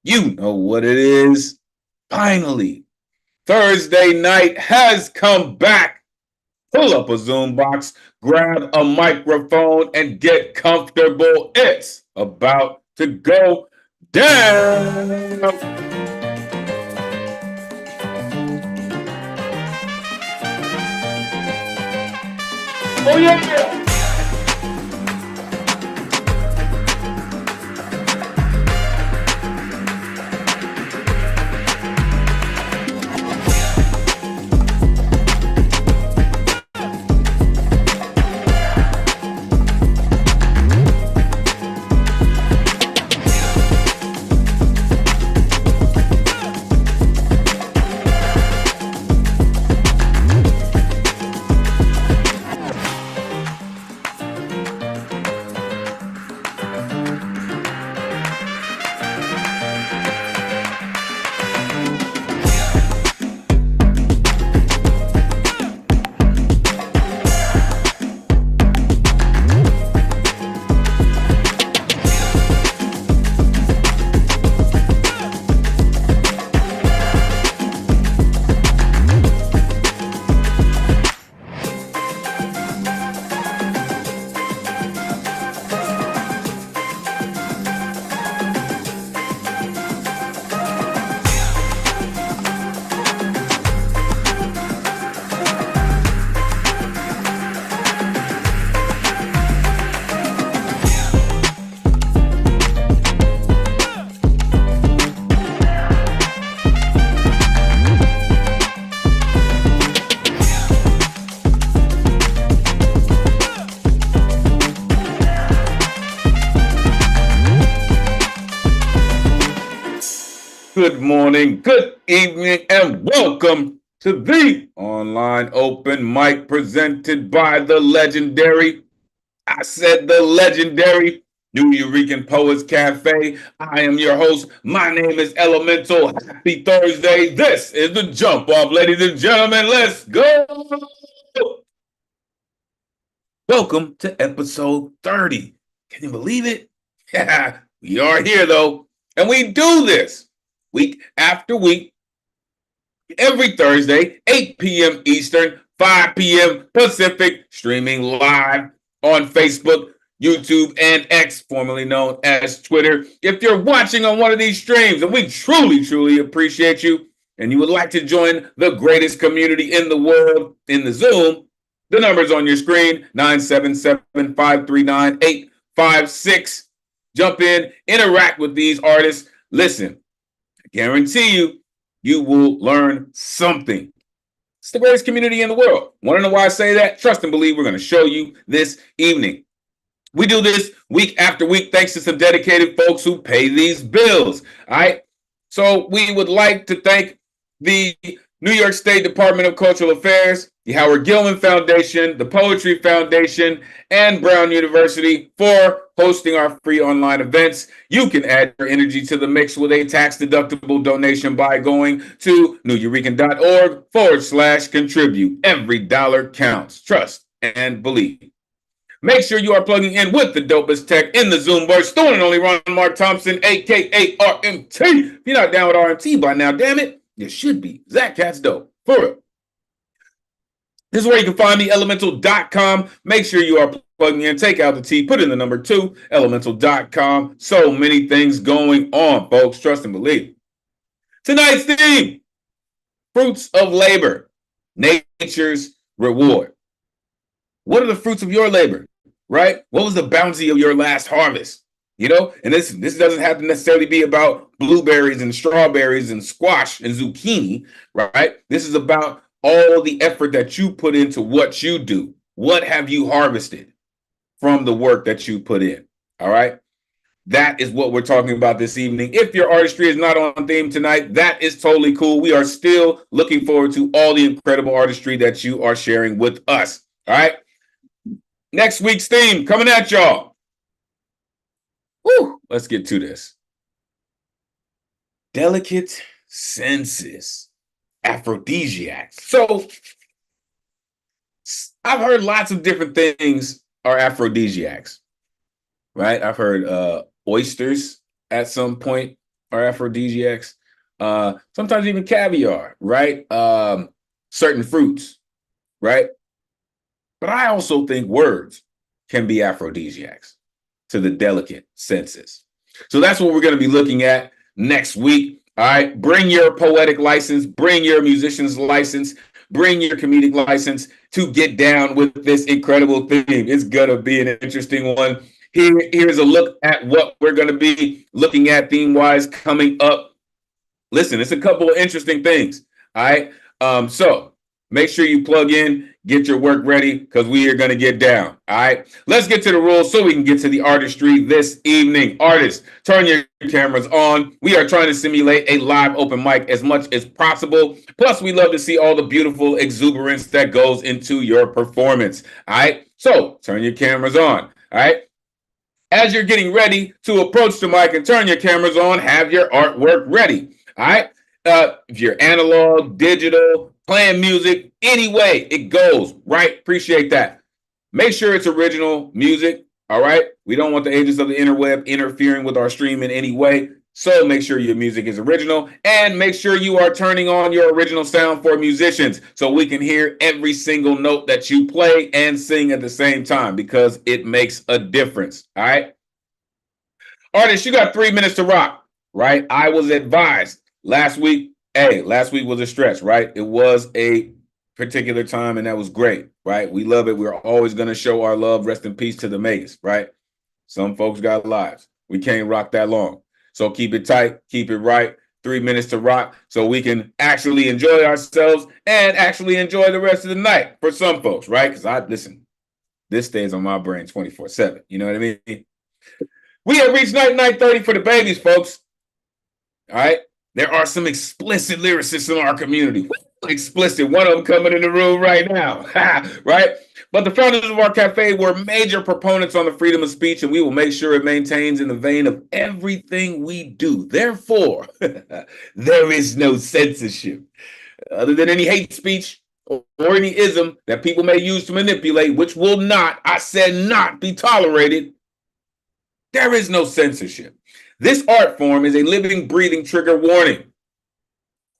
You know what it is. Finally, Thursday night has come back. Pull up a Zoom box, grab a microphone, and get comfortable. It's about to go down. Oh, yeah. Good morning, good evening, and welcome to the online open mic presented by the legendary, I said the legendary Nuyorican Poets Cafe. I am your host. My name is Elemental. Happy Thursday. This is the jump off, ladies and gentlemen. Let's go. Welcome to episode 30. Can you believe it? Yeah, we are here though. And we do this week after week, every Thursday, 8 p.m. Eastern, 5 p.m. Pacific, streaming live on Facebook, YouTube, and X, formerly known as Twitter. If you're watching on one of these streams, and we truly, truly appreciate you, and you would like to join the greatest community in the world in the Zoom, the number's on your screen, 977-539-856. Jump in, interact with these artists. Listen, I guarantee you will learn something. It's the greatest community in the world. Want to know why I say that? Trust and believe we're going to show you this evening. We do this week after week thanks to some dedicated folks who pay these bills. All right. So we would like to thank the New York State Department of Cultural Affairs, the Howard Gilman Foundation, the Poetry Foundation, and Brown University for hosting our free online events. You can add your energy to the mix with a tax-deductible donation by going to nuyorican.org/contribute. Every dollar counts. Trust and believe. Make sure you are plugging in with the dopest tech in the Zoom verse. The one and only Ron Mark Thompson, a.k.a. RMT. If you're not down with RMT by now, damn it, you should be. Zach Cat's dope. For real. This is where you can find me, Elemen2al.com. Make sure you are plugging in. Take out the T. Put in the number 2, Elemen2al.com. So many things going on, folks. Trust and believe. Tonight's theme, fruits of labor, nature's reward. What are the fruits of your labor, right? What was the bounty of your last harvest? You know, and this doesn't have to necessarily be about blueberries and strawberries and squash and zucchini, right? This is about all the effort that you put into what you do. What have you harvested from the work that you put in? All right. That is what we're talking about this evening. If your artistry is not on theme tonight, that is totally cool. We are still looking forward to all the incredible artistry that you are sharing with us. All right. Next week's theme coming at y'all. Woo, let's get to this. Delicate senses, aphrodisiacs. So I've heard lots of different things are aphrodisiacs, right? I've heard oysters at some point are aphrodisiacs. Sometimes even caviar, right? Certain fruits, right? But I also think words can be aphrodisiacs to the delicate senses. So that's what we're going to be looking at next week. All right. Bring your poetic license, bring your musician's license, bring your comedic license to get down with this incredible theme. It's going to be an interesting one. Here's a look at what we're going to be looking at theme-wise coming up. Listen, it's a couple of interesting things. All right. So make sure you plug in, get your work ready, because we are going to get down. All right. Let's get to the rules so we can get to the artistry this evening. Artists, turn your cameras on. We are trying to simulate a live open mic as much as possible. Plus, we love to see all the beautiful exuberance that goes into your performance. All right. So turn your cameras on. All right. As you're getting ready to approach the mic and turn your cameras on, have your artwork ready. All right. If you're analog, digital, playing music, any way it goes, right? Appreciate that. Make sure it's original music. All right. We don't want the agents of the interweb interfering with our stream in any way. So make sure your music is original and make sure you are turning on your original sound for musicians so we can hear every single note that you play and sing at the same time because it makes a difference. All right. Artists, you got 3 minutes to rock, right? I was advised last week. Hey, last week was a stretch, right? It was a particular time and that was great, right? We love it. We're always going to show our love. Rest in peace to the Megas, right? Some folks got lives. We can't rock that long. So keep it tight, keep it right. 3 minutes to rock so we can actually enjoy ourselves and actually enjoy the rest of the night for some folks, right? Because listen, this stays on my brain 24/7. You know what I mean? We have reached night 9:30 for the babies, folks. All right. There are some explicit lyricists in our community. Explicit. One of them coming in the room right now. Right? But the founders of our cafe were major proponents on the freedom of speech, and we will make sure it maintains in the vein of everything we do. Therefore, there is no censorship. Other than any hate speech or any ism that people may use to manipulate, which will not, I said not, be tolerated, there is no censorship. This art form is a living, breathing trigger warning.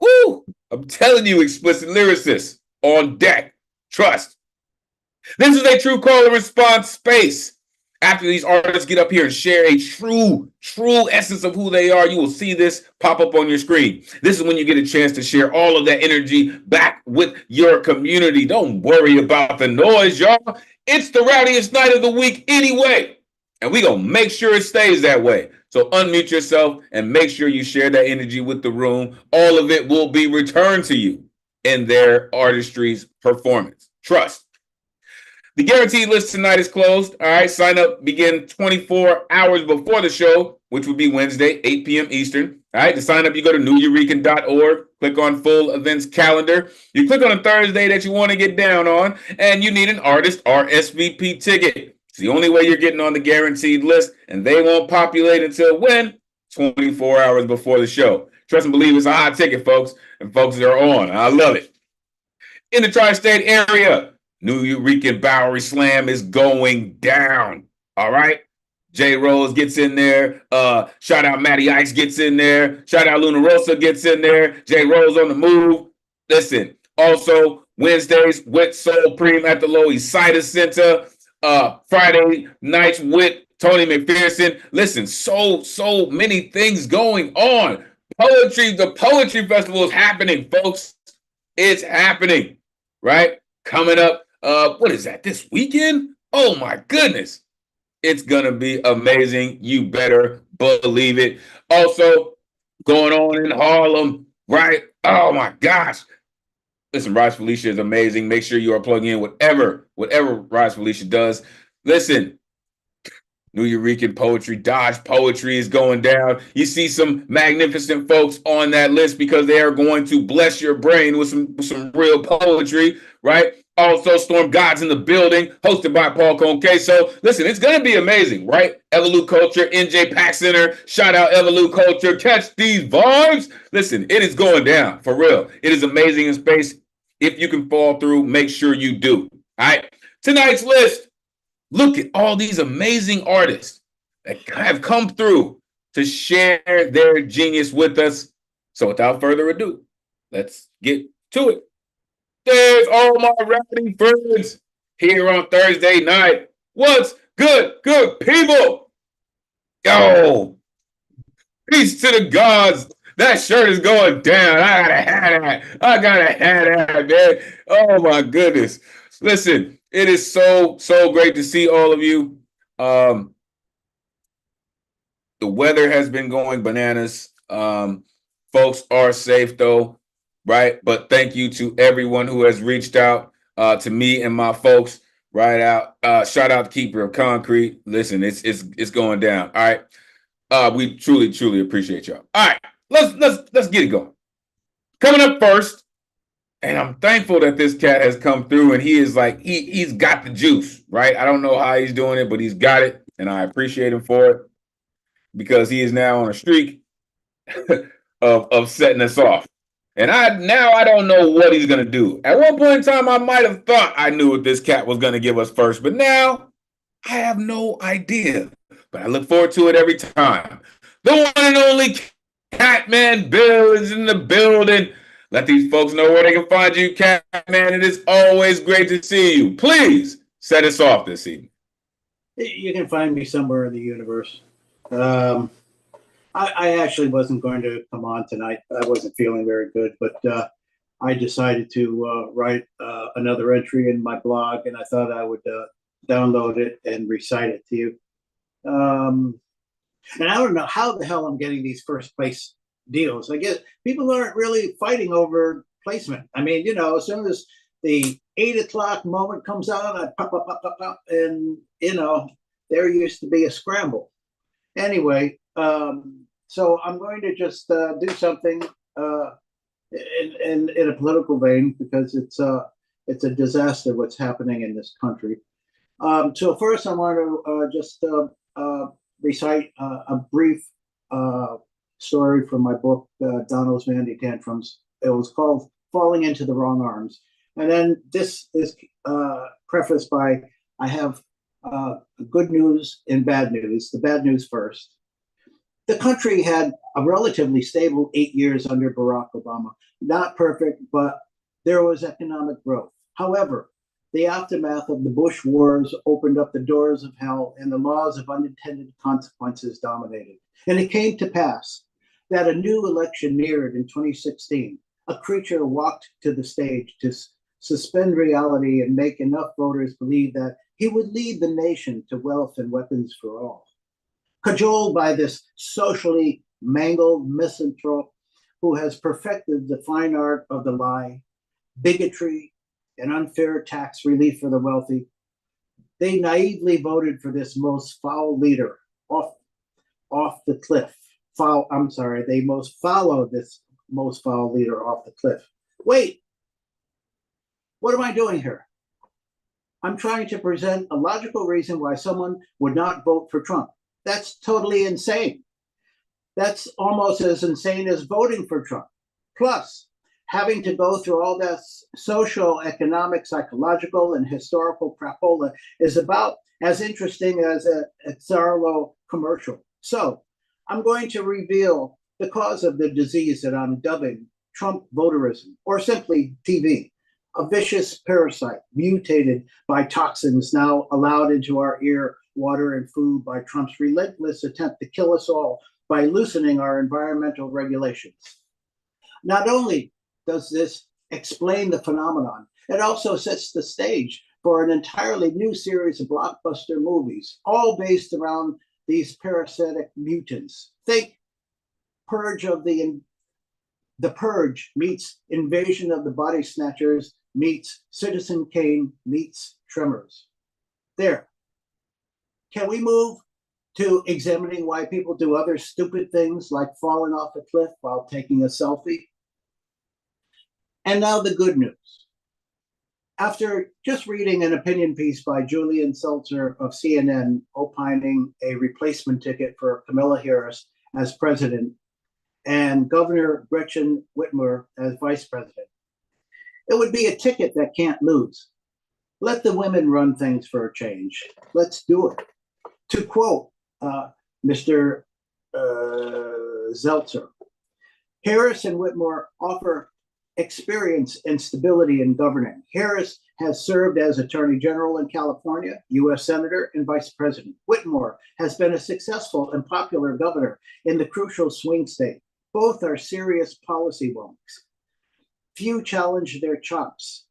Woo! I'm telling you, explicit lyricists on deck. Trust. This is a true call and response space. After these artists get up here and share a true essence of who they are, you will see this pop up on your screen. This is when you get a chance to share all of that energy back with your community. Don't worry about the noise, y'all. It's the rowdiest night of the week anyway. And we're going to make sure it stays that way. So unmute yourself and make sure you share that energy with the room. All of it will be returned to you in their artistry's performance. Trust. The guaranteed list tonight is closed. All right. Sign up begin 24 hours before the show, which would be Wednesday, 8 p.m. Eastern. All right. To sign up, you go to Nuyorican.org, click on full events calendar. You click on a Thursday that you want to get down on, and you need an artist RSVP ticket. It's the only way you're getting on the guaranteed list, and they won't populate until when? 24 hours before the show. Trust and believe it's a hot ticket, folks, and folks are on. I love it. In the tri-state area, Nuyorican Bowery Slam is going down. All right. J Rose gets in there. Shout out Matty Ice gets in there. Shout out Luna Rosa gets in there. J Rose on the move. Listen, also Wednesdays with Soul Preem at the Lower East Side Center. Friday nights with Tony McPherson. Listen, so many things going on. The Poetry Festival is happening, folks. It's happening, right? Coming up, what is that, this weekend? Oh my goodness. It's gonna be amazing. You better believe it. Also, going on in Harlem, right? Oh my gosh. Listen, Rise Felicia is amazing. Make sure you are plugging in whatever Rise Felicia does. Listen, Nuyorican Poetry, Dodge Poetry is going down. You see some magnificent folks on that list because they are going to bless your brain with some real poetry, right? Also, Storm God's in the building, hosted by Paul Conque. So, listen, it's going to be amazing, right? Evolude Culture, NJ Pack Center. Shout out Evolude Culture. Catch these vibes. Listen, it is going down, for real. It is amazing in space. If you can fall through, make sure you do. All right? Tonight's list. Look at all these amazing artists that have come through to share their genius with us. So without further ado, let's get to it. There's all my rowdy friends here on Thursday night. What's good, good people? Yo, peace to the gods. That shirt is going down. I gotta have that. I gotta have that, man. Oh my goodness. Listen, it is so great to see all of you. The weather has been going bananas. Folks are safe though, right? But thank you to everyone who has reached out to me and my folks. Right out. Shout out to Keeper of Concrete. Listen, it's going down. All right. We truly appreciate y'all. All right, let's get it going. Coming up first, and I'm thankful that this cat has come through, and he is like he's got the juice, right? I don't know how he's doing it, but he's got it, and I appreciate him for it because he is now on a streak of setting us off. And I don't know what he's gonna do. At one point in time, I might have thought I knew what this cat was gonna give us first, but now I have no idea. But I look forward to it every time. The one and only Catman Bill is in the building. Let these folks know where they can find you, Catman. It is always great to see you. Please set us off this evening. You can find me somewhere in the universe. I actually wasn't going to come on tonight. I wasn't feeling very good, but I decided to write another entry in my blog, and I thought I would download it and recite it to you. And I don't know how the hell I'm getting these first place deals. I guess people aren't really fighting over placement. I mean, as soon as the 8 o'clock moment comes on, I pop, and there used to be a scramble. Anyway, so I'm going to just do something in a political vein because it's a disaster what's happening in this country. So first, I want to just recite a brief story from my book, Donald's Vanity Tantrums. It was called Falling into the Wrong Arms. And then this is prefaced by, I have good news and bad news. The bad news first. The country had a relatively stable 8 years under Barack Obama. Not perfect, but there was economic growth. However, the aftermath of the Bush wars opened up the doors of hell, and the laws of unintended consequences dominated. And it came to pass that a new election neared in 2016. A creature walked to the stage to suspend reality and make enough voters believe that he would lead the nation to wealth and weapons for all. Cajoled by this socially mangled misanthrope who has perfected the fine art of the lie, bigotry, and unfair tax relief for the wealthy, they naively voted for this most foul leader off the cliff. They most followed this most foul leader off the cliff. Wait, what am I doing here? I'm trying to present a logical reason why someone would not vote for Trump. That's totally insane. That's almost as insane as voting for Trump. Plus, having to go through all that social, economic, psychological, and historical crapola is about as interesting as a Zarlo commercial. So I'm going to reveal the cause of the disease that I'm dubbing Trump voterism, or simply TV, a vicious parasite mutated by toxins now allowed into our air, water, and food by Trump's relentless attempt to kill us all by loosening our environmental regulations. Not only does this explain the phenomenon, it also sets the stage for an entirely new series of blockbuster movies, all based around these parasitic mutants. Think Purge of the Purge meets Invasion of the Body Snatchers meets Citizen Kane meets Tremors. There. Can we move to examining why people do other stupid things like falling off a cliff while taking a selfie? And now the good news. After just reading an opinion piece by Julian Seltzer of CNN opining a replacement ticket for Kamala Harris as president and Governor Gretchen Whitmer as vice president, it would be a ticket that can't lose. Let the women run things for a change. Let's do it. To quote Mr. Zeltzer. Harris and Whitmore offer experience and stability in governing. Harris has served as Attorney General in California, U.S. Senator, and Vice President. Whitmore has been a successful and popular governor in the crucial swing state. Both are serious policy wonks. Few challenge their chops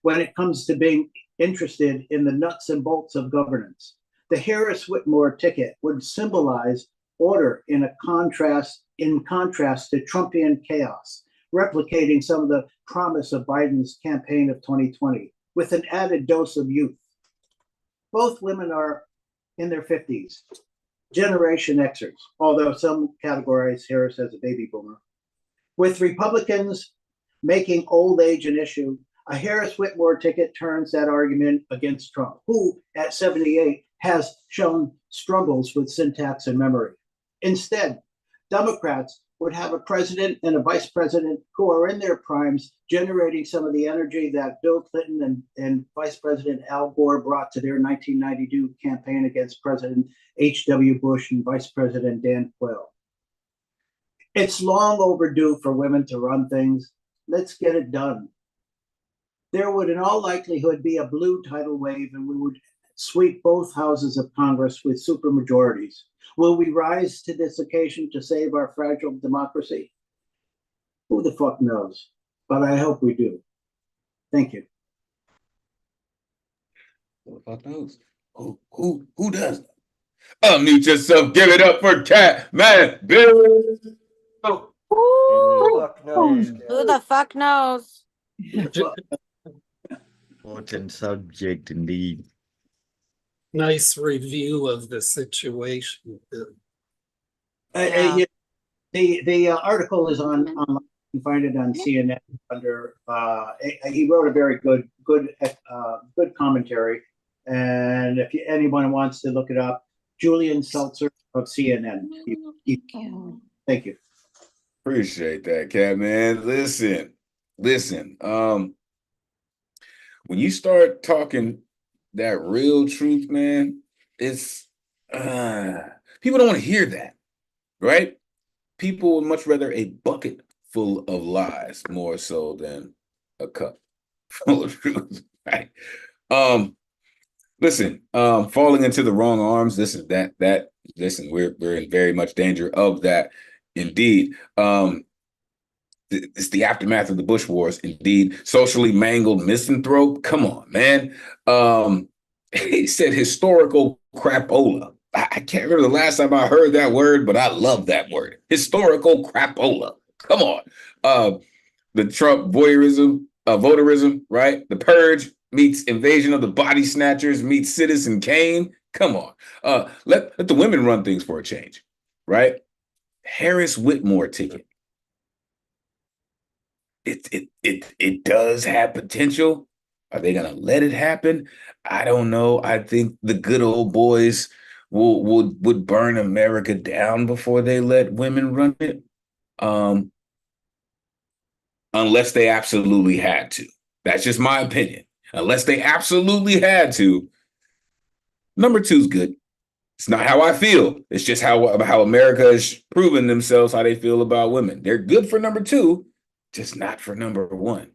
when it comes to being interested in the nuts and bolts of governance. The Harris-Whitmore ticket would symbolize order in contrast to Trumpian chaos, replicating some of the promise of Biden's campaign of 2020 with an added dose of youth. Both women are in their 50s, Generation Xers, although some categorize Harris as a baby boomer. With Republicans making old age an issue, a Harris-Whitmore ticket turns that argument against Trump, who at 78 has shown struggles with syntax and memory. Instead, Democrats would have a president and a vice president who are in their primes, generating some of the energy that Bill Clinton and Vice President Al Gore brought to their 1992 campaign against President H.W. Bush and Vice President Dan Quayle. It's long overdue for women to run things. Let's get it done. There would in all likelihood be a blue tidal wave, and we would sweep both houses of Congress with supermajorities. Will we rise to this occasion to save our fragile democracy? Who the fuck knows? But I hope we do. Thank you. Who the fuck knows? Who does? Unmute yourself. Give it up for Cat Man Bill. Who the fuck knows? Important subject indeed. Nice review of the situation. Yeah. The article is online. You can find it on CNN under. He wrote a very good commentary, and if anyone wants to look it up, Julian Seltzer of CNN. Thank you. Appreciate that, Cat Man. Listen. When you start talking that real truth, man, it's people don't want to hear that, right? People would much rather a bucket full of lies more so than a cup full of truth, right? Listen, falling into the wrong arms. Listen, we're in very much danger of that, indeed. It's the aftermath of the Bush Wars, indeed. Socially mangled misanthrope. Come on, man. He said historical crapola. I can't remember the last time I heard that word, but I love that word. Historical crapola. Come on. The Trump voyeurism, right? The Purge meets Invasion of the Body Snatchers meets Citizen Kane. Come on. Let the women run things for a change, right? Harris-Whitmore ticket. It does have potential. Are they gonna let it happen? I don't know. I think the good old boys would burn America down before they let women run it. Unless they absolutely had to. That's just my opinion. Unless they absolutely had to. Number 2 is good. It's not how I feel. It's just how America has proven themselves how they feel about women. They're good for number 2. Just not for number 1,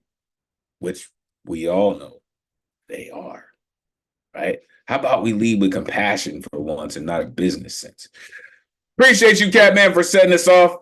which we all know they are, right? How about we lead with compassion for once and not a business sense? Appreciate you, Catman, for setting us off.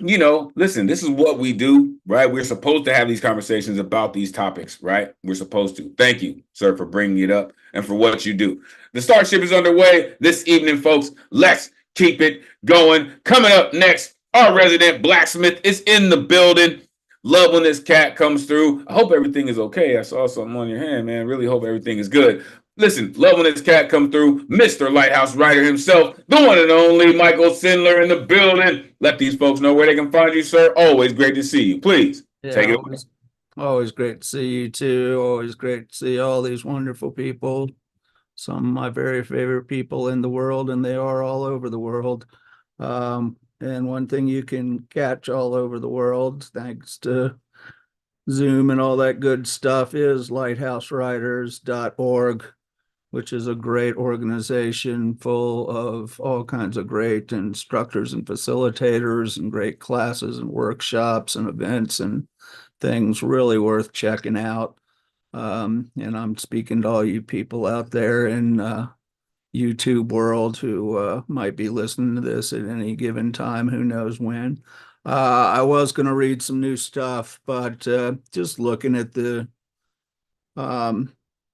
Listen, this is what we do, right? We're supposed to have these conversations about these topics, right? We're supposed to. Thank you, sir, for bringing it up and for what you do. The Starship is underway this evening, folks. Let's keep it going. Coming up next, our resident blacksmith is in the building. Love when this cat comes through. I hope everything is okay. I saw something on your hand, man. Really hope everything is good. Listen, love when this cat come through. Mr. Lighthouse Writer himself, the one and only Michael Sindler in the building. Let these folks know where they can find you, sir. Always great to see you. Please take it away. Always great to see you too. Always great to see all these wonderful people. Some of my very favorite people in the world, and they are all over the world. And one thing you can catch all over the world, thanks to Zoom and all that good stuff, is lighthousewriters.org. which is a great organization full of all kinds of great instructors and facilitators and great classes and workshops and events and things really worth checking out. And I'm speaking to all you people out there in YouTube world who might be listening to this at any given time, who knows when. I was going to read some new stuff, but just looking at the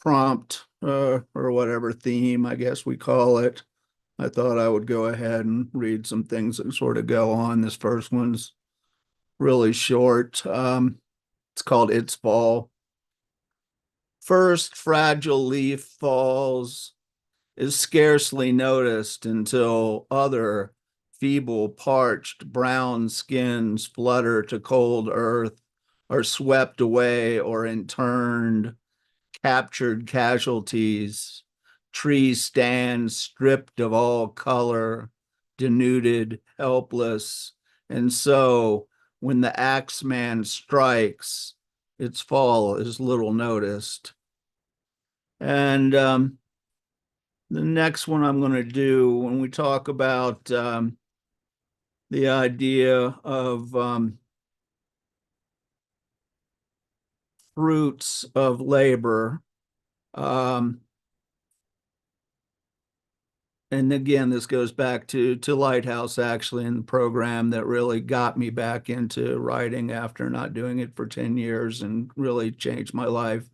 prompt or whatever theme, I guess we call it, I thought I would go ahead and read some things that sort of go on. This first one's really short. It's called It's Fall. First fragile leaf falls is scarcely noticed until other feeble, parched, brown skins flutter to cold earth, are swept away or interned, captured casualties. Tree stands stripped of all color, denuded, helpless. And so when the axeman strikes, its fall is little noticed. And the next one I'm going to do, when we talk about the idea of fruits of labor, and again, this goes back to Lighthouse, actually, in the program that really got me back into writing after not doing it for 10 years and really changed my life.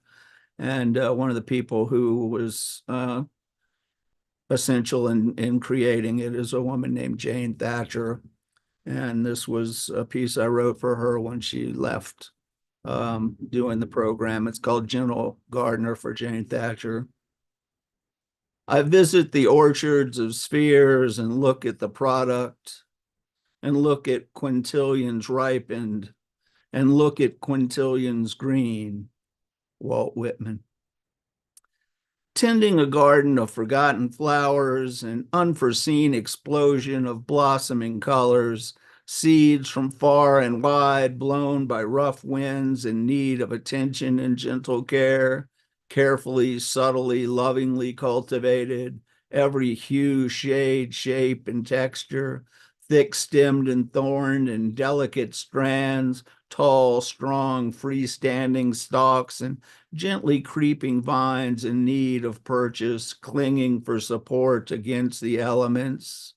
And one of the people who was essential in creating it is a woman named Jane Thatcher. And this was a piece I wrote for her when she left doing the program. It's called Gentle Gardener for Jane Thatcher. I visit the orchards of spheres and look at the product and look at quintillions ripened and look at quintillions green. Walt Whitman. Tending a garden of forgotten flowers, an unforeseen explosion of blossoming colors, seeds from far and wide blown by rough winds in need of attention and gentle care, carefully, subtly, lovingly cultivated, every hue, shade, shape, and texture, thick-stemmed and thorned and delicate strands, tall, strong, freestanding stalks, and gently creeping vines in need of purchase, clinging for support against the elements.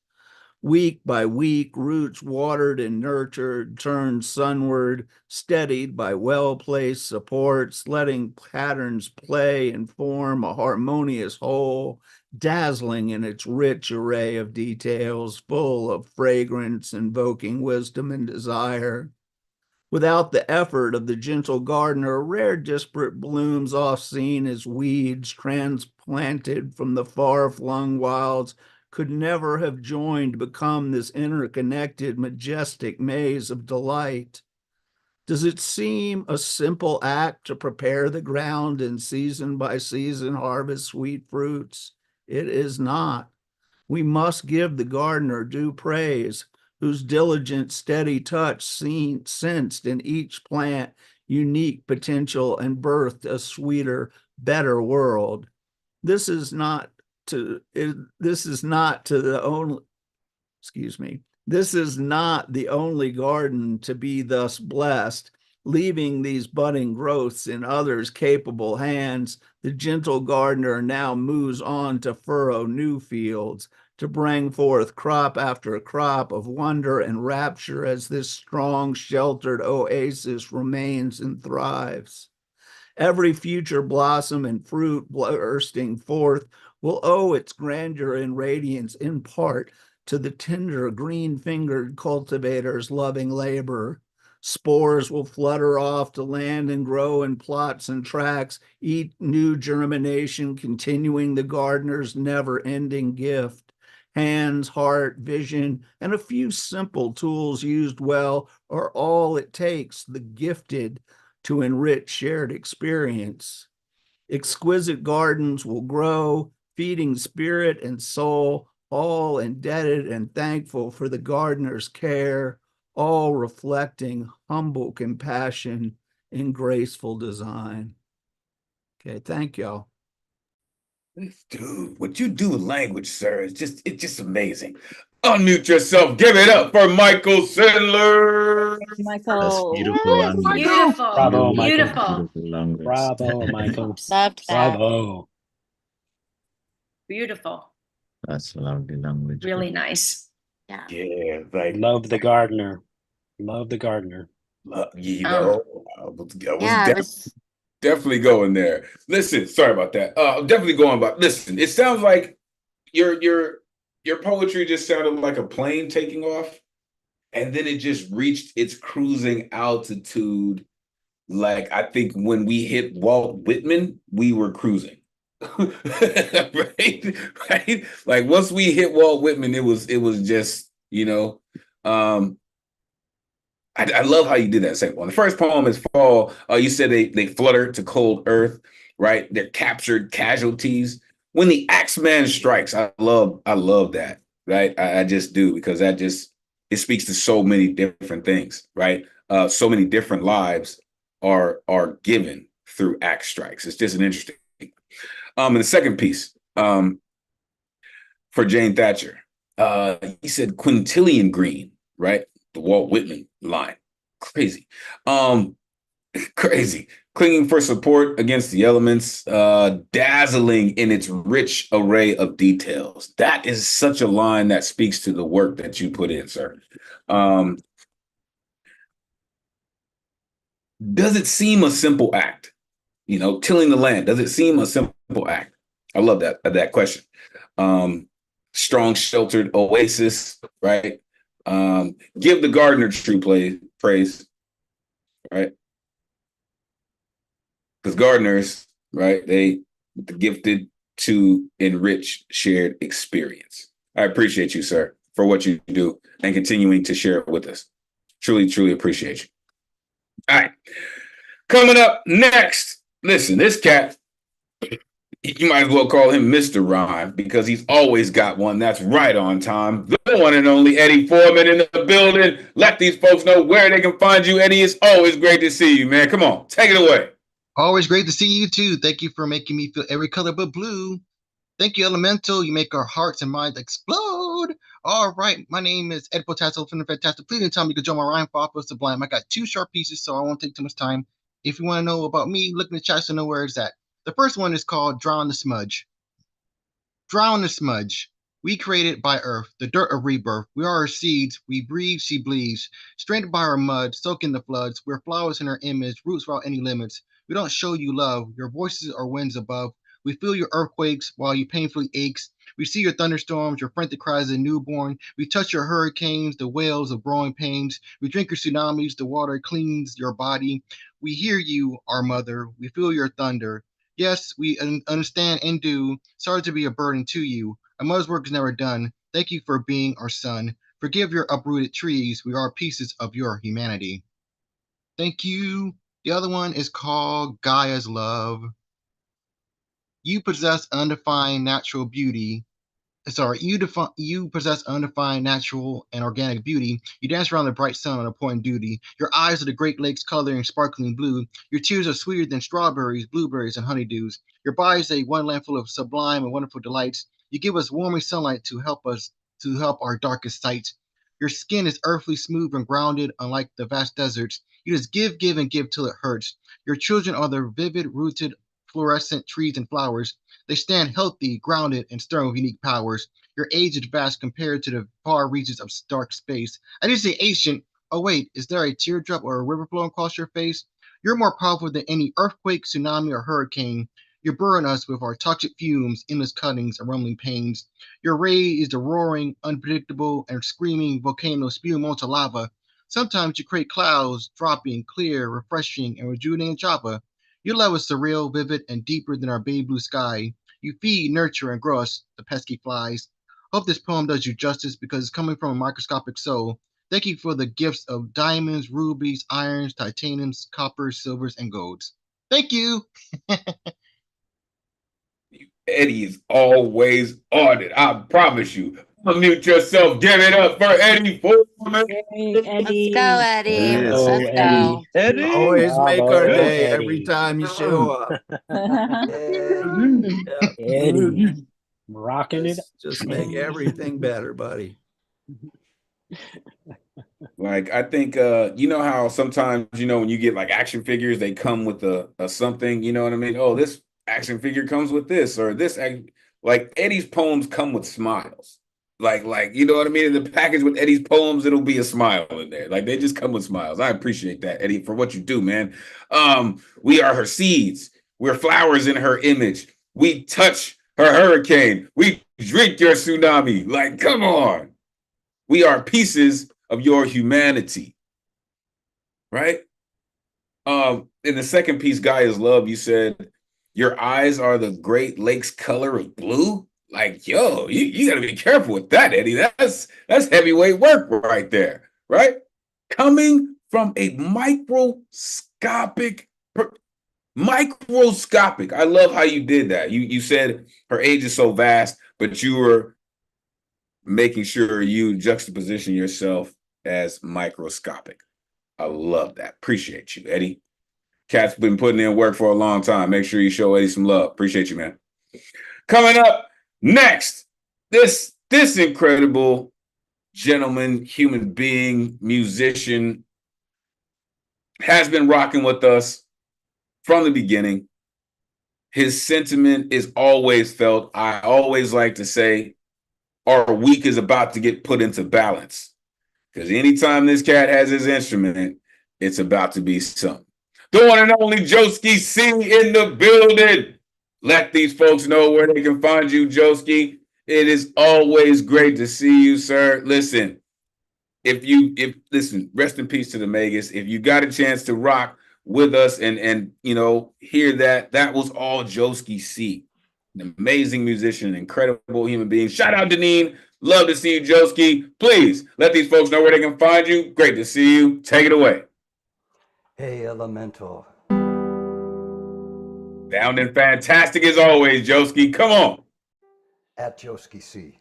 Week by week, roots watered and nurtured, turned sunward, steadied by well-placed supports, letting patterns play and form a harmonious whole, dazzling in its rich array of details, full of fragrance, invoking wisdom and desire. Without the effort of the gentle gardener, rare disparate blooms oft-seen as weeds transplanted from the far-flung wilds could never have joined to become this interconnected, majestic maze of delight. Does it seem a simple act to prepare the ground and season by season harvest sweet fruits? It is not. We must give the gardener due praise, whose diligent, steady touch sensed in each plant unique potential and birthed a sweeter, better world. This is not the only garden to be thus blessed. Leaving these budding growths in others' capable hands, the gentle gardener now moves on to furrow new fields, to bring forth crop after crop of wonder and rapture as this strong, sheltered oasis remains and thrives. Every future blossom and fruit bursting forth will owe its grandeur and radiance in part to the tender, green-fingered cultivator's loving labor. Spores will flutter off to land and grow in plots and tracks, each new germination continuing the gardener's never-ending gift. Hands, heart, vision, and a few simple tools used well are all it takes, the gifted, to enrich shared experience. Exquisite gardens will grow, feeding spirit and soul, all indebted and thankful for the gardener's care, all reflecting humble compassion in graceful design. Okay, thank y'all. Dude, what you do with language, sir, is just amazing. Unmute yourself. Give it up for Michael Sandler. That's Michael. beautiful Yes, language. beautiful. Bravo, Michael. Beautiful. Beautiful language. Bravo, Michael. Loved that. Bravo. Beautiful. That's lovely language. Really nice. Yeah, like Love the gardener. Love the gardener. you know, I was Yeah, definitely going there. Listen, sorry about that. Definitely going about. Listen, it sounds like your poetry just sounded like a plane taking off, and then it just reached its cruising altitude. Like I think when we hit Walt Whitman, we were cruising. right, right. Like once we hit Walt Whitman, it was just I love how you did that second one. The first poem is Fall. You said they flutter to cold earth, right? They're captured casualties. When the Axeman strikes, I love that, right? I just do, because it speaks to so many different things, right? So many different lives are given through axe strikes. It's just an interesting. And the second piece, for Jane Thatcher, he said quintillion green, right? The Walt Whitman line. Crazy. Crazy. Clinging for support against the elements, dazzling in its rich array of details. That is such a line that speaks to the work that you put in, sir. Does it seem a simple act? Tilling the land, does it seem a simple act? I love that question. Strong sheltered oasis, right? Give the gardener true praise, right? Because gardeners, right, they gifted to enrich shared experience. I appreciate you, sir, for what you do and continuing to share it with us. Truly, truly appreciate you. All right. Coming up next, listen, this cat, you might as well call him Mr. Rhyme, because he's always got one that's right on time. The one and only Eddie Foreman in the building. Let these folks know where they can find you. Eddie, it's always great to see you, man. Come on, take it away. Always great to see you too. Thank you for making me feel every color but blue. Thank you, Elemental. You make our hearts and minds explode. All right, my name is Ed Potasso from the Fantastic. Please tell me you can join my rhyme for Opera Sublime. I got 2 short pieces, so I won't take too much time. If you want to know about me, look in the chat to know where it's at. The first one is called Drown the Smudge. Drown the smudge. We created by earth, the dirt of rebirth. We are her seeds. We breathe, she bleeds. Stranded by our mud, soaked in the floods. We're flowers in her image, roots without any limits. We don't show you love. Your voices are winds above. We feel your earthquakes while you painfully aches. We see your thunderstorms, your frantic cries of a newborn. We touch your hurricanes, the wails of growing pains. We drink your tsunamis, the water cleans your body. We hear you, our mother. We feel your thunder. Yes, we understand and do. Sorry to be a burden to you. A mother's work is never done. Thank you for being our son. Forgive your uprooted trees. We are pieces of your humanity. Thank you. The other one is called Gaia's Love. You possess undefined natural beauty. You possess undefined natural and organic beauty. You dance around the bright sun on a point duty. Your eyes are the Great Lakes coloring sparkling blue. Your tears are sweeter than strawberries, blueberries, and honeydews. Your body is a wonderland full of sublime and wonderful delights. You give us warming sunlight to help our darkest sight. Your skin is earthly, smooth, and grounded, unlike the vast deserts. You just give, and give till it hurts. Your children are the vivid, rooted, fluorescent trees and flowers. They stand healthy, grounded, and stern with unique powers. Your age is vast compared to the far reaches of dark space. I didn't say ancient. Oh wait, is there a teardrop or a river flowing across your face? You're more powerful than any earthquake, tsunami, or hurricane. You burn us with our toxic fumes, endless cuttings, and rumbling pains. Your ray is the roaring, unpredictable, and screaming volcano spewing molten lava. Sometimes you create clouds, dropping, clear, refreshing, and rejuvenating Java. Your love is surreal, vivid, and deeper than our baby blue sky. You feed, nurture, and grow us, the pesky flies. Hope this poem does you justice because it's coming from a microscopic soul. Thank you for the gifts of diamonds, rubies, irons, titaniums, coppers, silvers, and golds. Thank you. Eddie is always on it. I promise you. Unmute yourself. Give it up for Eddie Foreman. Let's go, Eddie. Yes. Oh, Let's go. Eddie. Always make our Bravo, day every Eddie. time you show up. Eddie. Rocking it. Just make everything better, buddy. Like, I think, you know how sometimes, you know, when you get like action figures, they come with a something, you know what I mean? Oh, this action figure comes with this, or this, like Eddie's poems come with smiles. Like, you know what I mean? In the package with Eddie's poems, it'll be a smile in there. Like, they just come with smiles. I appreciate that, Eddie, for what you do, man. We are her seeds. We're flowers in her image. We touch her hurricane. We drink your tsunami. Like, come on. We are pieces of your humanity, right? In the second piece, Guy is Love, you said, your eyes are the Great Lakes color of blue. Like, yo, you got to be careful with that, Eddie. That's heavyweight work right there, right? Coming from a microscopic. I love how you did that. You said her age is so vast, but you were making sure you juxtaposition yourself as microscopic. I love that. Appreciate you, Eddie. Cat's been putting in work for a long time. Make sure you show Eddie some love. Appreciate you, man. Coming up next, this incredible gentleman, human being, musician has been rocking with us from the beginning. His sentiment is always felt. I always like to say our week is about to get put into balance. Because anytime this cat has his instrument, it's about to be something. The one and only Joski C in the building. Let these folks know where they can find you, Joski. It is always great to see you, sir. Listen, listen, rest in peace to the Magus. If you got a chance to rock with us and you know, hear that was all Joski C. An amazing musician, an incredible human being. Shout out Deneen. Love to see you, Joski. Please let these folks know where they can find you. Great to see you. Take it away. Hey, Elemental. Sounding fantastic as always, Joski. Come on. At Joski C.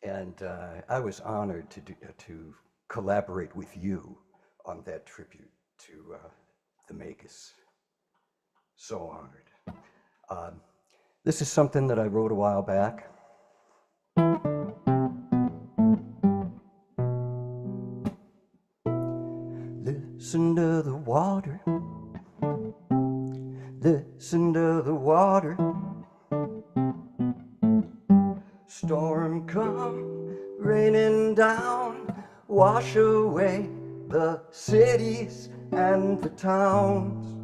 And I was honored to collaborate with you on that tribute to the Magus. So honored. This is something that I wrote a while back. Listen to the water. Listen to the water. Storm come raining down, wash away the cities and the towns.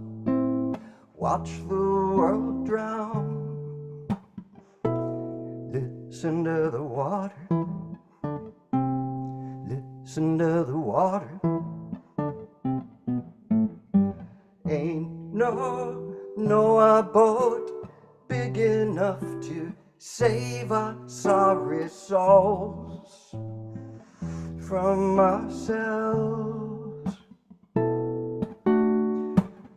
Watch the world drown. Listen to the water. Listen to the water. Ain't no boat big enough to save our sorry souls from ourselves.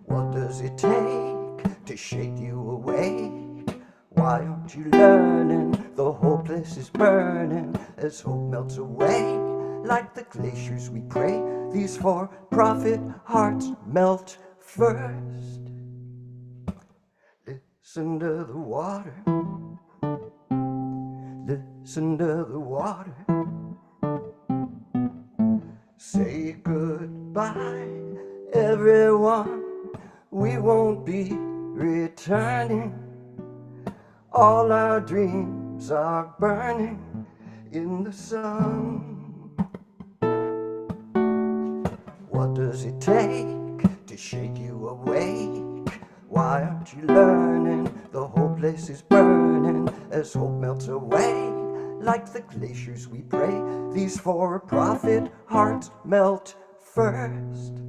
What does it take to shake you awake? Why aren't you learning? The whole place is burning as hope melts away. Like the glaciers we pray, these for-profit hearts melt first. Listen to the water. Listen to the water. Say goodbye, everyone. We won't be returning. All our dreams are burning in the sun. What does it take to shake you awake? Why aren't you learning? The whole place is burning as hope melts away. Like the glaciers we pray, these for-profit hearts melt first.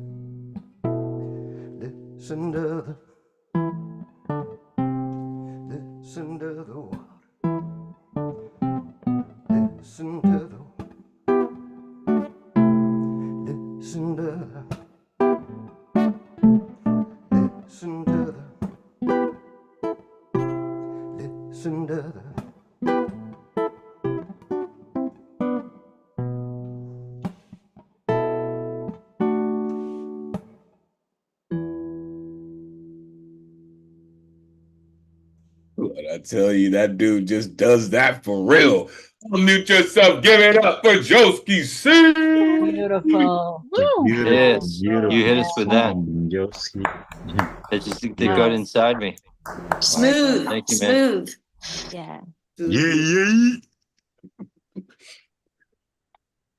Listen to the water. Listen to the listen to the When I tell you that dude just does that for real. Unmute yourself. Give it up for Joski C. Beautiful. Yes, Beautiful. you hit us with that. Josie. I just think they got inside me. Smooth. Thank you, man. Smooth. Yeah. Yeah.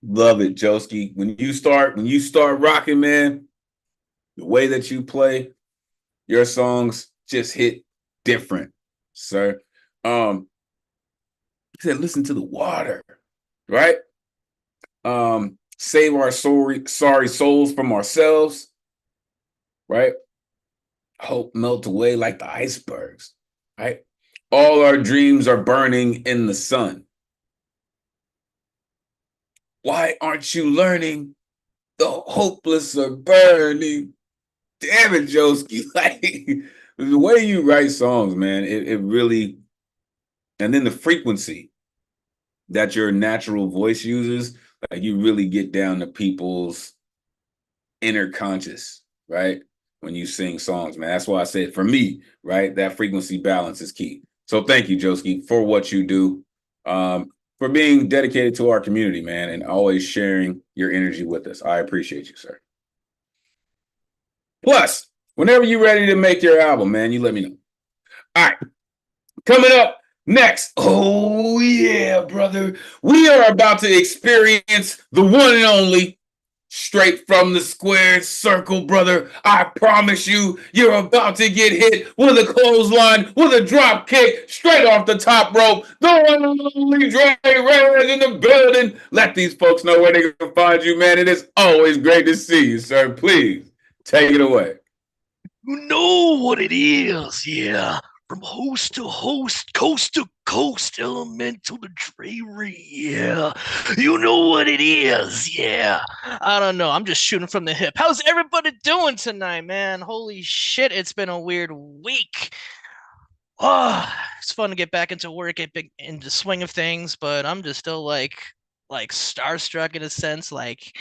Love it, Joski. When you start rocking, man, the way that you play, your songs just hit different, sir. He said, listen to the water, right? Save our sorry souls from ourselves, right? Hope melt away like the icebergs, right? All our dreams are burning in the sun. Why aren't you learning? The hopeless are burning. Damn it, Joski. Like the way you write songs, man, it really, and then the frequency that your natural voice uses, like you really get down to people's inner conscious, right? When you sing songs, man. That's why I said for me, right, that frequency balance is key. So thank you, Joski, for what you do, for being dedicated to our community, man, and always sharing your energy with us. I appreciate you, sir. Plus, whenever you're ready to make your album, man, you let me know. All right. Coming up next. Oh, yeah, brother. We are about to experience the one and only straight from the squared circle, brother. I promise you, you're about to get hit with a clothesline, with a drop kick, straight off the top rope. The one and only Dre Reyes in the building. Let these folks know where they can find you, man. It is always great to see you, sir. Please take it away. You know what it is, yeah. From host to host, coast to coast, Elemen2al the Poet, yeah. You know what it is, yeah. I don't know. I'm just shooting from the hip. How's everybody doing tonight, man? Holy shit, it's been a weird week. Oh, it's fun to get back into work, get big into the swing of things, but I'm just still like starstruck in a sense, like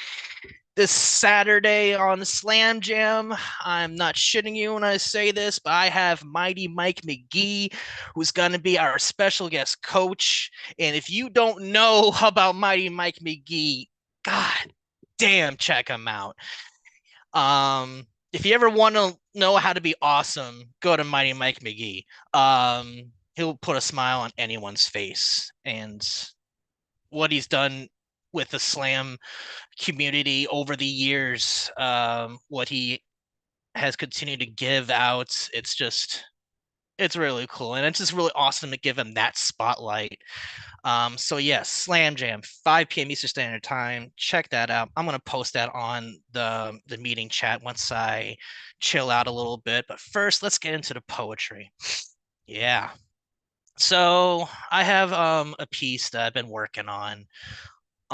this Saturday on Slam Jam. I'm not shitting you when I say this, but I have Mighty Mike McGee, who's going to be our special guest coach. And if you don't know about Mighty Mike McGee, god damn, check him out. If you ever want to know how to be awesome, go to Mighty Mike McGee. He'll put a smile on anyone's face. And what he's done with the slam community over the years, what he has continued to give out, it's really cool, and it's just really awesome to give him that spotlight. So yes, Slam Jam, 5 p.m. Eastern Standard Time. Check that out. I'm gonna post that on the meeting chat once I chill out a little bit. But first, let's get into the poetry. Yeah. So I have a piece that I've been working on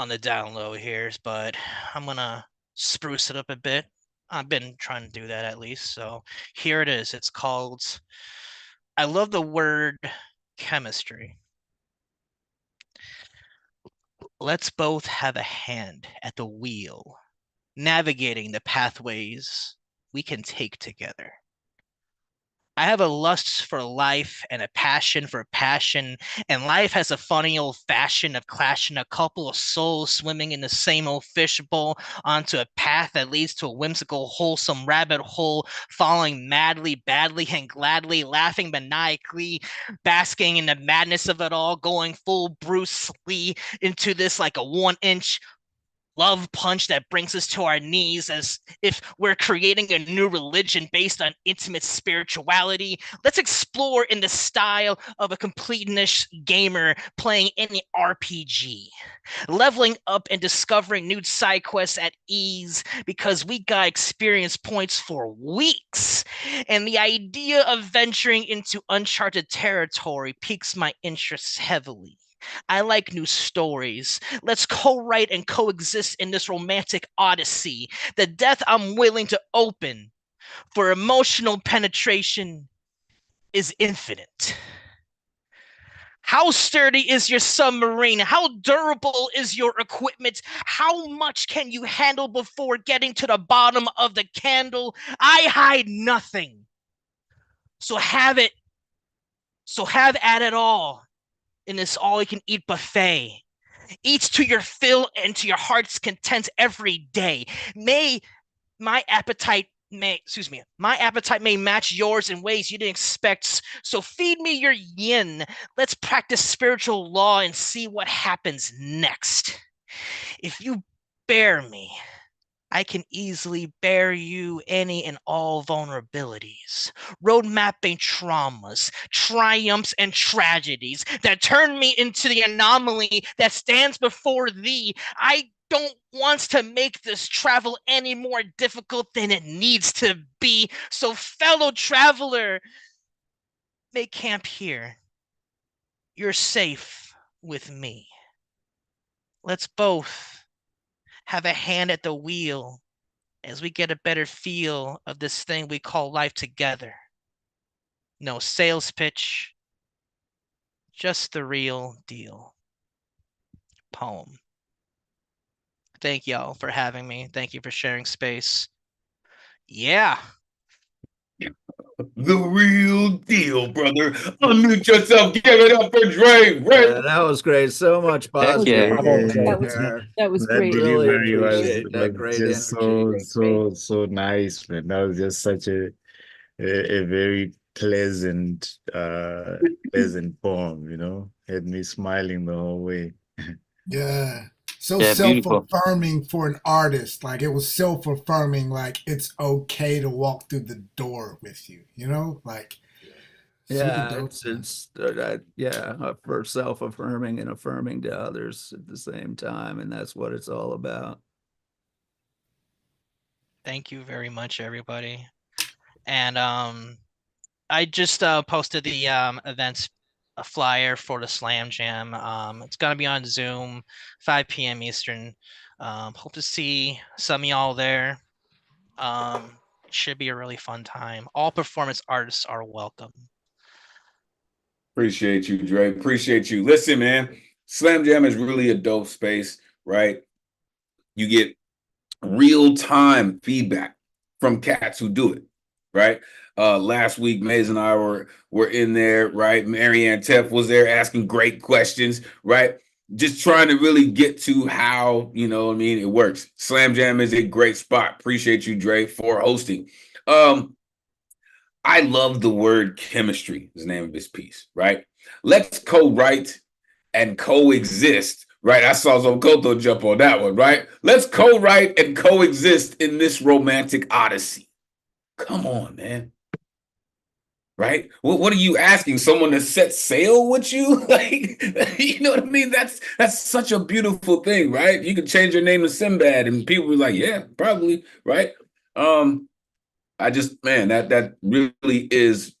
the down low here, but I'm gonna spruce it up a bit. I've been trying to do that at least. So here it is. It's called, I love the word chemistry. Let's both have a hand at the wheel, navigating the pathways we can take together. I have a lust for life and a passion for passion, and life has a funny old fashion of clashing a couple of souls swimming in the same old fishbowl onto a path that leads to a whimsical, wholesome rabbit hole, falling madly, badly, and gladly, laughing maniacally, basking in the madness of it all, going full Bruce Lee into this like a 1-inch love punch that brings us to our knees, as if we're creating a new religion based on intimate spirituality. Let's explore in the style of a completionist gamer playing any RPG, leveling up and discovering new side quests at ease because we got experience points for weeks. And the idea of venturing into uncharted territory piques my interests heavily. I like new stories. Let's co-write and coexist in this romantic odyssey. The depth I'm willing to open for emotional penetration is infinite. How sturdy is your submarine? How durable is your equipment? How much can you handle before getting to the bottom of the candle? I hide nothing. So have it So have at it all in this all-you-can-eat buffet. Eat to your fill and to your heart's content every day. My appetite may match yours in ways you didn't expect. So feed me your yin. Let's practice spiritual law and see what happens next. If you bear me, I can easily bear you any and all vulnerabilities, road mapping traumas, triumphs, and tragedies that turn me into the anomaly that stands before thee. I don't want to make this travel any more difficult than it needs to be. So, fellow traveler, make camp here. You're safe with me. Let's both have a hand at the wheel as we get a better feel of this thing we call life together. No sales pitch, just the real deal. Poem. Thank y'all for having me. Thank you for sharing space. Yeah. The real deal, brother. Unmute yourself. Give it up for Dre. Yeah, that was great. So much Heck yeah. positivity That was there. that was That great. Really delivery appreciate that. was Great just energy. so nice, man. That was just such a very pleasant poem, you know. Had me smiling the whole way. Yeah. So Yeah, beautiful. self-affirming for an artist. Like it was self-affirming, like it's okay to walk through the door with you, you know? Like super Yeah, dope. for self-affirming and affirming to others at the same time, and that's what it's all about. Thank you very much, everybody. And I just posted the events flyer for the Slam Jam. It's gonna be on Zoom, 5 p.m. Eastern. Hope to see some of y'all there. It should be a really fun time. All performance artists are welcome. Appreciate you, Dre. Appreciate you. Listen, man, Slam Jam is really a dope space, right? You get real-time feedback from cats who do it, right? Last week, Maze and I were in there, right? Marianne Teff was there asking great questions, right? Just trying to really get to how, you know what I mean, it works. Slam Jam is a great spot. Appreciate you, Dre, for hosting. I love the word chemistry, is the name of this piece, right? Let's co-write and coexist, right? I saw Zokoto jump on that one, right? Let's co-write and coexist in this romantic odyssey. Come on, man. Right? What are you asking? Someone to set sail with you? Like, you know what I mean? That's such a beautiful thing, right? You could change your name to Sinbad and people be like, yeah, probably, right? I just, man, that really is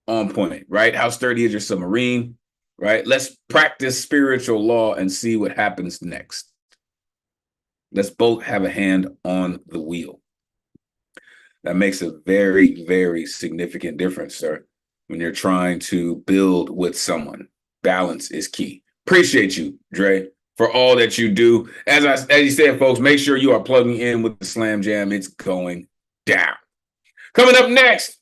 on point, right? How sturdy is your submarine, right? Let's practice spiritual law and see what happens next. Let's both have a hand on the wheel. That makes a very, very significant difference, sir, when you're trying to build with someone. Balance is key. Appreciate you, Dre, for all that you do. As you said, folks, make sure you are plugging in with the Slam Jam. It's going down. Coming up next,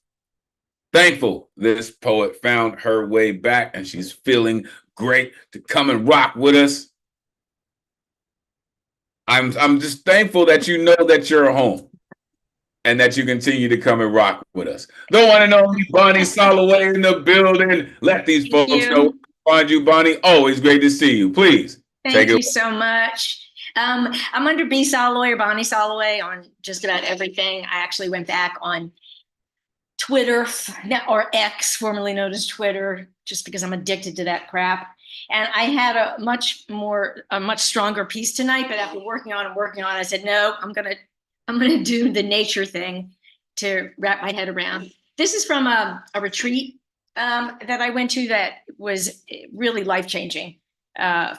thankful this poet found her way back and she's feeling great to come and rock with us. I'm just thankful that you know that you're home and that you continue to come and rock with us. The one and only Bonnie Soloway in the building. Let these folks know find you, Bonnie. Always great to see you. Please. Thank you so much. I'm under B Soloway or Bonnie Soloway on just about everything. I actually went back on Twitter or X, formerly known as Twitter, just because I'm addicted to that crap. And I had a much stronger piece tonight, but after working on, I said, no, I'm gonna do the nature thing to wrap my head around. This is from a retreat that I went to that was really life-changing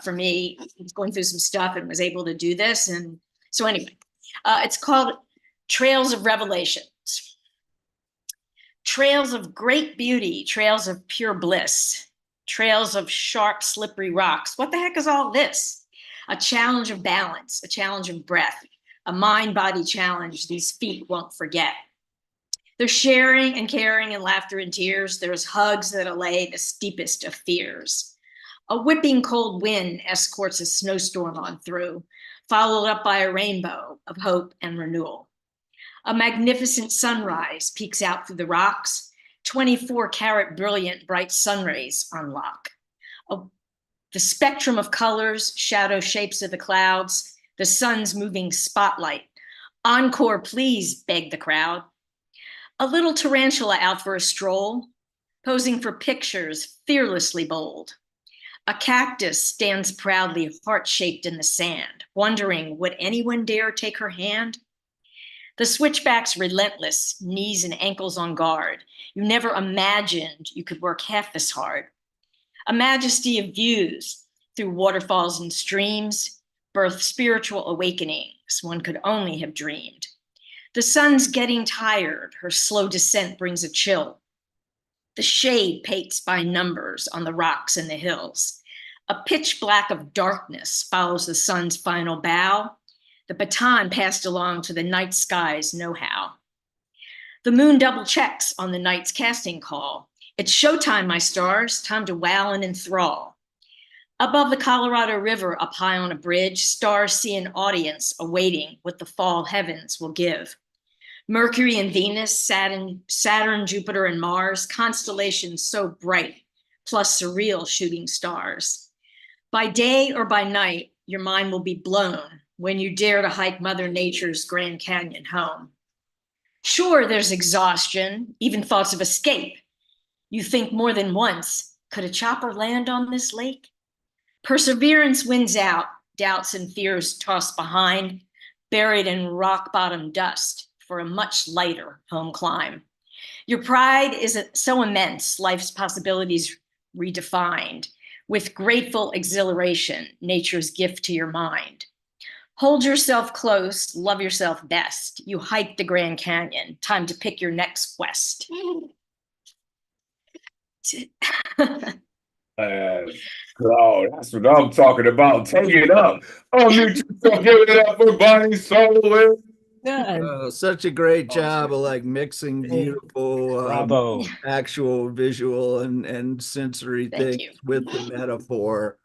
for me. I was going through some stuff and was able to do this. And so anyway, it's called Trails of Revelations. Trails of great beauty, trails of pure bliss, trails of sharp, slippery rocks. What the heck is all this? A challenge of balance, a challenge of breath, a mind-body challenge these feet won't forget. There's sharing and caring and laughter and tears. There's hugs that allay the steepest of fears. A whipping cold wind escorts a snowstorm on through, followed up by a rainbow of hope and renewal. A magnificent sunrise peeks out through the rocks, 24-karat brilliant bright sun rays unlock. The spectrum of colors, shadow shapes of the clouds, the sun's moving spotlight. Encore, please, begged the crowd. A little tarantula out for a stroll, posing for pictures, fearlessly bold. A cactus stands proudly heart-shaped in the sand, wondering, would anyone dare take her hand? The switchback's relentless, knees and ankles on guard. You never imagined you could work half this hard. A majesty of views through waterfalls and streams, birth spiritual awakenings one could only have dreamed. The sun's getting tired, her slow descent brings a chill. The shade paints by numbers on the rocks and the hills. A pitch black of darkness follows the sun's final bow. The baton passed along to the night sky's know-how. The moon double checks on the night's casting call. It's showtime, my stars, time to wow and enthrall. Above the Colorado River, up high on a bridge, stars see an audience awaiting what the fall heavens will give. Mercury and Venus, Saturn, Jupiter, and Mars, constellations so bright, plus surreal shooting stars. By day or by night, your mind will be blown when you dare to hike Mother Nature's Grand Canyon home. Sure, there's exhaustion, even thoughts of escape. You think more than once, could a chopper land on this lake? Perseverance wins out, doubts and fears tossed behind, buried in rock-bottom dust for a much lighter home climb. Your pride is so immense, life's possibilities redefined, with grateful exhilaration, nature's gift to your mind. Hold yourself close, love yourself best. You hike the Grand Canyon, time to pick your next quest. Oh, that's what I'm talking about. Take it up. Oh, mute yourself. Give it up for Bonnie Soloway. Such a great job of like mixing beautiful Bravo. actual visual and sensory things with the metaphor.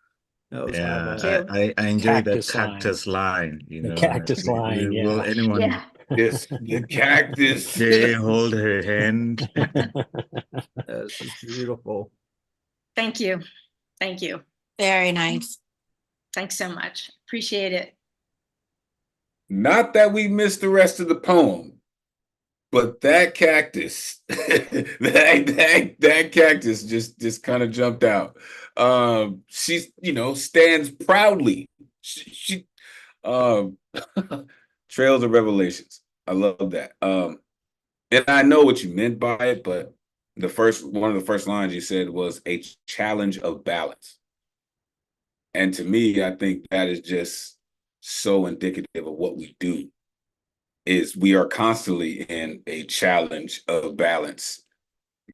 Yeah, I enjoyed the cactus line, you know. The cactus line, yeah. Will anyone Yes, the cactus. hold her hand? This is beautiful. Thank you. Thank you. Very nice. Thanks so much. Appreciate it. Not that we missed the rest of the poem, but that cactus, that cactus just kind of jumped out. She's, stands proudly. She Trails of Revelations. I love that. And I know what you meant by it, but one of the first lines you said was a challenge of balance. And to me, I think that is just so indicative of what we do. Is we are constantly in a challenge of balance,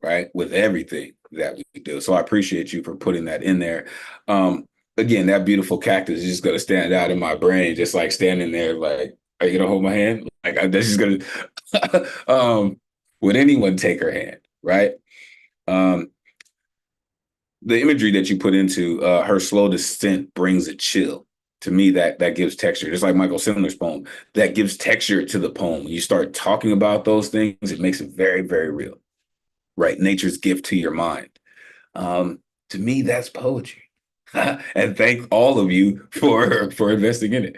right? With everything that we do. So I appreciate you for putting that in there. Again, that beautiful cactus is just going to stand out in my brain, just like standing there, like, are you going to hold my hand? Like, that's just going to, would anyone take her hand, right? The imagery that you put into her slow descent brings a chill. To me, that gives texture. Just like Michael Sandler's poem, that gives texture to the poem. When you start talking about those things, it makes it very, very real, right? Nature's gift to your mind. To me, that's poetry. And thank all of you for investing in it.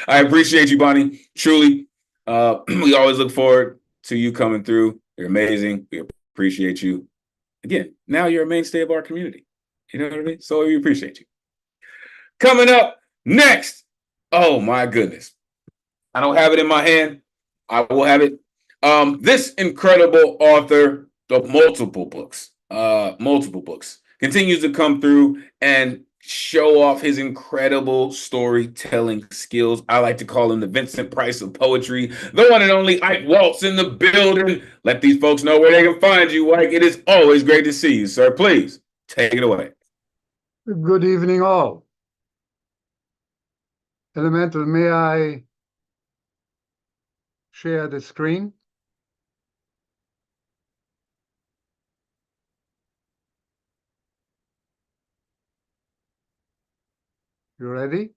I appreciate you, Bonnie. Truly, we always look forward to you coming through. You're amazing. We appreciate you. Again, now you're a mainstay of our community. You know what I mean? So we appreciate you. Coming up next. Oh my goodness. I don't have it in my hand. I will have it. This incredible author of multiple books, continues to come through and show off his incredible storytelling skills. I like to call him the Vincent Price of poetry, the one and only Ike Waltz in the building. Let these folks know where they can find you, Ike. It is always great to see you, sir. Please take it away. Good evening, all. Elemental, may I share the screen? You ready?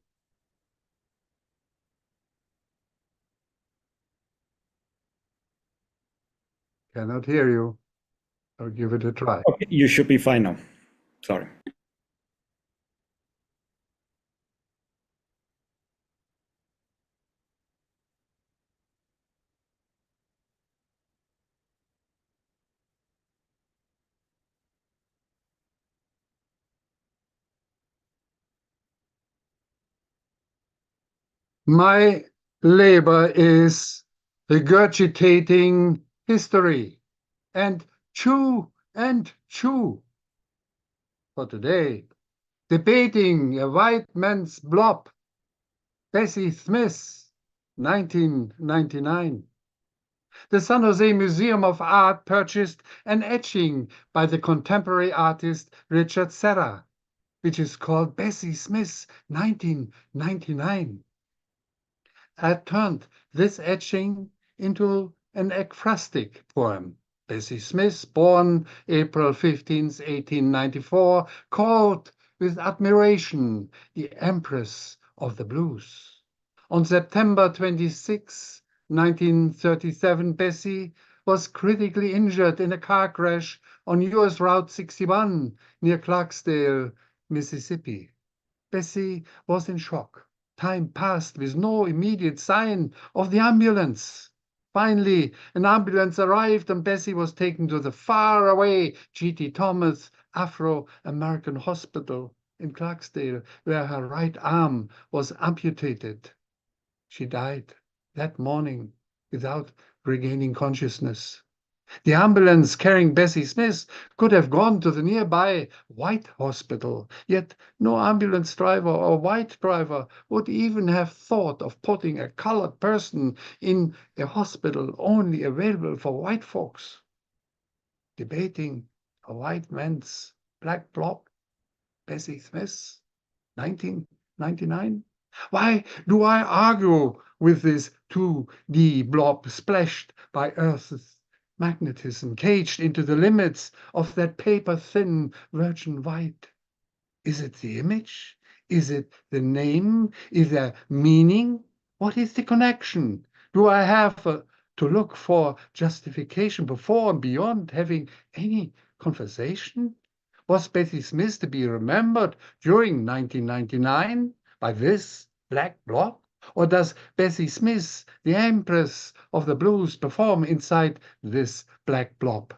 Cannot hear you. I'll give it a try. Okay, you should be fine now. Sorry. My labor is regurgitating history and chew and chew. For today, debating a white man's blob, Bessie Smith, 1999. The San Jose Museum of Art purchased an etching by the contemporary artist Richard Serra, which is called Bessie Smith, 1999. I turned this etching into an ekphrastic poem. Bessie Smith, born April 15, 1894, called with admiration the Empress of the Blues. On September 26, 1937, Bessie was critically injured in a car crash on US Route 61 near Clarksdale, Mississippi. Bessie was in shock. Time passed with no immediate sign of the ambulance. Finally, an ambulance arrived and Bessie was taken to the faraway G.T. Thomas Afro-American Hospital in Clarksdale, where her right arm was amputated. She died that morning without regaining consciousness. The ambulance carrying Bessie Smith could have gone to the nearby White Hospital, yet no ambulance driver or white driver would even have thought of putting a colored person in a hospital only available for white folks. Debating a white man's black blob, Bessie Smith, 1999? Why do I argue with this 2D blob splashed by Earth's magnetism, caged into the limits of that paper-thin virgin white? Is it the image? Is it the name? Is there meaning? What is the connection? Do I have to look for justification before and beyond having any conversation? Was Bessie Smith to be remembered during 1999 by this black blob? Or does Bessie Smith, the Empress of the Blues, perform inside this black blob,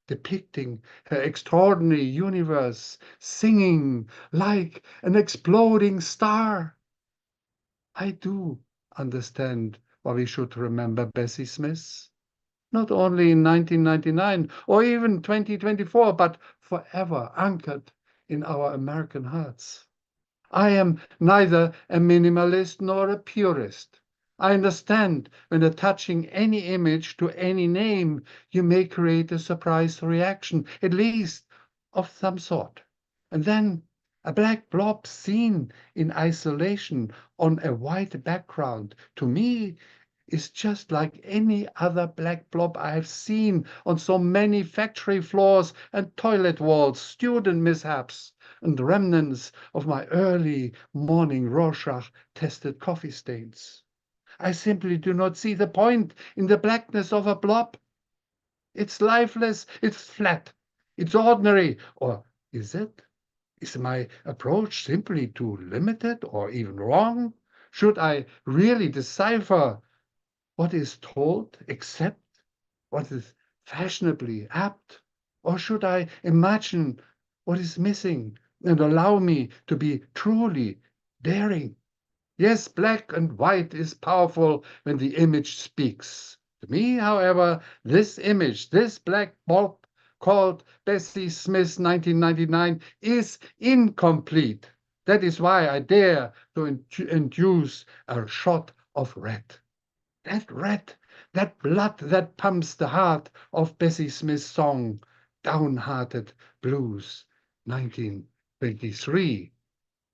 depicting her extraordinary universe, singing like an exploding star? I do understand why we should remember Bessie Smith, not only in 1999 or even 2024, but forever anchored in our American hearts. I am neither a minimalist nor a purist. I understand when attaching any image to any name, you may create a surprise reaction, at least of some sort. And then a black blob seen in isolation on a white background, to me, is just like any other black blob I have seen on so many factory floors and toilet walls, student mishaps, and remnants of my early morning Rorschach-tested coffee stains. I simply do not see the point in the blackness of a blob. It's lifeless, it's flat, it's ordinary, or is it? Is my approach simply too limited or even wrong? Should I really decipher what is told, except what is fashionably apt? Or should I imagine what is missing and allow me to be truly daring? Yes, black and white is powerful when the image speaks. To me, however, this image, this black bulb called Bessie Smith 1999 is incomplete. That is why I dare to induce a shot of red. That red, that blood that pumps the heart of Bessie Smith's song, Downhearted Blues, 1923.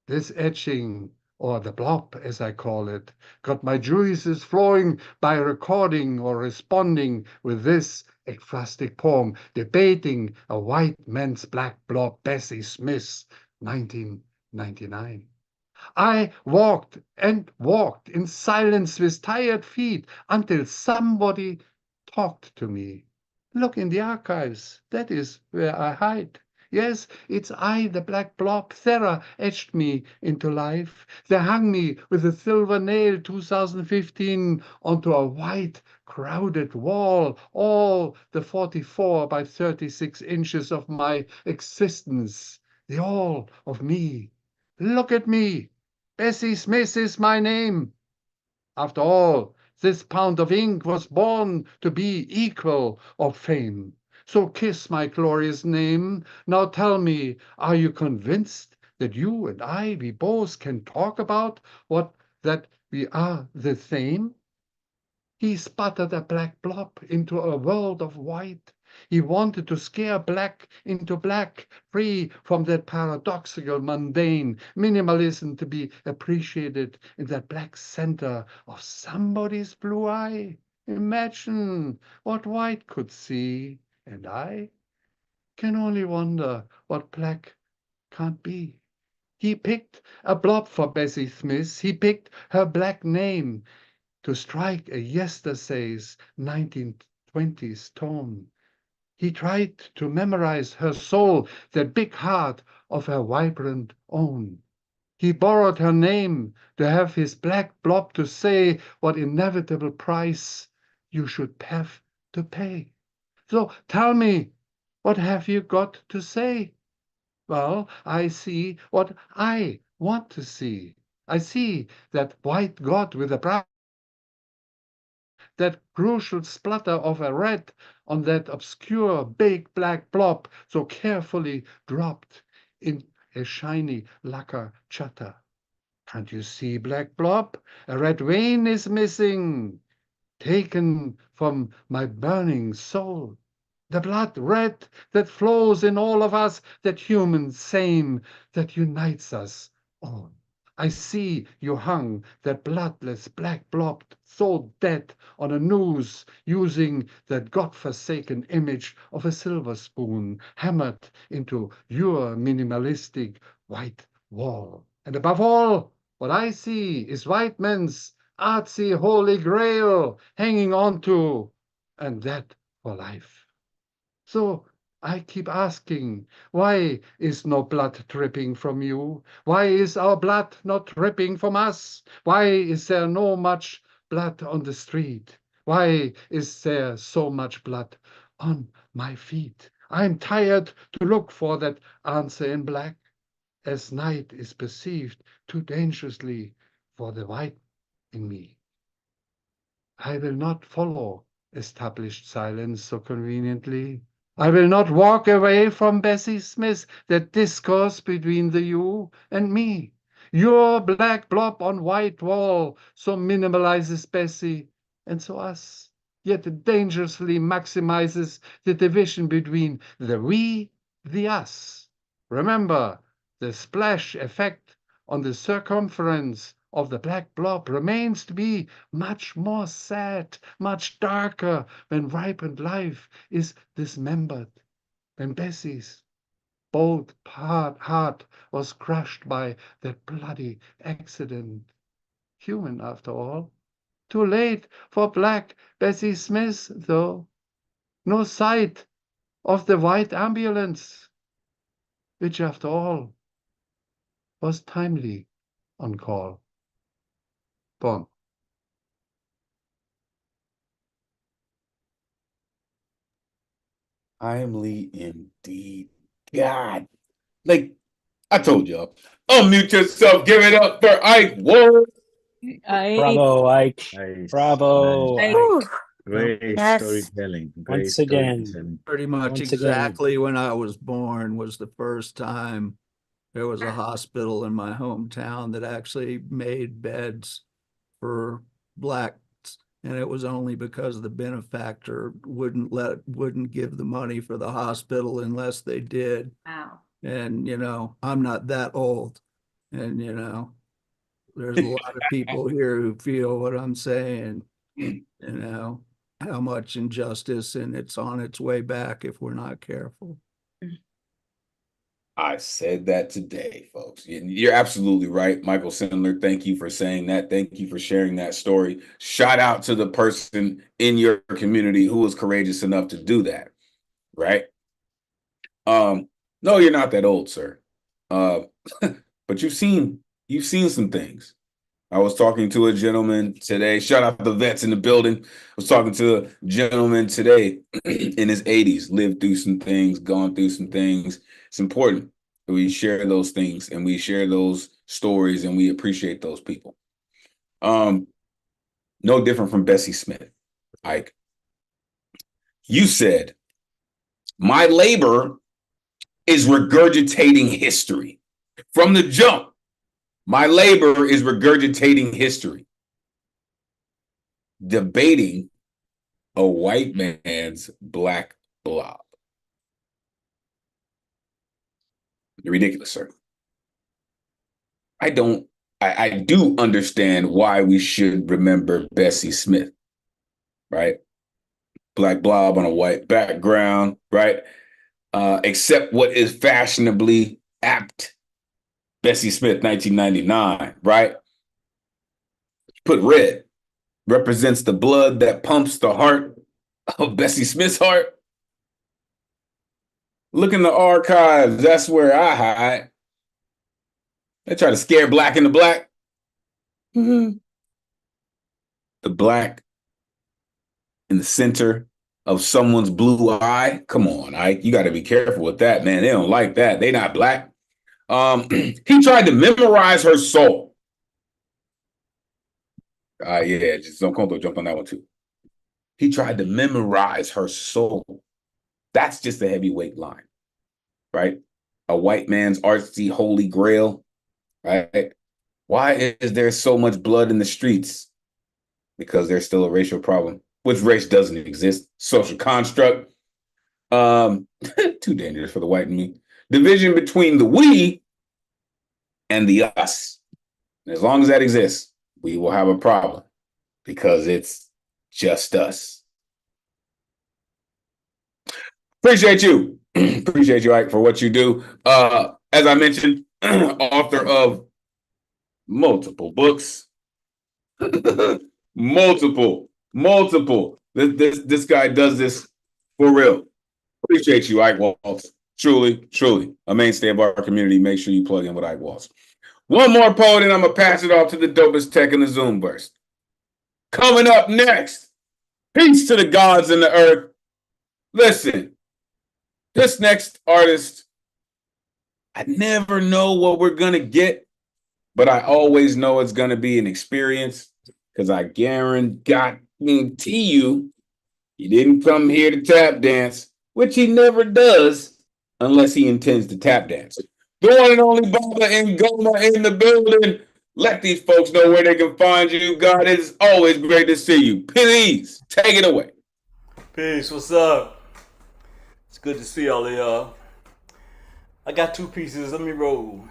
This etching, or the blob as I call it, got my juices flowing by recording or responding with this ekphrastic poem, debating a white man's black blob, Bessie Smith, 1999. I walked and walked in silence with tired feet until somebody talked to me. Look in the archives. That is where I hide. Yes, it's I, the black blob. Thera etched me into life. They hung me with a silver nail 2015 onto a white, crowded wall, all the 44 by 36 inches of my existence, the all of me. Look at me. Bessie Smith is my name. After all, this pound of ink was born to be equal of fame. So kiss my glorious name. Now tell me, are you convinced that you and I, we both can talk about what that we are the same? He sputtered a black blob into a world of white. He wanted to scare black into black, free from that paradoxical, mundane minimalism to be appreciated in that black center of somebody's blue eye. Imagine what white could see, and I can only wonder what black can't be. He picked a blob for Bessie Smith. He picked her black name to strike a yesterday's 1920s tone. He tried to memorize her soul, the big heart of her vibrant own. He borrowed her name to have his black blob to say what inevitable price you should have to pay. So tell me, what have you got to say? Well, I see what I want to see. I see that white God with a brown, that crucial splutter of a red on that obscure big black blob so carefully dropped in a shiny lacquer chatter. Can't you see, black blob? A red vein is missing, taken from my burning soul. The blood red that flows in all of us, that human same that unites us all. I see you hung, that bloodless black blob, so dead on a noose, using that godforsaken image of a silver spoon hammered into your minimalistic white wall. And above all, what I see is white men's artsy holy grail hanging on to, and that for life. So I keep asking, why is no blood dripping from you? Why is our blood not dripping from us? Why is there no much blood on the street? Why is there so much blood on my feet? I'm tired to look for that answer in black, as night is perceived too dangerously for the white in me. I will not follow established silence so conveniently. I will not walk away from Bessie Smith, that discourse between the you and me. Your black blob on white wall so minimalizes Bessie, and so us, yet it dangerously maximizes the division between the we, the us. Remember, the splash effect on the circumference of the black blob remains to be much more sad, much darker when ripened life is dismembered, when Bessie's bold heart was crushed by that bloody accident. Human, after all. Too late for black Bessie Smith, though. No sight of the white ambulance, which, after all, was timely on call. Bon. Timely indeed. God. Like, I told y'all. Unmute yourself. Give it up for Ike Ward. Bravo, Ike. Nice, Bravo, nice. Ike. Great Yes. storytelling. Great Once again. storytelling. Pretty much Once again. exactly when I was born was the first time there was a hospital in my hometown that actually made beds for blacks. And it was only because the benefactor wouldn't give the money for the hospital unless they did. Wow. And, I'm not that old. And, there's a lot of people here who feel what I'm saying, how much injustice, and it's on its way back if we're not careful. I said that today, folks. You're absolutely right. Michael Sindler, thank you for saying that. Thank you for sharing that story. Shout out to the person in your community who was courageous enough to do that, right? No, you're not that old, sir. But you've seen some things. I was talking to a gentleman today. Shout out to the vets in the building. I was talking to a gentleman today in his 80s, lived through some things, gone through some things. It's important that we share those things and we share those stories and we appreciate those people. No different from Bessie Smith. Ike, you said, my labor is regurgitating history. From the jump, my labor is regurgitating history. Debating a white man's black blob. You're ridiculous, sir. I do understand why we should remember Bessie Smith, right? Black blob on a white background, right? Except what is fashionably apt. Bessie Smith, 1999, right? Put red. Represents the blood that pumps the heart of Bessie Smith's heart. Look in the archives. That's where I hide. They try to scare black in the black. The black in the center of someone's blue eye. Come on, Ike. You got to be careful with that, man. They don't like that. They not black. He tried to memorize her soul. Yeah, just don't jump on that one too. He tried to memorize her soul. That's just a heavyweight line, right? A white man's artsy holy grail, right? Why is there so much blood in the streets? Because there's still a racial problem, which race doesn't exist. Social construct. Too dangerous for the white and me. Division between the we and the us. And as long as that exists, we will have a problem because it's just us. Appreciate you. Appreciate you, Ike, for what you do. As I mentioned, author of multiple books. multiple. This guy does this for real. Appreciate you, Ike Waltz. Truly a mainstay of our community. Make sure you plug in with Ike Waltz. One more poet, and I'm going to pass it off to the dopest tech in the Zoom burst. Coming up next, peace to the gods and the earth. Listen, this next artist, I never know what we're going to get, but I always know it's going to be an experience because I guarantee you, he didn't come here to tap dance, which he never does unless he intends to tap dance. The one and only Baba and Goma in the building. Let these folks know where they can find you. God, it is always great to see you. Please take it away. Peace. What's up? It's good to see all of y'all. I got two pieces. Let me roll.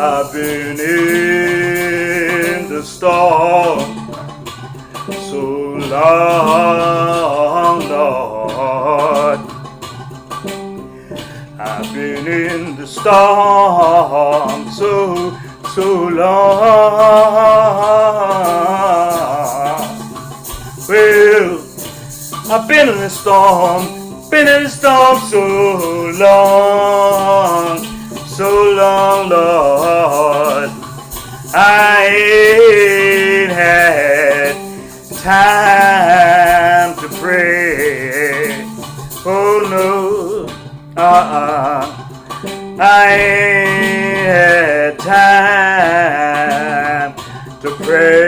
I've been in the storm so long, Lord. I've been in the storm so long. been in the storm, so long, Lord. I ain't had time to pray. Oh no, I ain't had time to pray.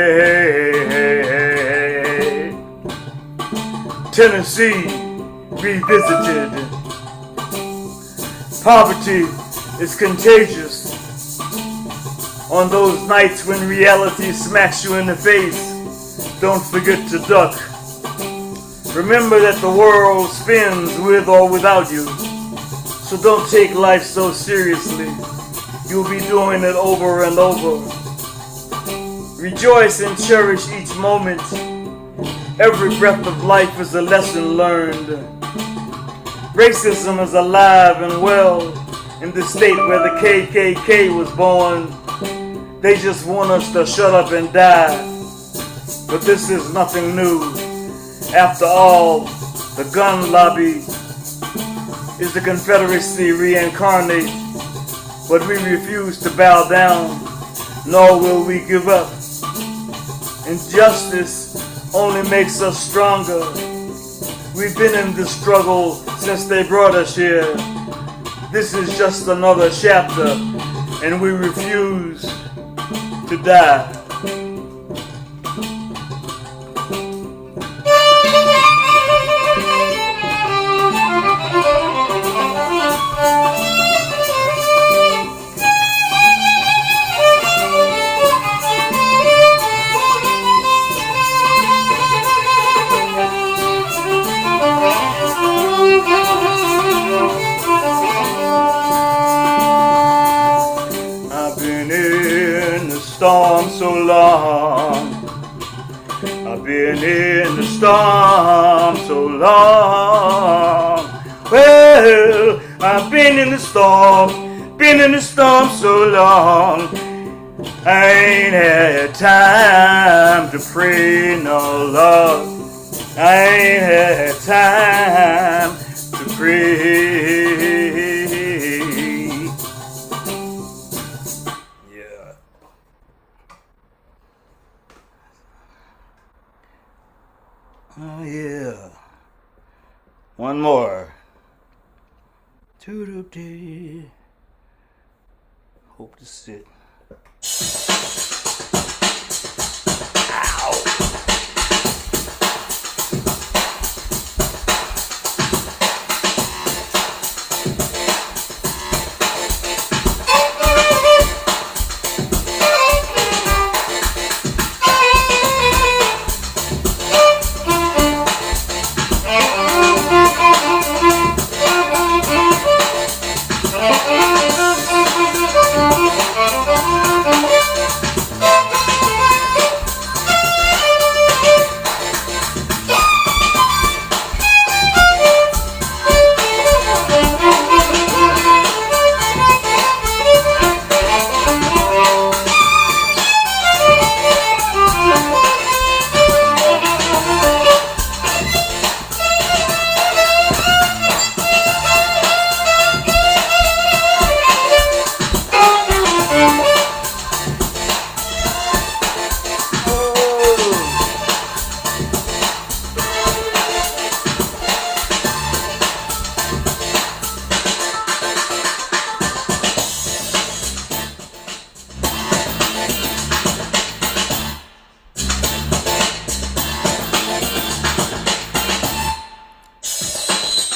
Tennessee revisited. Poverty is contagious. On those nights when reality smacks you in the face, don't forget to duck. Remember that the world spins with or without you. So don't take life so seriously. You'll be doing it over and over. Rejoice and cherish each moment. Every breath of life is a lesson learned. Racism is alive and well in the state where the KKK was born. They just want us to shut up and die. But this is nothing new. After all, the gun lobby is the Confederacy reincarnate. But we refuse to bow down, nor will we give up. Injustice only makes us stronger. We've been in this struggle since they brought us here. This is just another chapter, and we refuse to die. Storm so long. I've been in the storm so long. Well, I've been in the storm so long. I ain't had time to pray, no Lord. I ain't had time to pray. Oh yeah. One more. Toodle-dee. Hope to sit. Ow.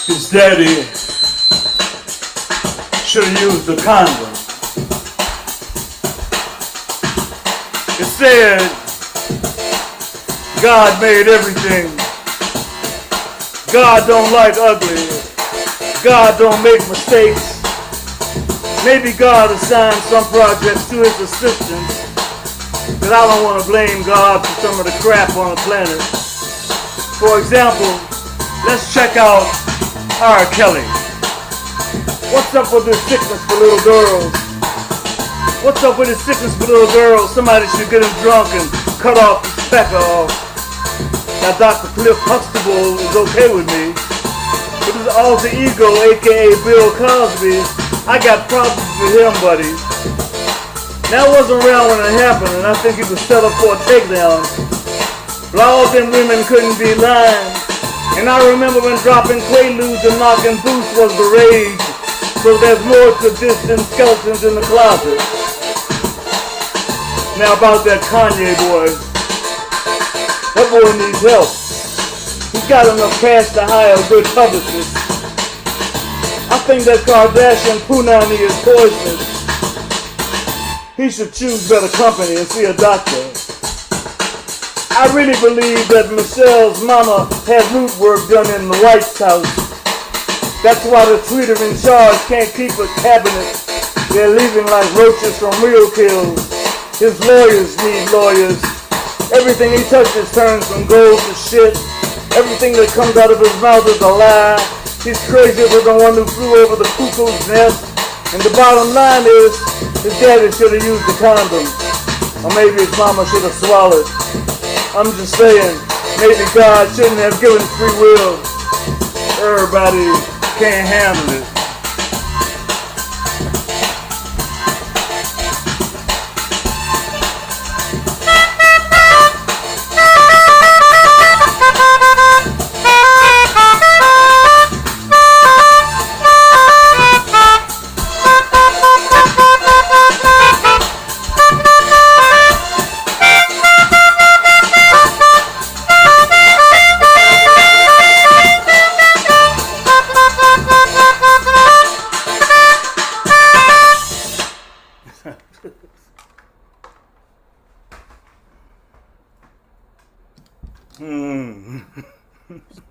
His daddy should have used a condom. It said God made everything. God don't like ugly. God don't make mistakes. Maybe God assigned some projects to his assistants, but I don't want to blame God for some of the crap on the planet. For example, let's check out R. Kelly. What's up with this sickness for little girls? What's up with this sickness for little girls? Somebody should get him drunk and cut off the specker off. Now Dr. Cliff Huxtable is okay with me. But his alter ego, aka Bill Cosby, I got problems with him, buddy. Now I wasn't around when it happened, and I think he was set up for a takedown. But all them women couldn't be lying. And I remember when dropping Quaaludes and knocking boots was the rage. So there's more to this than skeletons in the closet. Now about that Kanye boy. That boy needs help. He's got enough cash to hire a good publicist. I think that Kardashian punani is poisonous. He should choose better company and see a doctor. I really believe that Michelle's mama had root work done in the White House. That's why the tweeter in charge can't keep a cabinet. They're leaving like roaches from real kills. His lawyers need lawyers. Everything he touches turns from gold to shit. Everything that comes out of his mouth is a lie. He's crazier than the one who flew over the cuckoo's nest. And the bottom line is, his daddy should have used the condom. Or maybe his mama should have swallowed. I'm just saying, maybe God shouldn't have given free will. Everybody can't handle it.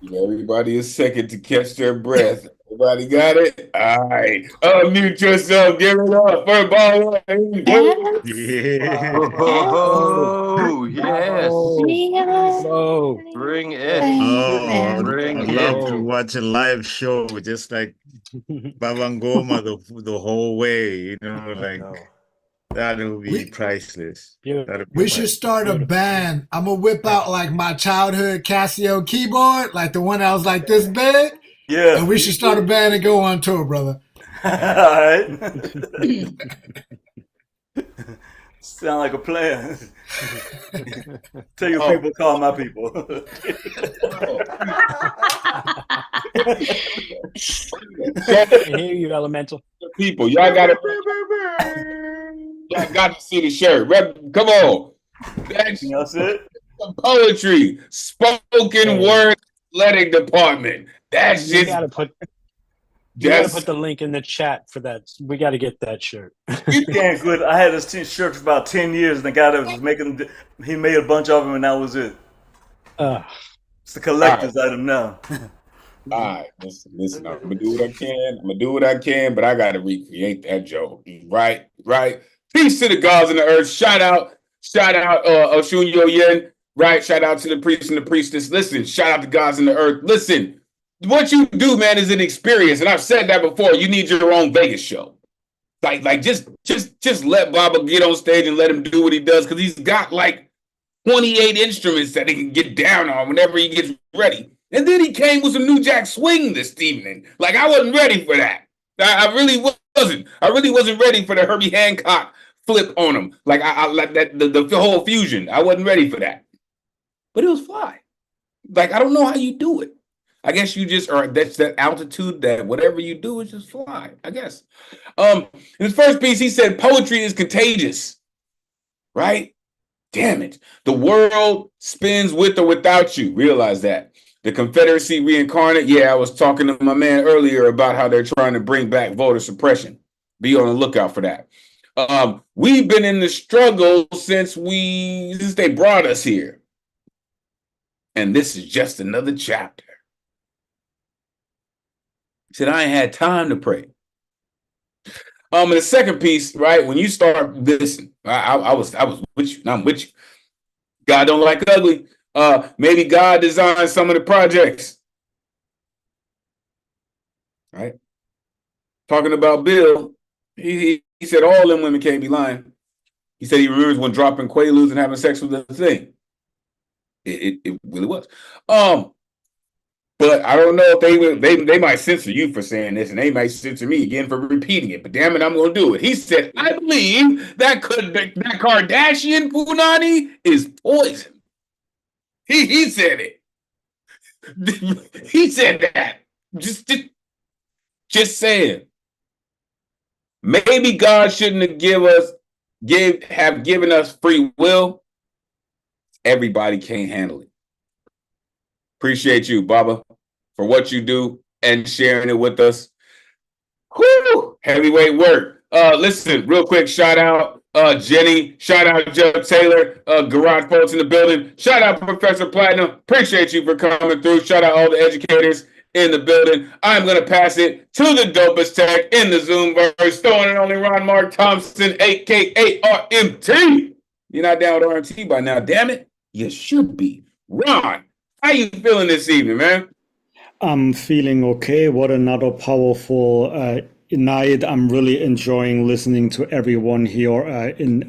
Everybody is second to catch their breath. Everybody got it? All right. Unmute yourself. Give it up for ball. Yeah. Oh, yes. Oh, Bring it. I Bring love to it. watch a live show, just like Babangoma the whole way, you know, like that would be priceless. We should start a band. I'm gonna whip out like my childhood Casio keyboard, like the one that was like this big. Yeah. And we should start a band and go on tour, brother. All right. Sound like a plan. Tell your people, call my people. I hear you, Elemental. People, y'all got to see the shirt. Come on. That's it. Some poetry. Spoken word athletic department. That's You just gotta put the link in the chat for that. We got to get that shirt. You can't quit. I had this shirt for about 10 years, and the guy that was making he made a bunch of them, and that was it. It's a collector's item now. All right, listen. I'm gonna do what I can. But I gotta recreate that joke. Right. Peace to the gods and the earth. Shout out, Oshunyo Yen. Right. Shout out to the priest and the priestess. Listen, shout out to gods and the earth. Listen, what you do, man, is an experience, and I've said that before. You need your own Vegas show. Like just let Baba get on stage and let him do what he does, because he's got like 28 instruments that he can get down on whenever he gets ready. And then he came with some New Jack Swing this evening. Like, I wasn't ready for that. I really wasn't. I really wasn't ready for the Herbie Hancock flip on him. Like, I like that the whole fusion. I wasn't ready for that. But it was fly. Like, I don't know how you do it. I guess you just are. That's that altitude. That whatever you do is just fly. I guess. In his first piece, he said poetry is contagious. Right? Damn it. The world spins with or without you. Realize that. The Confederacy reincarnate. Yeah, I was talking to my man earlier about how they're trying to bring back voter suppression. Be on the lookout for that. We've been in the struggle since they brought us here. And this is just another chapter. He said, I ain't had time to pray. In the second piece, right, when you start listening, I was with you, and I'm with you. God don't like ugly. Maybe God designed some of the projects. Right? Talking about Bill, he said all them women can't be lying. He said he remembers when dropping Quaaludes and having sex with the thing. It really was. But I don't know if they might censor you for saying this, and they might censor me again for repeating it. But damn it, I'm gonna do it. He said, "I believe that Kardashian punani is poison." He said it. He said that. Just saying. Maybe God shouldn't have given us free will. Everybody can't handle it. Appreciate you, Baba, for what you do and sharing it with us. Whew, heavyweight work. Listen, real quick, shout out Jenny, shout out Jeff Taylor, Garage Folks in the building. Shout out Professor Platinum. Appreciate you for coming through. Shout out all the educators in the building. I'm going to pass it to the dopest tech in the Zoom verse, throwing it only Ron Mark Thompson, aka RMT. You're not down with RMT by now, damn it. You should be. Ron, how you feeling this evening, man? I'm feeling okay. What another powerful night. I'm really enjoying listening to everyone here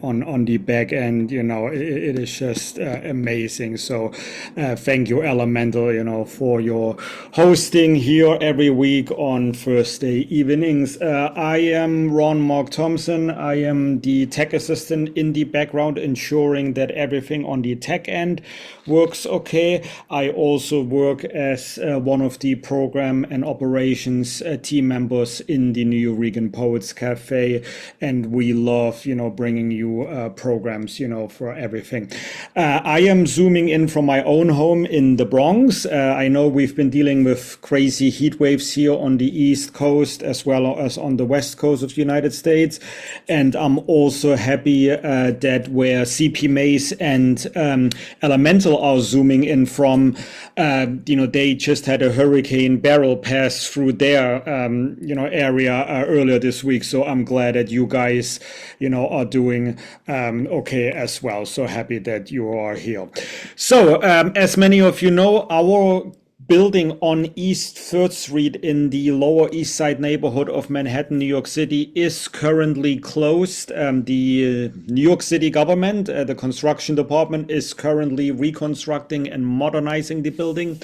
on the back end. It is just amazing. So thank you, Elemen2al, for your hosting here every week on Thursday evenings. I am Ron Mark Thompson. I am the tech assistant in the background, ensuring that everything on the tech end works okay. I also work as one of the program and operations team members in the Nuyorican Poets Cafe, and we love, bringing you programs, for everything. I am zooming in from my own home in the Bronx. I know we've been dealing with crazy heat waves here on the East Coast as well as on the West Coast of the United States, and I'm also happy that where CP Mace and Elemen2al are zooming in from, they just had a hurricane barrel pass through their area earlier this week. So I'm glad that you guys are doing okay as well. So happy that you are here. So as many of you know, our building on East 3rd Street in the Lower East Side neighborhood of Manhattan, New York City is currently closed. The New York City government, the construction department, is currently reconstructing and modernizing the building.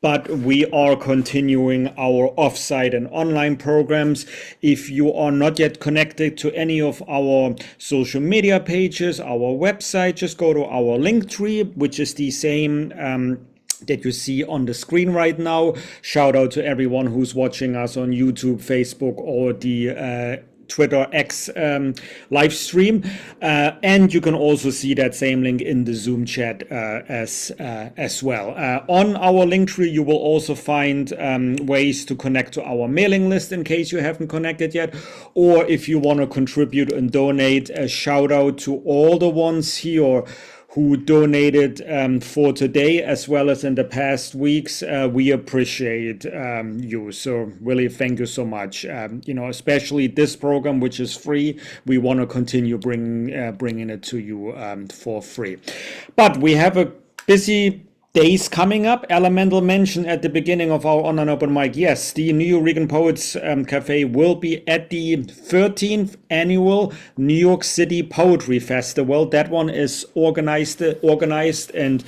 But we are continuing our offsite and online programs. If you are not yet connected to any of our social media pages, our website, just go to our link tree, which is the same that you see on the screen right now. Shout out to everyone who's watching us on YouTube, Facebook, or the Twitter X live stream, and you can also see that same link in the Zoom chat as well. On our link tree, you will also find ways to connect to our mailing list in case you haven't connected yet, or if you want to contribute and donate. A shout out to all the ones here who donated for today as well as in the past weeks. We appreciate you. So really thank you so much. Especially this program, which is free, we want to continue bringing it to you for free. But we have a busy days coming up. Elemen2al mentioned at the beginning of our online open mic, yes, the Nuyorican Poets Cafe will be at the 13th annual New York City Poetry Festival. That one is organized and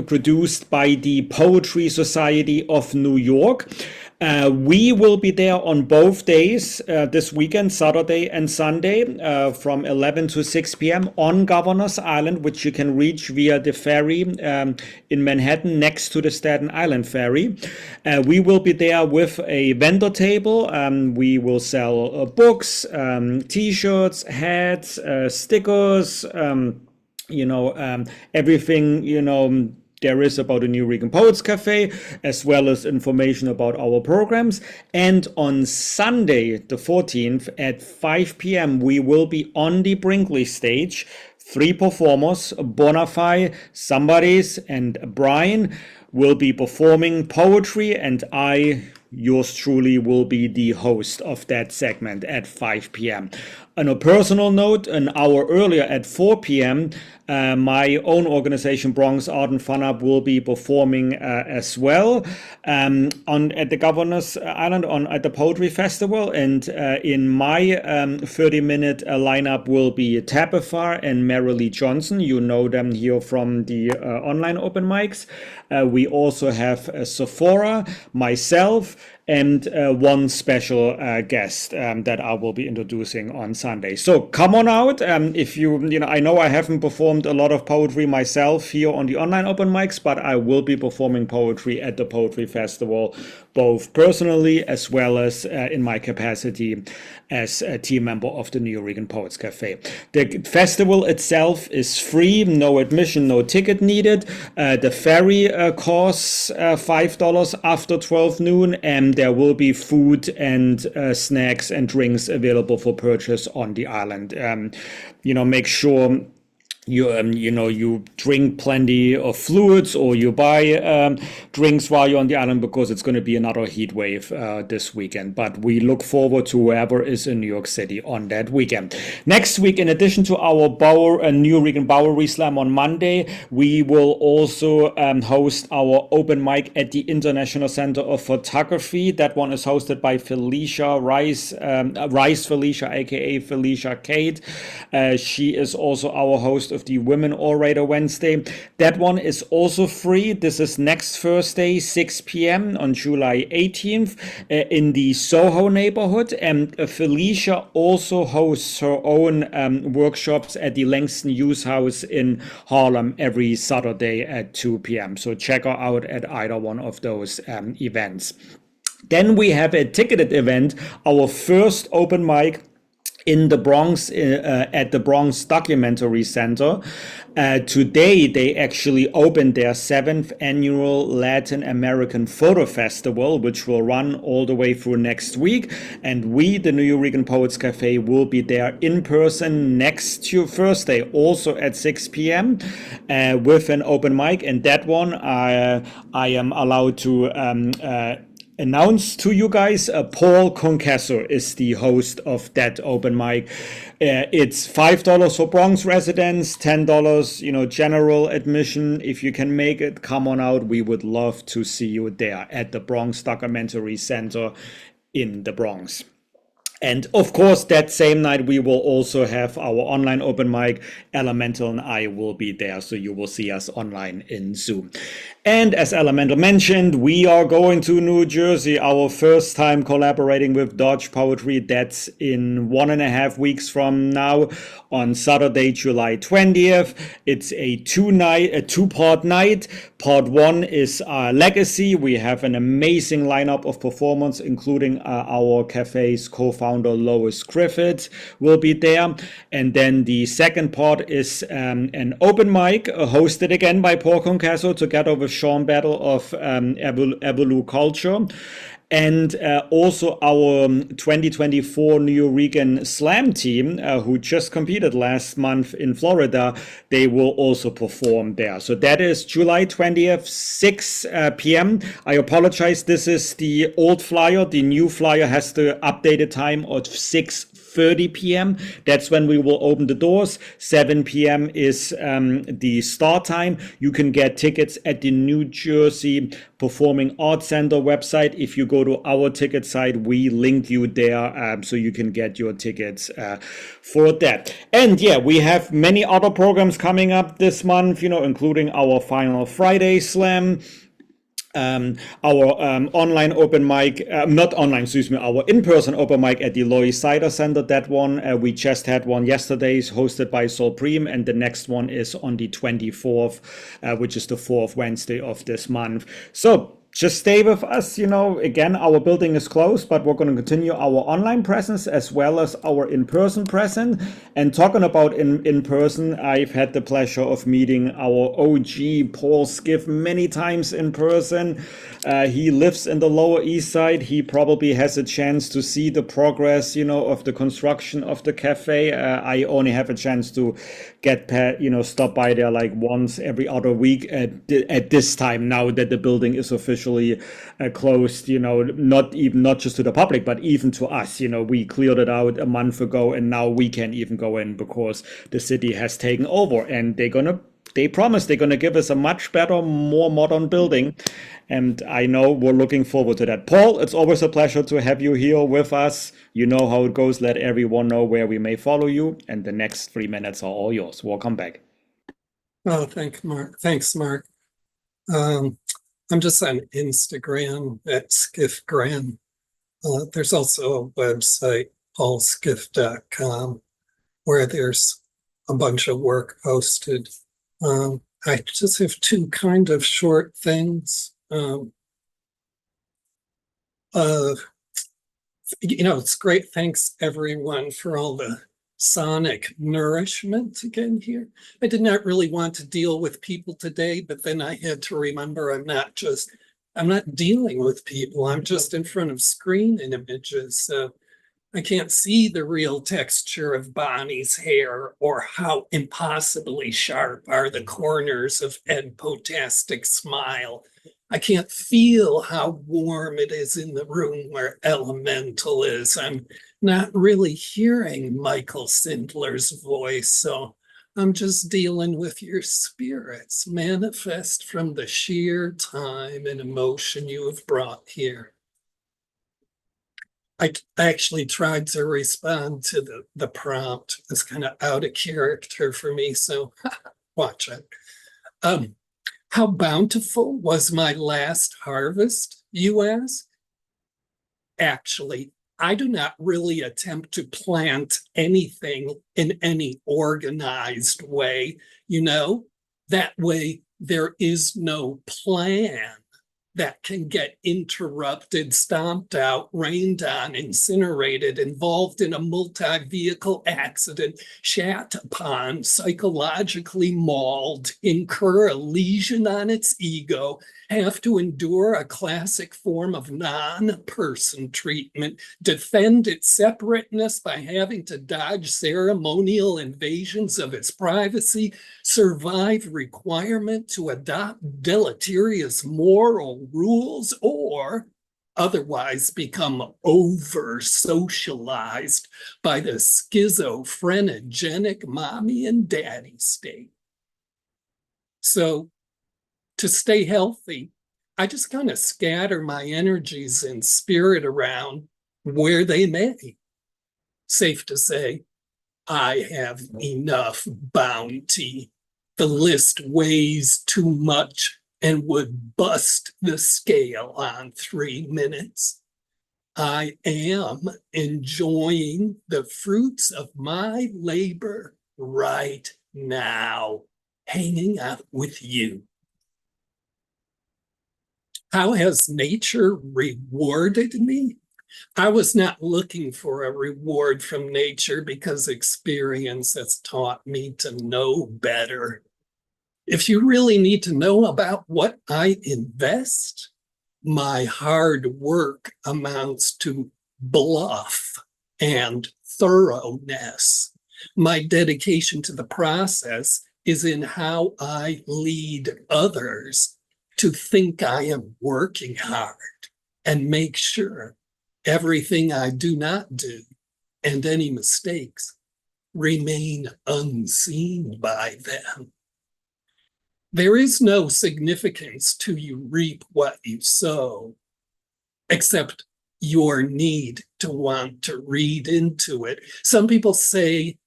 produced by the Poetry Society of New York. We will be there on both days this weekend, Saturday and Sunday, from 11 to 6 p.m. on Governor's Island, which you can reach via the ferry in Manhattan next to the Staten Island ferry. We will be there with a vendor table. We will sell books, t-shirts, hats, stickers, everything, there is about the Nuyorican Poets Cafe, as well as information about our programs. And on Sunday, the 14th at 5 p.m., we will be on the Brinkley stage. 3 performers, Bonafide, Somebodies, and Brian will be performing poetry, and I, yours truly, will be the host of that segment at 5 p.m. On a personal note, an hour earlier at 4 p.m., my own organization, Bronx Art and Fun Up, will be performing as well at the Governor's Island at the Poetry Festival. And in my 30-minute lineup will be Tabitha and Marilee Johnson. You know them here from the online open mics. We also have Sephora, myself, and one special guest that I will be introducing on Sunday. So come on out. If I know I haven't performed a lot of poetry myself here on the online open mics, but I will be performing poetry at the Poetry Festival, both personally as well as in my capacity as a team member of the Nuyorican Poets Cafe. The festival itself is free, no admission, no ticket needed. The ferry costs $5 after 12 noon, and there will be food and snacks and drinks available for purchase on the island. Make sure you drink plenty of fluids, or you buy drinks while you're on the island, because it's going to be another heat wave this weekend. But we look forward to whoever is in New York City on that weekend. Next week, in addition to our Nuyorican Bowery Slam on Monday, we will also host our open mic at the International Center of Photography. That one is hosted by Felicia Rice Felicia, aka Felicia Kate. She is also our host of the Women Orator Wednesday. That one is also free. This is next Thursday, 6 p.m. on July 18th in the Soho neighborhood. And Felicia also hosts her own workshops at the Langston Hughes House in Harlem every Saturday at 2 p.m. So check her out at either one of those events. Then we have a ticketed event, our first open mic in the Bronx, at the Bronx Documentary Center. Today, they actually opened their 7th annual Latin American Photo Festival, which will run all the way through next week. And we, the Nuyorican Poets Cafe, will be there in person next Thursday, also at 6 p.m. With an open mic. And that one, I am allowed to announce to you guys, Paul Concasso is the host of that open mic. It's $5 for Bronx residents, $10, general admission. If you can make it, come on out. We would love to see you there at the Bronx Documentary Center in the Bronx. And of course, that same night, we will also have our online open mic. Elemen2al and I will be there, so you will see us online in Zoom. And as Elemen2al mentioned, we are going to New Jersey, our first time collaborating with Dodge Poetry. That's in 1.5 weeks from now, on Saturday, July 20th. It's a two-part night. Part 1 is Legacy. We have an amazing lineup of performers, including our cafe's co-founder Lois Griffith will be there. And then the second part is an open mic hosted again by Paul Concasso together with Sean Battle of Evolu Culture. And also our 2024 Nuyorican Slam team, who just competed last month in Florida, they will also perform there. So that is July 20th, 6 p.m. I apologize, this is the old flyer. The new flyer has the updated time of 6:30 p.m. That's when we will open the doors. 7 p.m. is the start time. You can get tickets at the New Jersey Performing Arts Center website. If you go to our ticket site, we link you there so you can get your tickets for that. And yeah, we have many other programs coming up this month, including our final Friday Slam. Our online open mic, our in-person open mic at the Lois Cider Center. That one, we just had one yesterday, is hosted by Supreme, and the next one is on the 24th, which is the 4th Wednesday of this month. So just stay with us. Again, our building is closed, but we're going to continue our online presence as well as our in-person presence. And talking about in-person, I've had the pleasure of meeting our OG Paul Skiff many times in person. He lives in the Lower East Side. He probably has a chance to see the progress, of the construction of the cafe. I only have a chance to stop by there like once every other week at this time, now that the building is officially officially closed, not just to the public, but even to us. We cleared it out a month ago, and now we can't even go in because the city has taken over, and they promise they're going to give us a much better, more modern building. And I know we're looking forward to that. Paul, it's always a pleasure to have you here with us. You know how it goes. Let everyone know where we may follow you. And the next 3 minutes are all yours. Welcome back. Oh, thanks, Mark. I'm just on Instagram at skiffgram. There's also a website, paulskiff.com, where there's a bunch of work posted. I just have two kind of short things. It's great. Thanks everyone for all the sonic nourishment again here. I did not really want to deal with people today, but then I had to remember I'm not dealing with people. I'm just in front of screen and images. So I can't see the real texture of Bonnie's hair or how impossibly sharp are the corners of Ed Potastic's smile. I can't feel how warm it is in the room where Elemental is. I'm not really hearing Michael Sindler's voice, so I'm just dealing with your spirits, manifest from the sheer time and emotion you have brought here. I actually tried to respond to the prompt. It's kind of out of character for me, so watch it. How bountiful was my last harvest, you ask? Actually, I do not really attempt to plant anything in any organized way. That way there is no plan that can get interrupted, stomped out, rained on, incinerated, involved in a multi-vehicle accident, shat upon, psychologically mauled, incur a lesion on its ego, have to endure a classic form of non-person treatment, defend its separateness by having to dodge ceremonial invasions of its privacy, survive requirement to adopt deleterious moral rules, or otherwise become over-socialized by the schizophrenic mommy and daddy state. So to stay healthy, I just kind of scatter my energies and spirit around where they may. Safe to say, I have enough bounty. The list weighs too much and would bust the scale on 3 minutes. I am enjoying the fruits of my labor right now, hanging out with you. How has nature rewarded me? I was not looking for a reward from nature because experience has taught me to know better. If you really need to know about what I invest, my hard work amounts to bluff and thoroughness. My dedication to the process is in how I lead others to think I am working hard and make sure everything I do not do and any mistakes remain unseen by them. There is no significance to you reap what you sow, except your need to want to read into it. Some people say,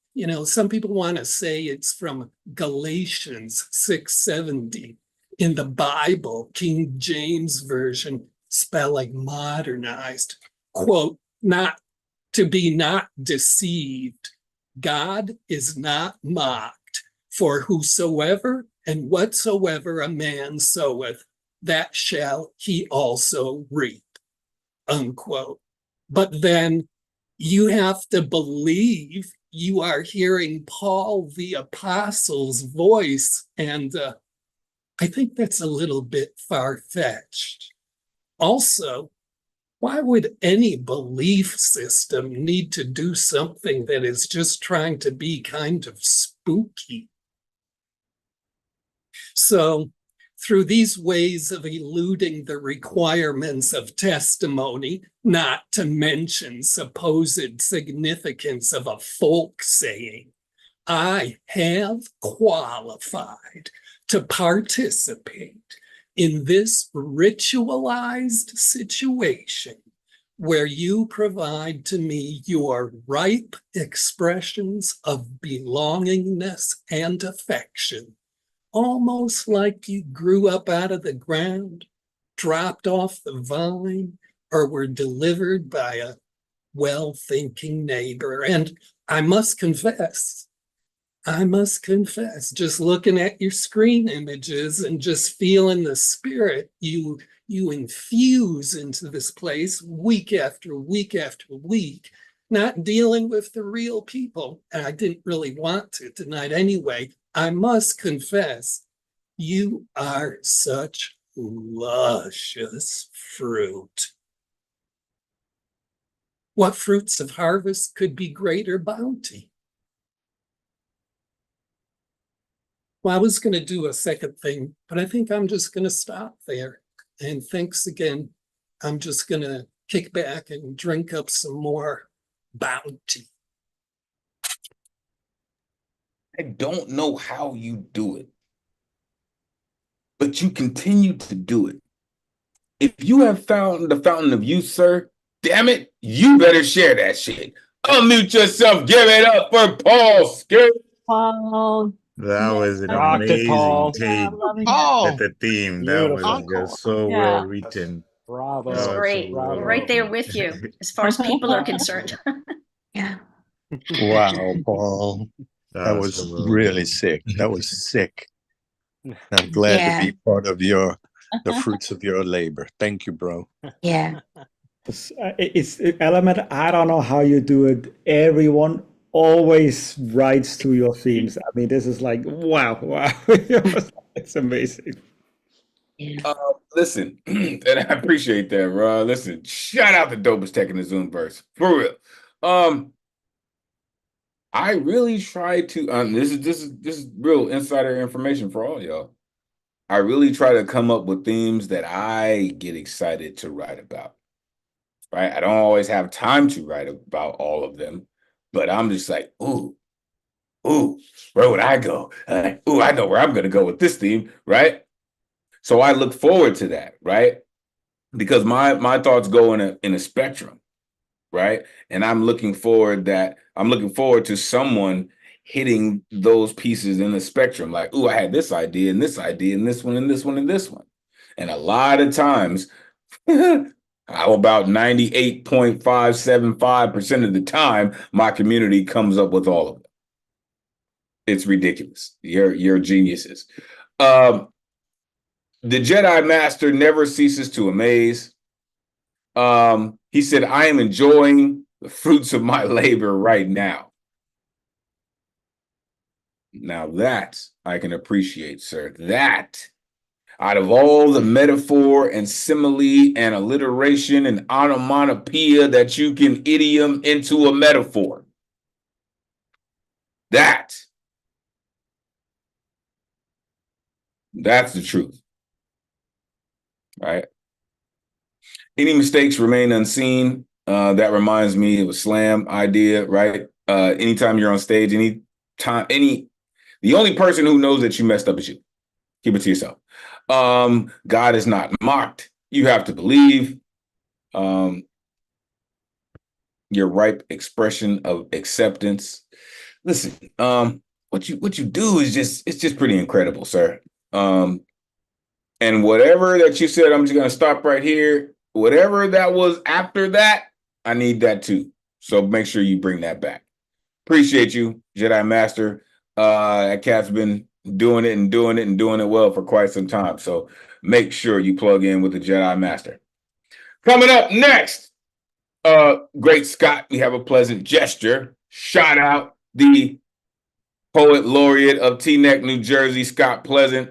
some people want to say it's from Galatians 6:70 in the Bible, King James Version, spelling modernized. Quote, not to be not deceived. God is not mocked, for whosoever and whatsoever a man soweth, that shall he also reap, unquote. But then you have to believe you are hearing Paul the Apostle's voice, and I think that's a little bit far-fetched. Also, why would any belief system need to do something that is just trying to be kind of spooky? So Through these ways of eluding the requirements of testimony, not to mention supposed significance of a folk saying, I have qualified to participate in this ritualized situation where you provide to me your ripe expressions of belongingness and affection, almost like you grew up out of the ground, dropped off the vine, or were delivered by a well-thinking neighbor. And I must confess, just looking at your screen images and just feeling the spirit you infuse into this place week after week after week, not dealing with the real people. And I didn't really want to tonight anyway. I must confess, you are such luscious fruit. What fruits of harvest could be greater bounty? Well, I was going to do a second thing, but I think I'm just going to stop there. And thanks again. I'm just going to kick back and drink up some more bounty. I don't know how you do it, but you continue to do it. If you have found the fountain of youth, sir, damn it, you better share that shit. Unmute yourself. Give it up for Paul Skip. Paul. That was an Rocked it, amazing Paul. take Paul. at the theme. That was Beautiful. just so Yeah. well written. Bravo. It's Oh, great. so We're right there with you as far as people are concerned. Yeah. Wow, Paul. That was so well really done. sick. That was sick. I'm glad to be part of the fruits of your labor. Thank you, bro. Yeah. It's Element. I don't know how you do it. Everyone always writes to your themes. I mean, this is like, wow. It's amazing. Listen, and I appreciate that, bro. Listen, shout out to Dopest Tech in the Zoomverse. For real. I really try to this is real insider information for all y'all. I really try to come up with themes that I get excited to write about. Right? I don't always have time to write about all of them, but I'm just like, ooh, where would I go? I know where I'm gonna go with this theme, right? So I look forward to that, right? Because my thoughts go in a spectrum, right? And I'm looking forward to someone hitting those pieces in the spectrum. Like, I had this idea and this idea and this one and this one and this one. And a lot of times, how about 98.575% of the time, my community comes up with all of them. It's ridiculous. You're geniuses. The Jedi Master never ceases to amaze. He said, I am enjoying the fruits of my labor right now. Now that I can appreciate, sir. That, out of all the metaphor and simile and alliteration and onomatopoeia that you can idiom into a metaphor, that's the truth. Right? Any mistakes remain unseen. That reminds me of a slam idea, right? Anytime you're on stage, the only person who knows that you messed up is you. Keep it to yourself. God is not mocked. You have to believe. Your ripe expression of acceptance. Listen, what you do is it's just pretty incredible, sir. And whatever that you said, I'm just gonna stop right here. Whatever that was after that, I need that too. So make sure you bring that back. Appreciate you, Jedi Master. That cat's been doing it well for quite some time. So make sure you plug in with the Jedi Master. Coming up next, Great Scott, we have a pleasant gesture. Shout out the Poet Laureate of Teaneck, New Jersey, Scott Pleasant.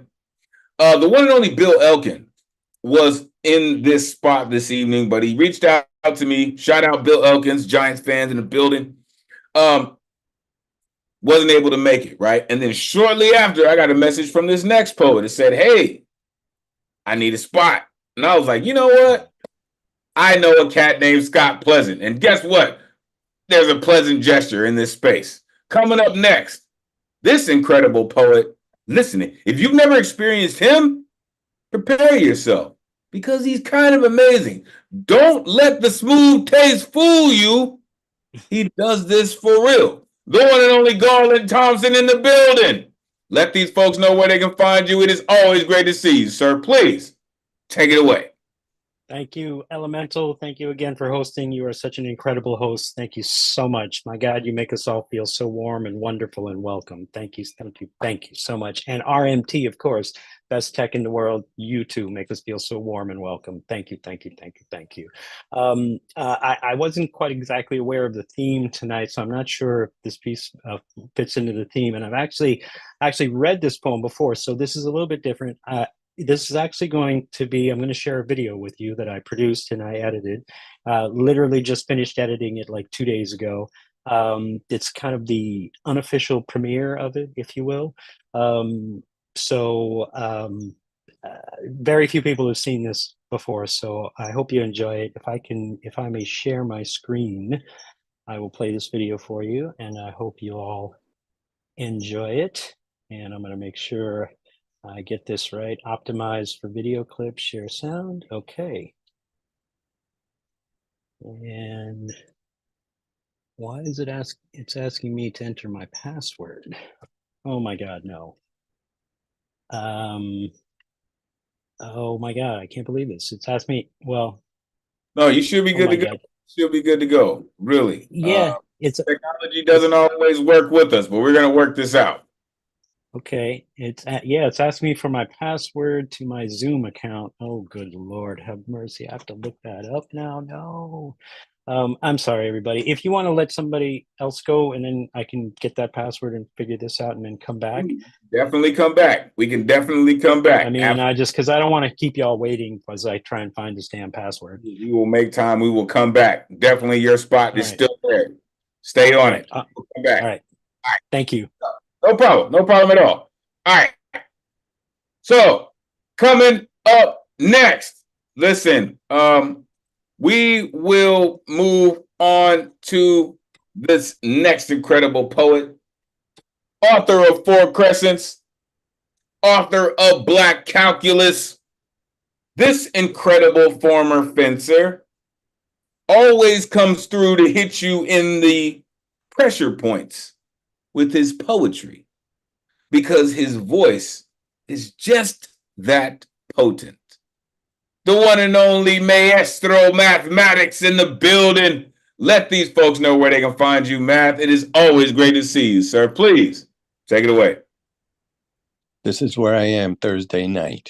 The one and only Bill Elkin was in this spot this evening, but he reached out to me. Shout out Bill Elkins, Giants fans in the building. Wasn't able to make it, right? And then shortly after, I got a message from this next poet. It said, hey, I need a spot. And I was like, you know what? I know a cat named Scott Pleasant. And guess what? There's a pleasant gesture in this space. Coming up next, this incredible poet. Listen, if you've never experienced him, prepare yourself because he's kind of amazing. Don't let the smooth taste fool you. He does this for real. The one and only Garland Thompson in the building. Let these folks know where they can find you. It is always great to see you, sir. Please take it away. Thank you, Elemental. Thank you again for hosting. You are such an incredible host. Thank you so much. My God, you make us all feel so warm and wonderful and welcome. Thank you, thank you, thank you so much. And RMT, of course, best tech in the world. You too make us feel so warm and welcome. Thank you, thank you, thank you, thank you. I wasn't quite exactly aware of the theme tonight, so I'm not sure if this piece fits into the theme. And I've actually read this poem before, so this is a little bit different. This is actually going to be, I'm going to share a video with you that I produced and I edited. Literally just finished editing it like 2 days ago. It's kind of the unofficial premiere of it, if you will. Very few people have seen this before, so I hope you enjoy it. If I may share my screen, I will play this video for you, and I hope you all enjoy it. And I'm going to make sure I get this right. Optimize for video clip, share sound. Okay. And why is it's asking me to enter my password? Oh my God, no. Oh my God, I can't believe this. It's asked me, well. No, you should be good to go. Should be good to go. Really. Yeah. Technology doesn't always work with us, but we're going to work this out. Okay, it's asking me for my password to my Zoom account. Oh, good Lord, have mercy! I have to look that up now. No, I'm sorry, everybody. If you want to let somebody else go, and then I can get that password and figure this out, and then come back. Definitely come back. We can definitely come back. I mean, because I don't want to keep y'all waiting as I try and find this damn password. We will make time. We will come back. Definitely, your spot is still there. Stay on it. We'll come back. All right. Thank you. No problem. No problem at all. All right. So coming up next, listen, we will move on to this next incredible poet, author of Four Crescents, author of Black Calculus. This incredible former fencer always comes through to hit you in the pressure points with his poetry, because his voice is just that potent. The one and only Maestro Mathematics in the building. Let these folks know where they can find you, Math. It is always great to see you, sir. Please take it away. This is where I am Thursday night.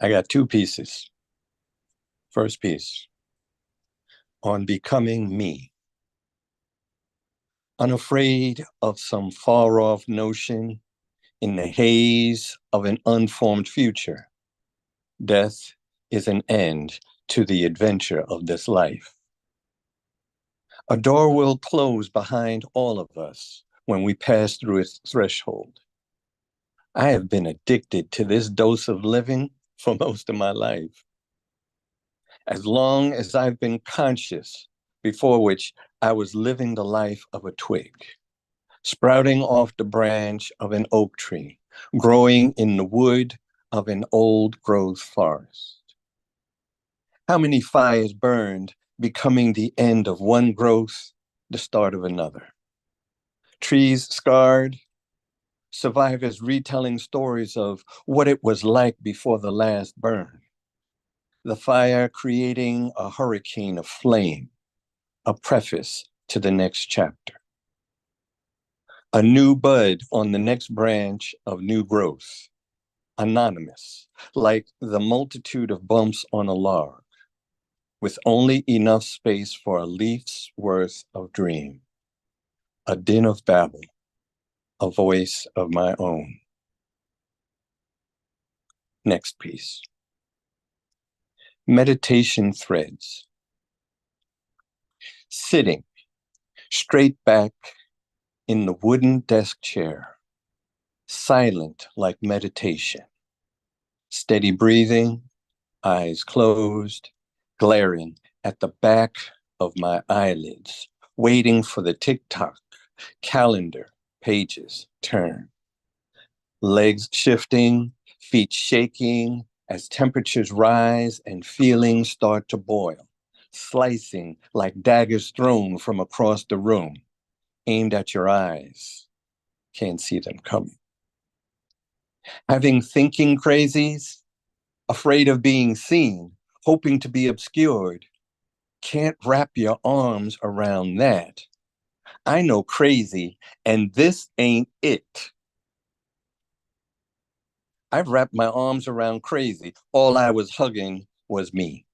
I got two pieces. First piece, on becoming me. Unafraid of some far-off notion in the haze of an unformed future. Death is an end to the adventure of this life. A door will close behind all of us when we pass through its threshold. I have been addicted to this dose of living for most of my life. As long as I've been conscious, before which I was living the life of a twig, sprouting off the branch of an oak tree, growing in the wood of an old growth forest. How many fires burned, becoming the end of one growth, the start of another. Trees scarred, survivors retelling stories of what it was like before the last burn. The fire creating a hurricane of flame, a preface to the next chapter. A new bud on the next branch of new growth, anonymous, like the multitude of bumps on a log, with only enough space for a leaf's worth of dream. A din of babble, a voice of my own. Next piece. Meditation threads. Sitting straight back in the wooden desk chair, silent like meditation, Steady breathing, eyes closed, glaring at the back of my eyelids, waiting for the tick-tock, calendar, pages turn. Legs shifting, feet shaking as temperatures rise and feelings start to boil, slicing like daggers thrown from across the room, aimed at your eyes. Can't see them coming. Having thinking crazies, afraid of being seen, hoping to be obscured. Can't wrap your arms around that. I know crazy, and this ain't it. I've wrapped my arms around crazy. All I was hugging was me.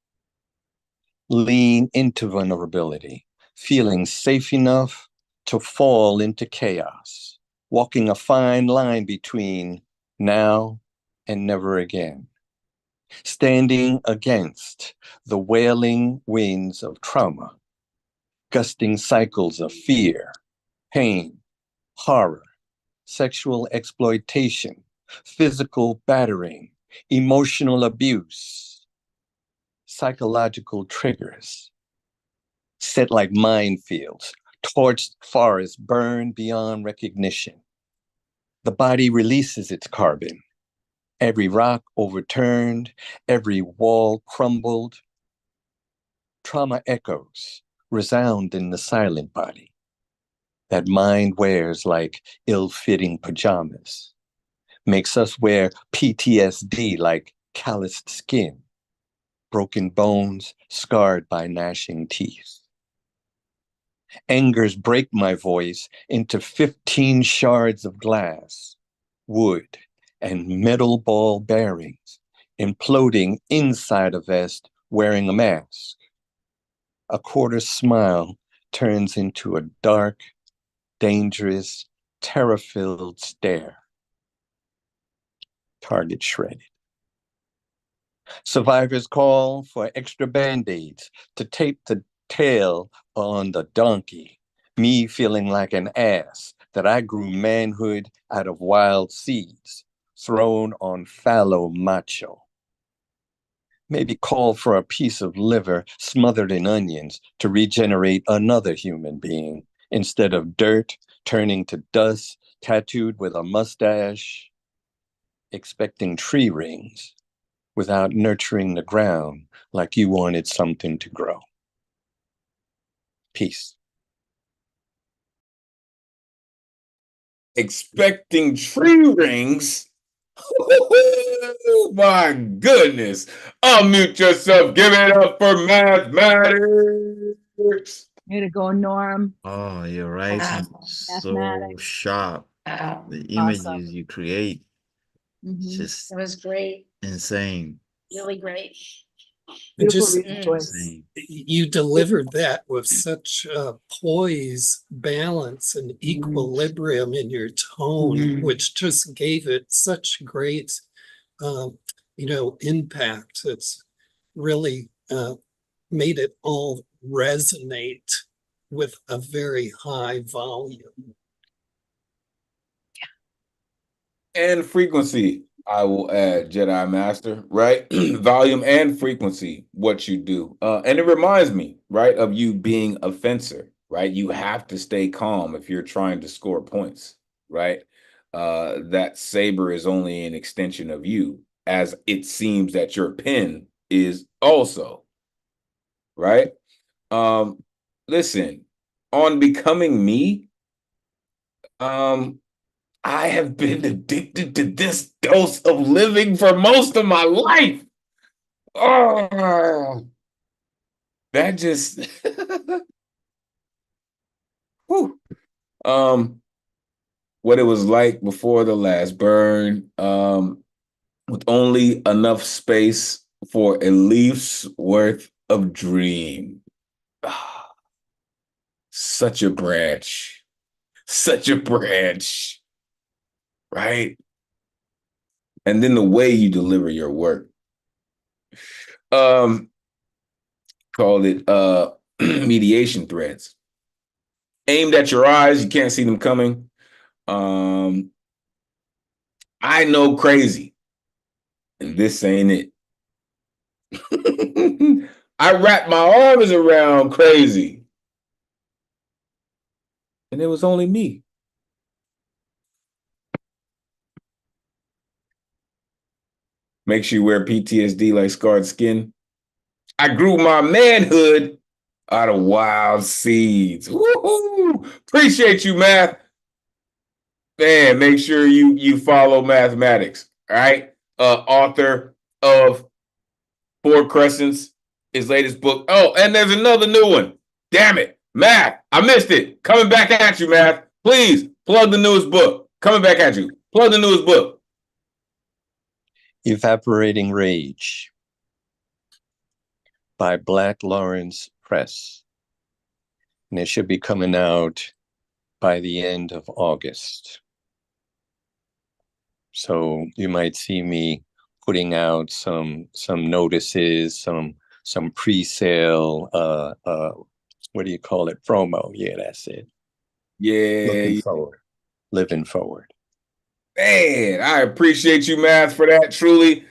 Lean into vulnerability, feeling safe enough to fall into chaos, walking a fine line between now and never again. Standing against the wailing winds of trauma, gusting cycles of fear, pain, horror, sexual exploitation, physical battering, emotional abuse, psychological triggers, set like minefields, torched forests burn beyond recognition. The body releases its carbon. Every rock overturned, every wall crumbled. Trauma echoes resound in the silent body that mind wears like ill-fitting pajamas, makes us wear PTSD like calloused skin, broken bones scarred by gnashing teeth. Angers break my voice into 15 shards of glass, wood, and metal ball bearings, imploding inside a vest wearing a mask. A quarter smile turns into a dark, dangerous, terror-filled stare. Target shredded. Survivors call for extra band-aids to tape the tail on the donkey, me feeling like an ass that I grew manhood out of wild seeds, thrown on fallow macho. Maybe call for a piece of liver smothered in onions to regenerate another human being, instead of dirt turning to dust, tattooed with a mustache, expecting tree rings without nurturing the ground like you wanted something to grow. Peace. Expecting tree rings? Oh my goodness. Unmute yourself. Give it up for mathematics. Way to go, Norm. Oh, you're writing so Mathematics. sharp. Wow. The images Awesome. you create, It just was great. insane. Really great. Just Insane. you delivered that with such poise, balance, and equilibrium in your tone, which just gave it such great, impact. It's really made it all resonate with a very high volume. And frequency, I will add, Jedi Master, right? Volume and frequency, what you do. And it reminds me, right, of you being a fencer, right? You have to stay calm if you're trying to score points, right? That saber is only an extension of you, as it seems that your pen is also, right? Listen, on becoming me, I have been addicted to this dose of living for most of my life. Oh, that just whew. What it was like before the last burn, with only enough space for a leaf's worth of dream. Such a branch. Such a branch. Right? And then the way you deliver your work. Called it mediation threads. Aimed at your eyes, you can't see them coming. I know crazy. and this ain't it. I wrapped my arms around crazy, and it was only me. Makes you wear PTSD like scarred skin. I grew my manhood out of wild seeds. Woohoo! Appreciate you, Math. Man, make sure you follow Mathematics, all right? Author of Four Crescents, his latest book. Oh, and there's another new one. Damn it. Math, I missed it. Coming back at you, Math. Please, plug the newest book. Coming back at you. Plug the newest book. Evaporating Rage by Black Lawrence Press. And it should be coming out by the end of August. So you might see me putting out some notices, some pre-sale, what do you call it? Promo. Yeah, that's it. Yeah. Looking forward. Living forward. Man, I appreciate you, Math, for that. Truly.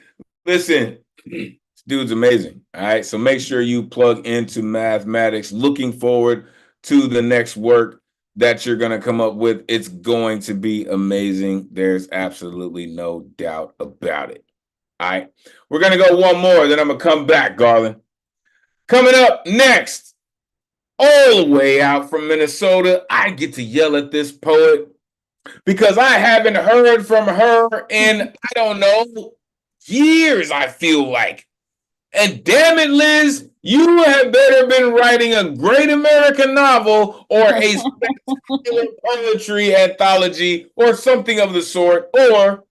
Listen, this dude's amazing. All right. So make sure you plug into Mathematics. Looking forward to the next work that you're going to come up with. It's going to be amazing. There's absolutely no doubt about it. All right. We're going to go one more, then I'm going to come back, Garland. Coming up next, all the way out from Minnesota, I get to yell at this poet because I haven't heard from her in, I don't know, years, I feel like. And damn it, Liz, you have better been writing a great American novel or a spectacular poetry anthology or something of the sort, or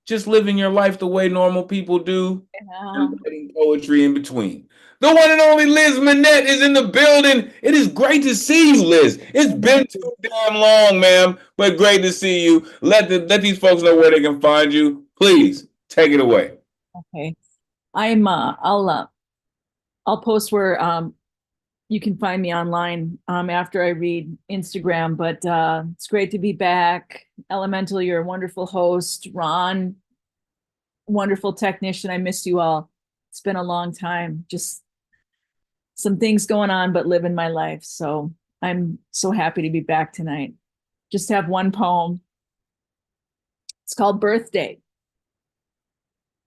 just living your life the way normal people do and writing poetry in between. The one and only Liz Manette is in the building. It is great to see you, Liz. It's been too damn long, ma'am, but great to see you. Let these folks know where they can find you. Please take it away. Okay. I'll post where you can find me online after I read Instagram, but it's great to be back. Elemental, you're a wonderful host. Ron, wonderful technician. I missed you all. It's been a long time. Just some things going on, but living my life. So I'm so happy to be back tonight. Just have one poem. It's called Birthday.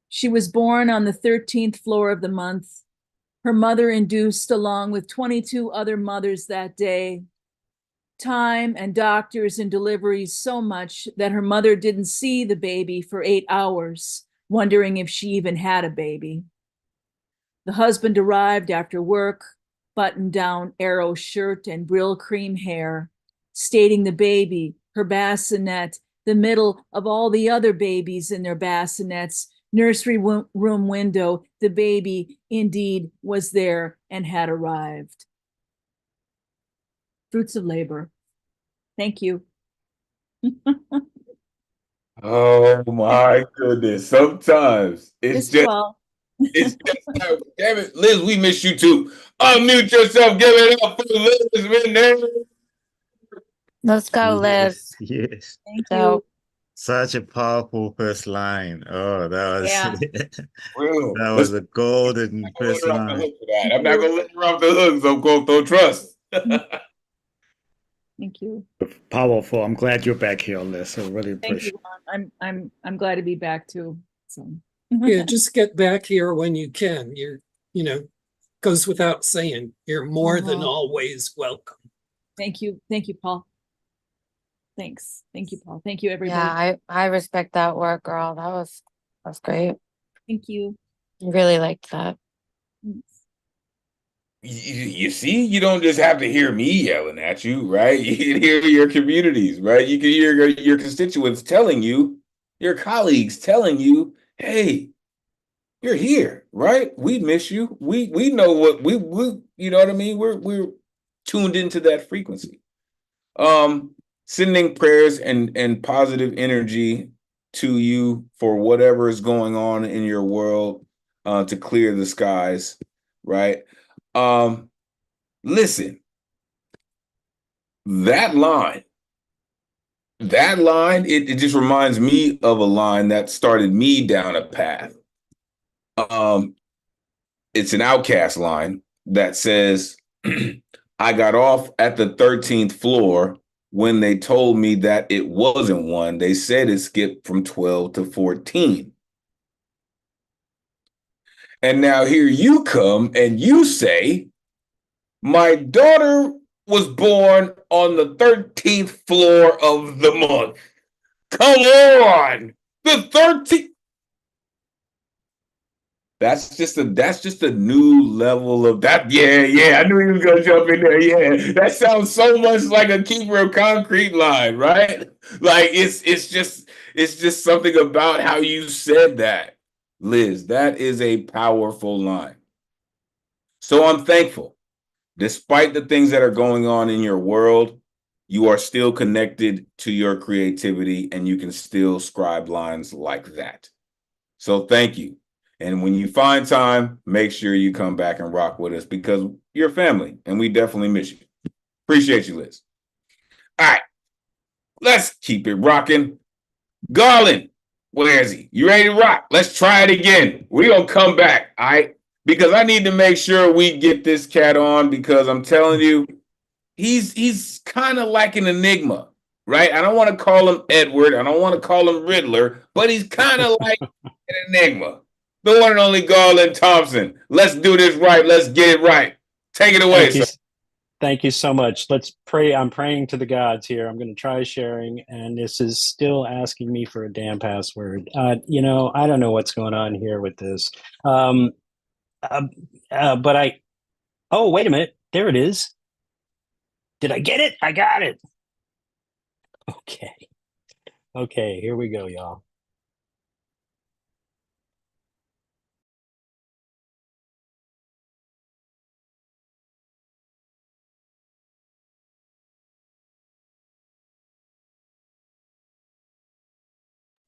She was born on the 13th floor of the month. Her mother induced along with 22 other mothers that day. Time and doctors and deliveries so much that her mother didn't see the baby for 8 hours, wondering if she even had a baby. The husband arrived after work, button-down arrow shirt and brill cream hair, stating the baby, her bassinet, the middle of all the other babies in their bassinets, nursery room window, the baby indeed was there and had arrived. Fruits of labor. Thank you. Oh my goodness. Sometimes it's just, it's just, damn it, Liz, we miss you too. Unmute yourself, give it up for Liz Manette. Let's go, Liz. Yes. Thank you. Such a powerful first line. Oh, that was Real. that was a golden first line. I'm not gonna let her off the hook, so don't trust. Thank you. Powerful. I'm glad you're back here, Liz. I really Thank appreciate you, Ron. I'm glad to be back too. So Yeah, just get back here when you can. Goes without saying, you're more than always welcome. Thank you, Paul. Thanks. Thank you, Paul. Thank you, everybody. Yeah, I respect that work, girl. That was great. Thank you. Really liked that. You see, you don't just have to hear me yelling at you, right? You can hear your communities, right? You can hear your constituents telling you, your colleagues telling you, hey, you're here, right? We miss you. We know what we you know what I mean? We're tuned into that frequency. Sending prayers and positive energy to you for whatever is going on in your world, to clear the skies, right? Listen, that line, it just reminds me of a line that started me down a path. It's an Outcast line that says, I got off at the 13th floor when they told me that it wasn't one. They said it skipped from 12 to 14. And now here you come and you say, my daughter was born on the 13th floor of the month. Come on. The 13th. That's just a new level of that. Yeah. I knew he was gonna jump in there. Yeah. That sounds so much like a Keeper of Concrete line, right? Like it's just something about how you said that, Liz. That is a powerful line. So I'm thankful. Despite the things that are going on in your world, you are still connected to your creativity and you can still scribe lines like that. So thank you. And when you find time, make sure you come back and rock with us because you're family and we definitely miss you. Appreciate you, Liz. All right, let's keep it rocking. Garland, where is he? You ready to rock? Let's try it again. We're going to come back, all right? Because I need to make sure we get this cat on because I'm telling you, he's kind of like an enigma, right? I don't want to call him Edward. I don't want to call him Riddler, but he's kind of like an enigma. The one and only Garland Thompson. Let's do this right. Let's get it right. Take it away, sir. Thank you so much. Let's pray. I'm praying to the gods here. I'm going to try sharing, and this is still asking me for a damn password. I don't know what's going on here with this. But oh, wait a minute. There it is. Did I get it? I got it. Okay, here we go, y'all.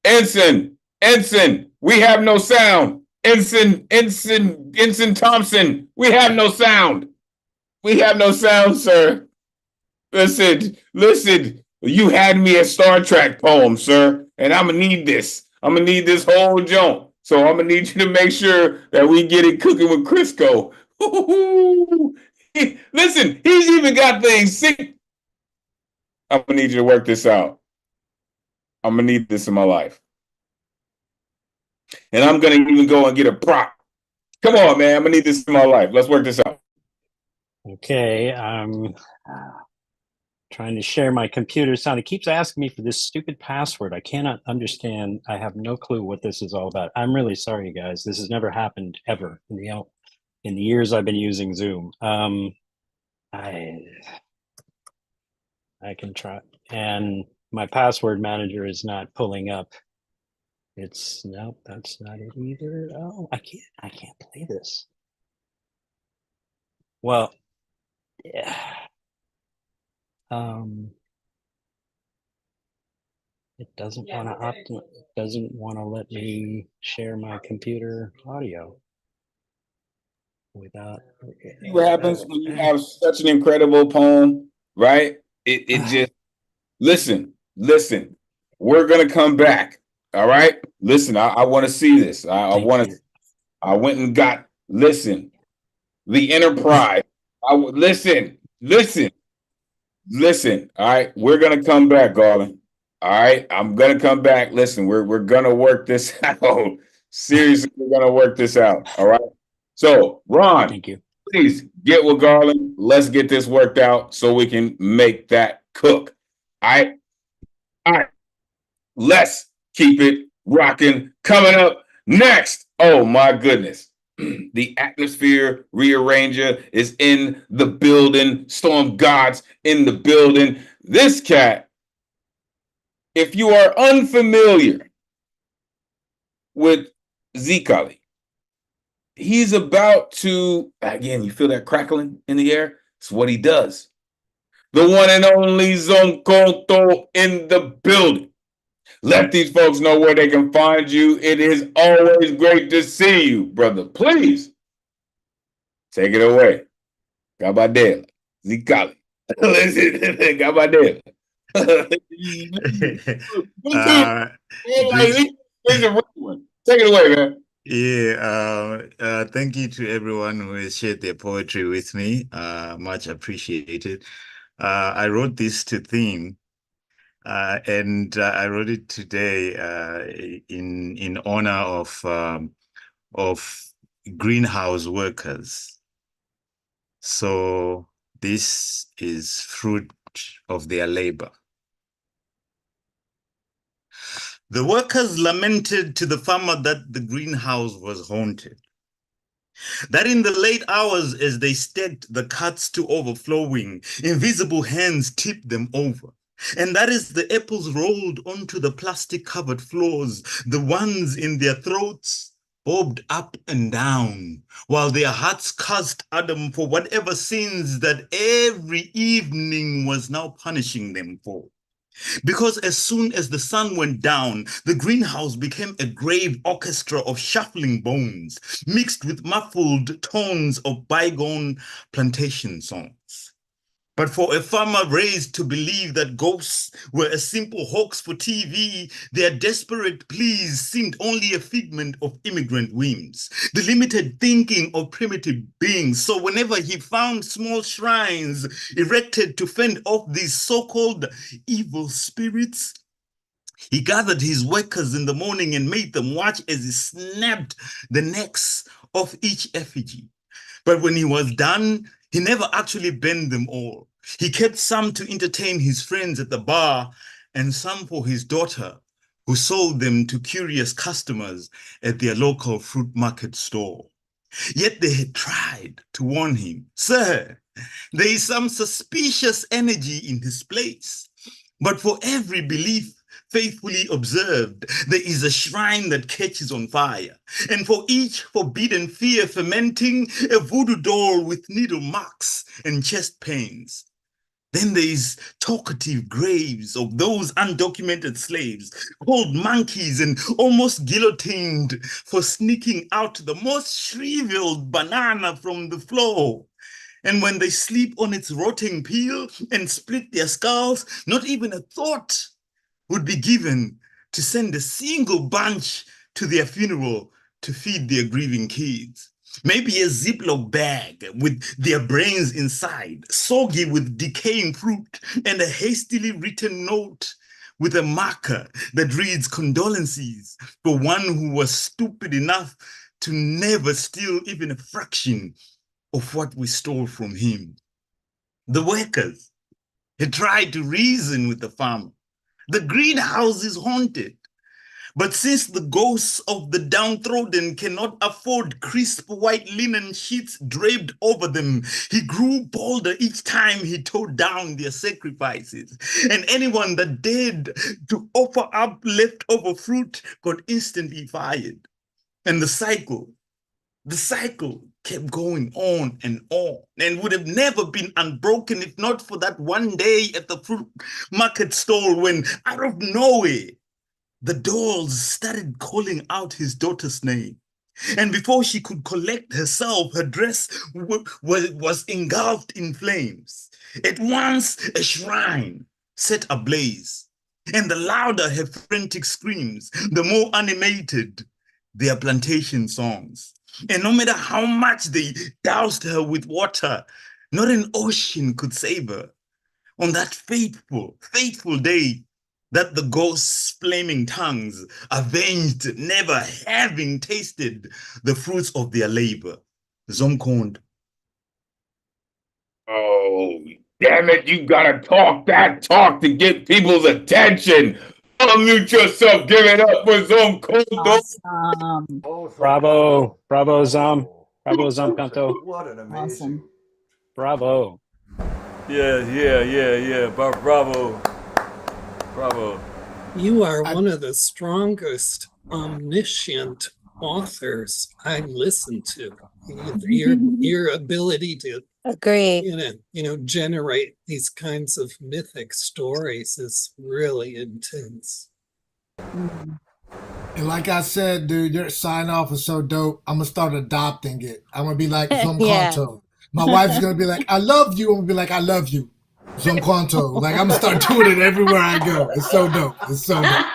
Ensign, we have no sound. Ensign Thompson, we have no sound. We have no sound, sir. Listen, you had me a Star Trek poem, sir, and I'm gonna need this. I'm gonna need this whole joint. So I'm gonna need you to make sure that we get it cooking with Crisco. Listen, he's even got things. I'm gonna need you to work this out. I'm gonna need this in my life. And I'm gonna even go and get a prop. Come on, man. I'm gonna need this in my life. Let's work this out. Okay, I'm trying to share my computer sound. It keeps asking me for this stupid password. I cannot understand. I have no clue what this is all about. I'm really sorry, guys. This has never happened ever in the years I've been using Zoom. I can try, and my password manager is not pulling up. Nope, that's not it either. Oh, I can't play this. Well, yeah. It doesn't want to let me share my computer audio without. See what happens when you have such an incredible poem, right? It just listen. We're gonna come back. All right. Listen, I want to see this. I went and got the Enterprise. Listen. All right, we're gonna come back, Garland. All right, I'm gonna come back. Listen, we're gonna work this out. Seriously, we're gonna work this out. All right. So, Ron, thank you. Please get with Garland. Let's get this worked out so we can make that cook. All right. Let's keep it rocking. Coming up next. Oh my goodness. The atmosphere rearranger is in the building. Storm Gods in the building. This cat, if you are unfamiliar with Zikali, he's about to, again, you feel that crackling in the air? It's what he does. The one and only Zonkonto in the building. Let these folks know where they can find you. It is always great to see you, brother. Please take it away. Gabadela. Zikali. Listen, Gabadela. Take it away, man. Thank you to everyone who has shared their poetry with me. Much appreciated. I wrote this to theme, and I wrote it today in honor of greenhouse workers. So this is fruit of their labor. The workers lamented to the farmer that the greenhouse was haunted, that in the late hours as they stacked the carts to overflowing, invisible hands tipped them over. And that as the apples rolled onto the plastic-covered floors, the ones in their throats bobbed up and down, while their hearts cursed Adam for whatever sins that every evening was now punishing them for. Because as soon as the sun went down, the greenhouse became a grave orchestra of shuffling bones, mixed with muffled tones of bygone plantation songs. But for a farmer raised to believe that ghosts were a simple hoax for TV, their desperate pleas seemed only a figment of immigrant whims, the limited thinking of primitive beings. So whenever he found small shrines erected to fend off these so-called evil spirits, he gathered his workers in the morning and made them watch as he snapped the necks of each effigy. But when he was done, he never actually burned them all. He kept some to entertain his friends at the bar and some for his daughter, who sold them to curious customers at their local fruit market store. Yet they had tried to warn him, "Sir, there is some suspicious energy in this place." But for every belief faithfully observed, there is a shrine that catches on fire. And for each forbidden fear fermenting, a voodoo doll with needle marks and chest pains. Then there is talkative graves of those undocumented slaves, called monkeys and almost guillotined for sneaking out the most shriveled banana from the floor. And when they sleep on its rotting peel and split their skulls, not even a thought would be given to send a single bunch to their funeral to feed their grieving kids. Maybe a Ziploc bag with their brains inside, soggy with decaying fruit, and a hastily written note with a marker that reads condolences for one who was stupid enough to never steal even a fraction of what we stole from him. The workers had tried to reason with the farmer. The greenhouse is haunted. But since the ghosts of the downtrodden cannot afford crisp white linen sheets draped over them, he grew bolder each time he tore down their sacrifices. And anyone that dared to offer up leftover fruit got instantly fired. And the cycle kept going on and would have never been unbroken if not for that one day at the fruit market stall when, out of nowhere, the dolls started calling out his daughter's name. And before she could collect herself, her dress was engulfed in flames. At once, a shrine set ablaze. And the louder her frantic screams, the more animated their plantation songs. And no matter how much they doused her with water, not an ocean could save her. On that fateful day, that the ghost's flaming tongues avenged never having tasted the fruits of their labor. Zomkond. Oh, damn it, you gotta talk that talk to get people's attention. Unmute yourself, give it up for Zomkond. Bravo, bravo, Zom. Bravo, Zom Kanto. What an amazing. Bravo. Yeah. Bravo. Bravo. You are one of the strongest omniscient authors I listen to. Your ability to generate these kinds of mythic stories is really intense. And like I said, dude, your sign off is so dope. I'm gonna start adopting it. I'm gonna be like Zoom Yeah. Konto. My wife's gonna be like, "I love you." I'm gonna be like, "I love you." Zoom Konto. Like I'm gonna start doing it everywhere I go. It's so dope. It's so dope.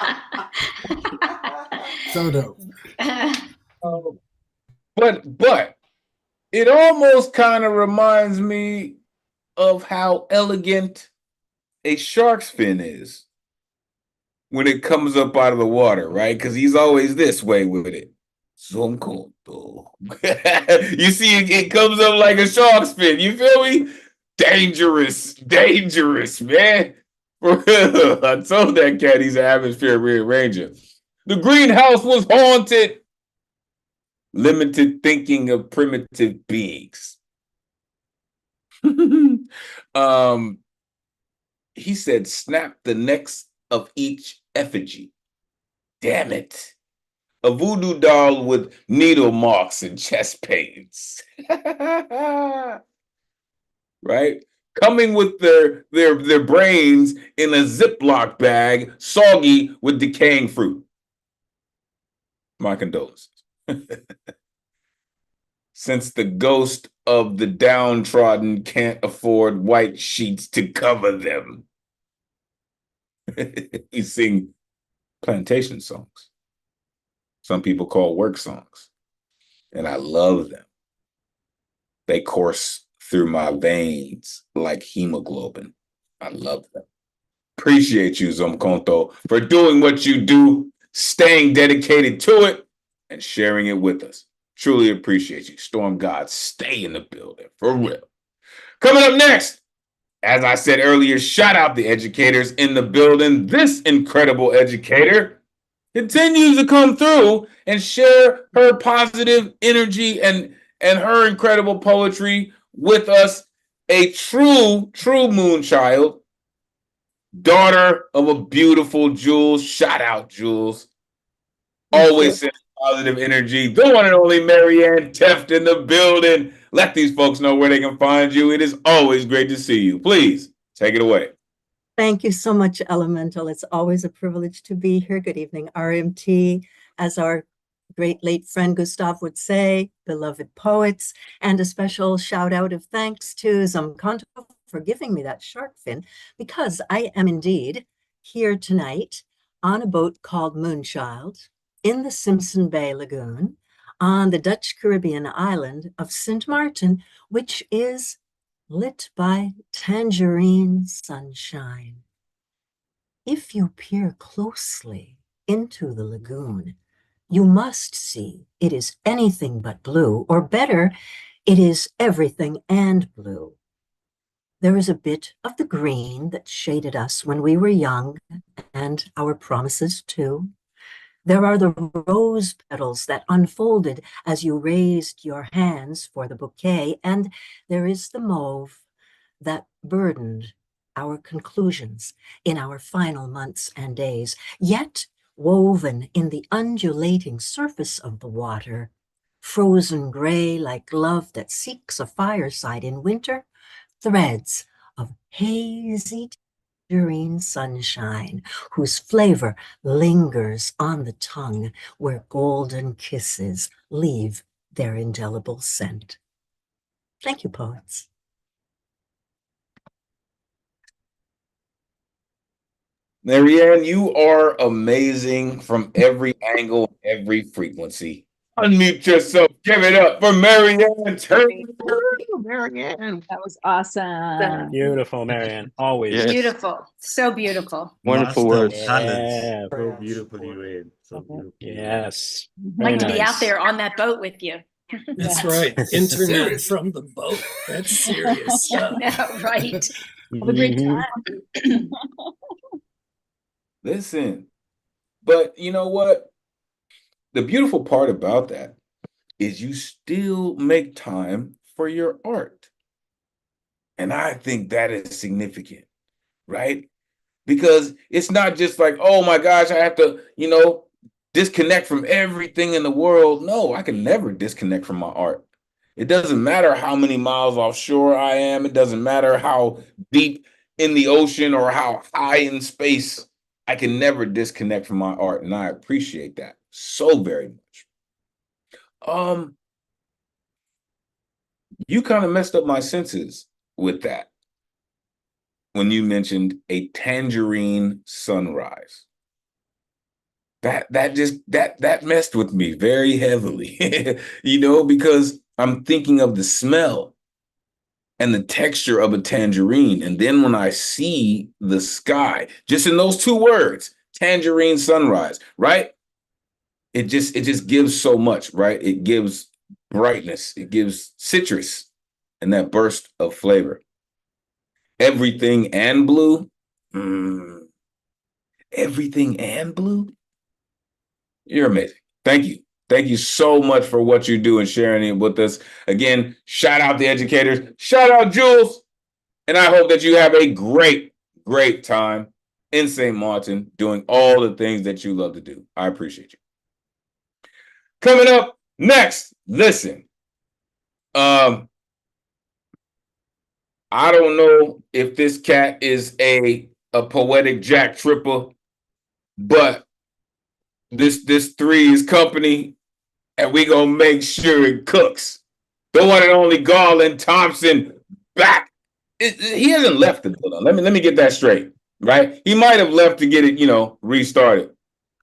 So dope. Oh But it almost kind of reminds me of how elegant a shark's fin is when it comes up out of the water, right? Because he's always this way with it. Zonkoto. You see, it comes up like a shark's fin. You feel me? Dangerous, man. For real. I told that cat he's an atmosphere rearranger. The greenhouse was haunted. Limited thinking of primitive beings. He said, snap the necks of each effigy. Damn it. A voodoo doll with needle marks and chest pains. Right? Coming with their brains in a Ziploc bag, soggy with decaying fruit. My condolences. Since the ghost of the downtrodden can't afford white sheets to cover them. We sing plantation songs. Some people call work songs. And I love them. They course through my veins like hemoglobin. I love them. Appreciate you, Zomkonto, for doing what you do, staying dedicated to it, and sharing it with us. Truly appreciate you. Storm gods, stay in the building, for real. Coming up next, as I said earlier, shout out the educators in the building. This incredible educator continues to come through and share her positive energy and her incredible poetry with us. A true moonchild, daughter of a beautiful Jules. Shout out, Jules. Always sending positive energy. The one and only Marianne Teft in the building. Let these folks know where they can find you. It is always great to see you. Please take it away. Thank you so much, Elemental. It's always a privilege to be here. Good evening, RMT. As our great late friend Gustav would say, beloved poets, and a special shout out of thanks to Zomkonto for giving me that shark fin, because I am indeed here tonight on a boat called Moonchild in the Simpson Bay Lagoon on the Dutch Caribbean island of St. Martin, which is lit by tangerine sunshine. If you peer closely into the lagoon, you must see it is anything but blue, or better, it is everything and blue. There is a bit of the green that shaded us when we were young, and our promises too. There are the rose petals that unfolded as you raised your hands for the bouquet, and there is the mauve that burdened our conclusions in our final months and days, yet woven in the undulating surface of the water, frozen gray like love that seeks a fireside in winter, threads of hazy tangerine sunshine whose flavor lingers on the tongue where golden kisses leave their indelible scent. Thank you, poets. Marianne, you are amazing from every angle, every frequency. Unmute yourself. Give it up for Marianne Turner. Marianne. That was awesome. Beautiful, Marianne. Always. Yes. Beautiful. So beautiful. Wonderful Master words. of talents. Yeah. So beautifully read. So beautifully Yes. I'd like to be out there on that boat with you. That's Yes. right. Internet Serious. from the boat. That's serious stuff. No, right. Have a great Mhm. time. Listen, but you know what? The beautiful part about that is you still make time for your art. And I think that is significant, right? Because it's not just like, oh my gosh, I have to, disconnect from everything in the world. No, I can never disconnect from my art. It doesn't matter how many miles offshore I am. It doesn't matter how deep in the ocean or how high in space. I can never disconnect from my art. And I appreciate that so very much. You kind of messed up my senses with that when you mentioned a tangerine sunrise. that messed with me very heavily, because I'm thinking of the smell and the texture of a tangerine. And then when I see the sky, just in those two words, tangerine sunrise, right? It just gives so much, right? It gives brightness, it gives citrus and that burst of flavor. Everything and blue. Everything and blue. You're amazing. Thank you. Thank you so much for what you do and sharing it with us. Again, shout out the educators. Shout out Jules. And I hope that you have a great, great time in St. Martin doing all the things that you love to do. I appreciate you. Coming up next, listen. I don't know if this cat is a poetic Jack Tripper, but this three is company, and we gonna make sure it cooks. The one and only Garland Thompson back. He hasn't left the building. Let me get that straight, right? He might have left to get it, restarted,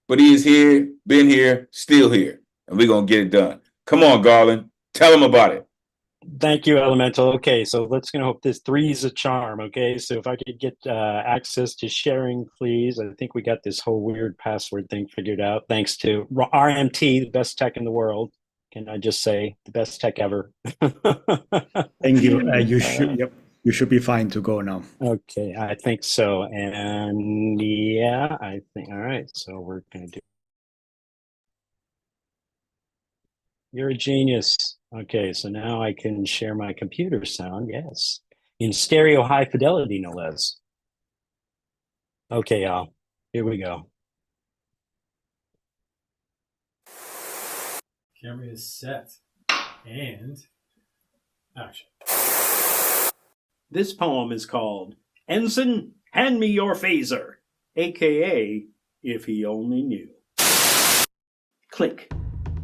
but he is here, been here, still here, and we're gonna get it done. Come on, Garland, tell him about it. Thank you, Elemental. Okay, so let's hope this 3 is a charm. Okay, so if I could get access to sharing, please. I think we got this whole weird password thing figured out. Thanks to RMT, the best tech in the world. Can I just say the best tech ever? Thank you. You should be fine to go now. Okay, I think so. And yeah, I think, all right, so we're going to do. You're a genius. Okay, so now I can share my computer sound, yes. In stereo high fidelity, no less. Okay, y'all, here we go. Camera is set. And action. This poem is called Ensign, Hand Me Your Phaser, aka If He Only Knew. Click.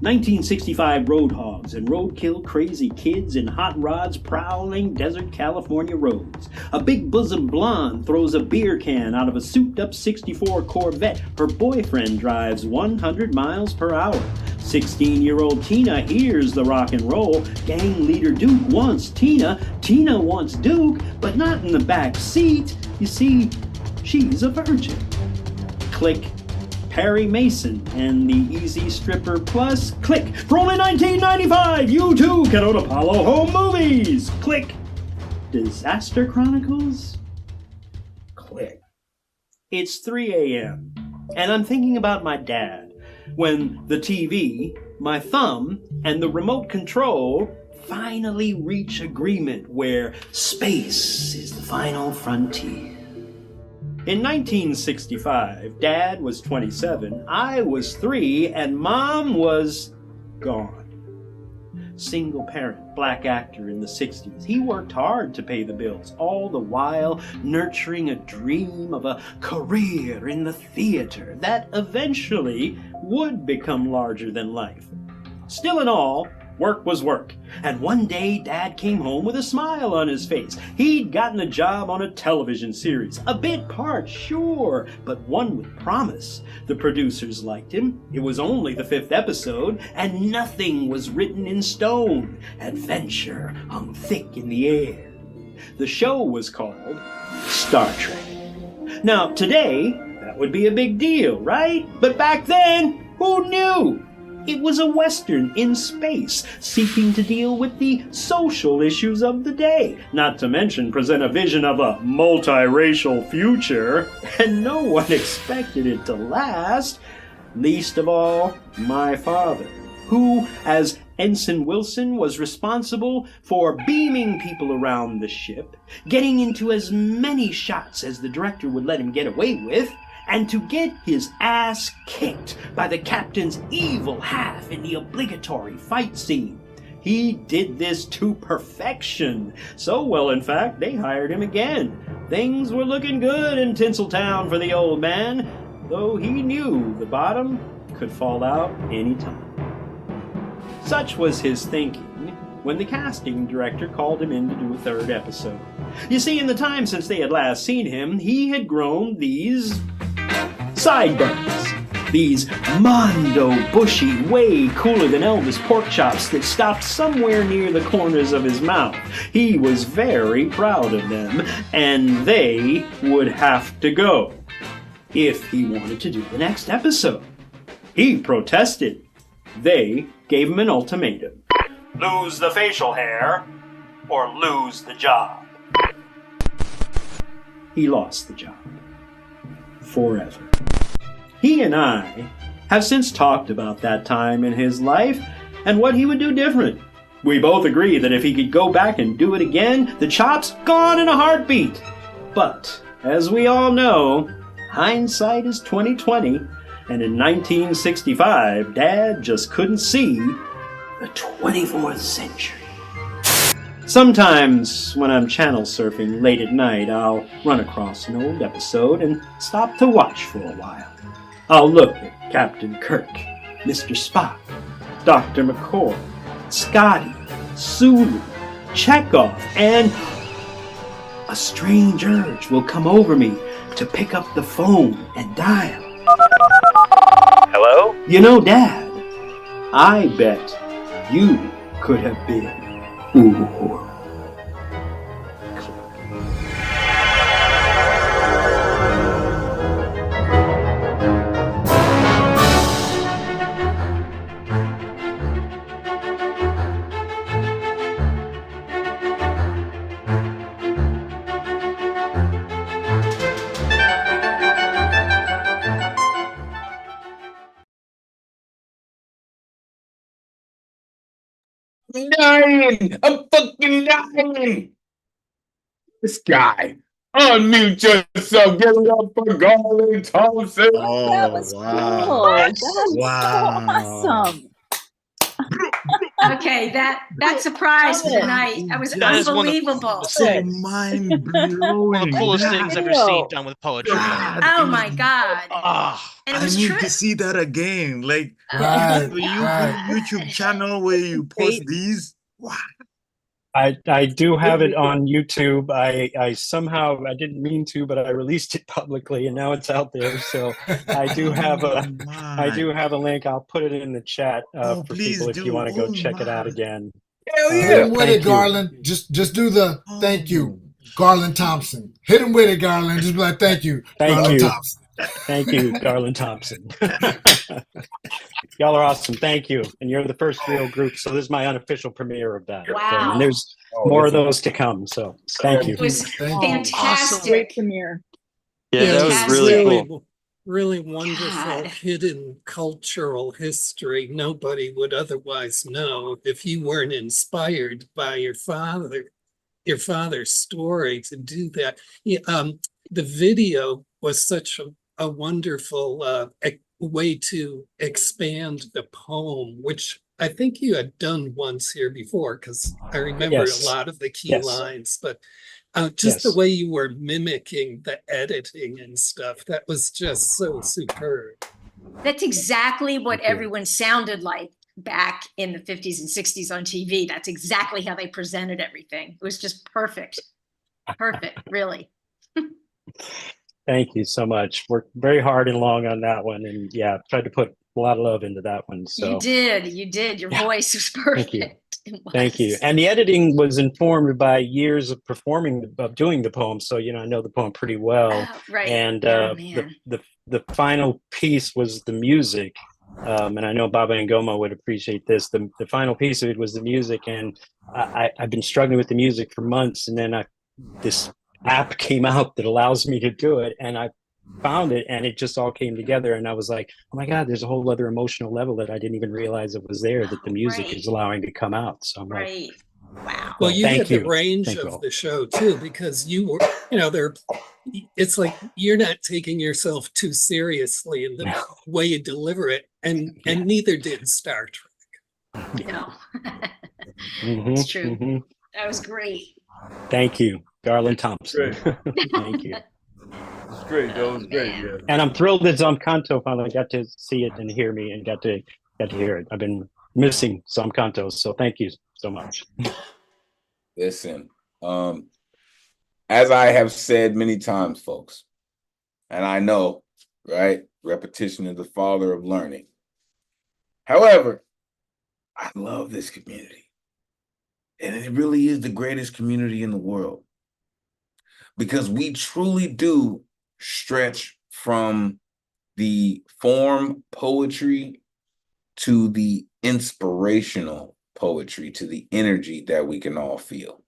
1965 roadhogs and roadkill crazy kids in hot rods prowling desert California roads. A big bosom blonde throws a beer can out of a souped up 64 Corvette. Her boyfriend drives 100 miles per hour. 16-year-old Tina hears the rock and roll. Gang leader Duke wants Tina. Tina wants Duke, but not in the back seat. You see, she's a virgin. Click. Perry Mason and the Easy Stripper Plus. Click. For only $19.95, you too can own Apollo Home Movies. Click. Disaster Chronicles. Click. It's 3 a.m. and I'm thinking about my dad when the TV, my thumb, and the remote control finally reach agreement where space is the final frontier. In 1965, Dad was 27, I was 3, and Mom was gone. Single parent, black actor in the 60s. He worked hard to pay the bills, all the while nurturing a dream of a career in the theater that eventually would become larger than life. Still in all, work was work, and one day Dad came home with a smile on his face. He'd gotten a job on a television series. A bit part, sure, but one with promise. The producers liked him. It was only the 5th episode, and nothing was written in stone. Adventure hung thick in the air. The show was called Star Trek. Now, today, that would be a big deal, right? But back then, who knew? It was a Western in space, seeking to deal with the social issues of the day, not to mention present a vision of a multiracial future, and no one expected it to last, least of all, my father, who, as Ensign Wilson, was responsible for beaming people around the ship, getting into as many shots as the director would let him get away with, and to get his ass kicked by the captain's evil half in the obligatory fight scene. He did this to perfection. So well, in fact, they hired him again. Things were looking good in Tinseltown for the old man, though he knew the bottom could fall out any time. Such was his thinking when the casting director called him in to do a 3rd episode. You see, in the time since they had last seen him, he had grown these sideburns. These Mondo bushy, way cooler than Elvis pork chops that stopped somewhere near the corners of his mouth. He was very proud of them, and they would have to go if he wanted to do the next episode. He protested. They gave him an ultimatum. Lose the facial hair or lose the job. He lost the job. Forever. He and I have since talked about that time in his life and what he would do different. We both agree that if he could go back and do it again, the chop's gone in a heartbeat. But, as we all know, hindsight is 20/20, and in 1965, Dad just couldn't see the 24th century. Sometimes, when I'm channel surfing late at night, I'll run across an old episode and stop to watch for a while. I'll look at Captain Kirk, Mr. Spock, Dr. McCoy, Scotty, Sulu, Chekhov, and a strange urge will come over me to pick up the phone and dial. Hello? You know, Dad, I bet you could have been Uhura. I'm dying. I'm fucking dying. This guy. Unmute yourself. Give it up for Garland Thompson. That was cool. That was so awesome. Okay, that surprise for the night. That was That is one of the unbelievable. So mind blowing. One of the coolest things I've ever seen done with poetry. Oh my God. And it I was need true. to see that again. Like, Right, do you right. have a YouTube channel where you post these? Wow. I do have it on YouTube. I somehow, I didn't mean to, but I released it publicly and now it's out there. So I do have a link. I'll put it in the chat for people if you want to go check it out again. Hit him with Thank it, you. Garland. Just do the thank you, Garland Thompson. Hit him with it, Garland. Just be like, thank you, Thank Garland you. Thompson. Thank you, Garland Thompson. Y'all are awesome. Thank you. And you're the first real group. So this is my unofficial premiere of that. Wow. And there's more of those to come. So thank you. It was Great fantastic. premiere. Yeah, that was Fantastic. really cool. Really wonderful God. hidden cultural history nobody would otherwise know if you weren't inspired by your father's story to do that. Yeah, the video was such a wonderful way to expand the poem, which I think you had done once here before, because I remember Yes. a lot of the key Yes. lines, but just the Yes. way you were mimicking the editing and stuff, that was just so superb. That's exactly what everyone sounded like back in the 50s and 60s on TV. That's exactly how they presented everything. It was just perfect. Perfect, really. Thank you so much. Worked very hard and long on that one. And yeah, tried to put a lot of love into that one. So You did. Your voice was perfect. Thank you. It was. Thank you. And the editing was informed by years of doing the poem. So, I know the poem pretty well. Oh, right. And Oh, man. the final piece was the music. And I know Baba and Goma would appreciate this. The final piece of it was the music. And I've been struggling with the music for months. And then this app came out that allows me to do it. And I found it and it just all came together. And I was like, oh my God, there's a whole other emotional level that I didn't even realize it was there, that the music is allowing to come out. So I'm Right. Wow. Well, Well, you thank had the you. range Thank you of all. the show too, because you were, it's like you're not taking yourself too seriously in the way you deliver it, and neither did Star Trek. No. Mhm, It's true. mhm. That was great. Thank you, Garland Thompson. Thank you. It's great. That was great. Yeah. And I'm thrilled that Zamkanto finally got to see it and hear me and got to hear it. I've been missing Zamkanto, so thank you so much. Listen, as I have said many times, folks, and I know, right, Repetition is the father of learning. However, I love this community. And it really is the greatest community in the world. Because we truly do stretch from the form poetry to the inspirational poetry, to the energy that we can all feel,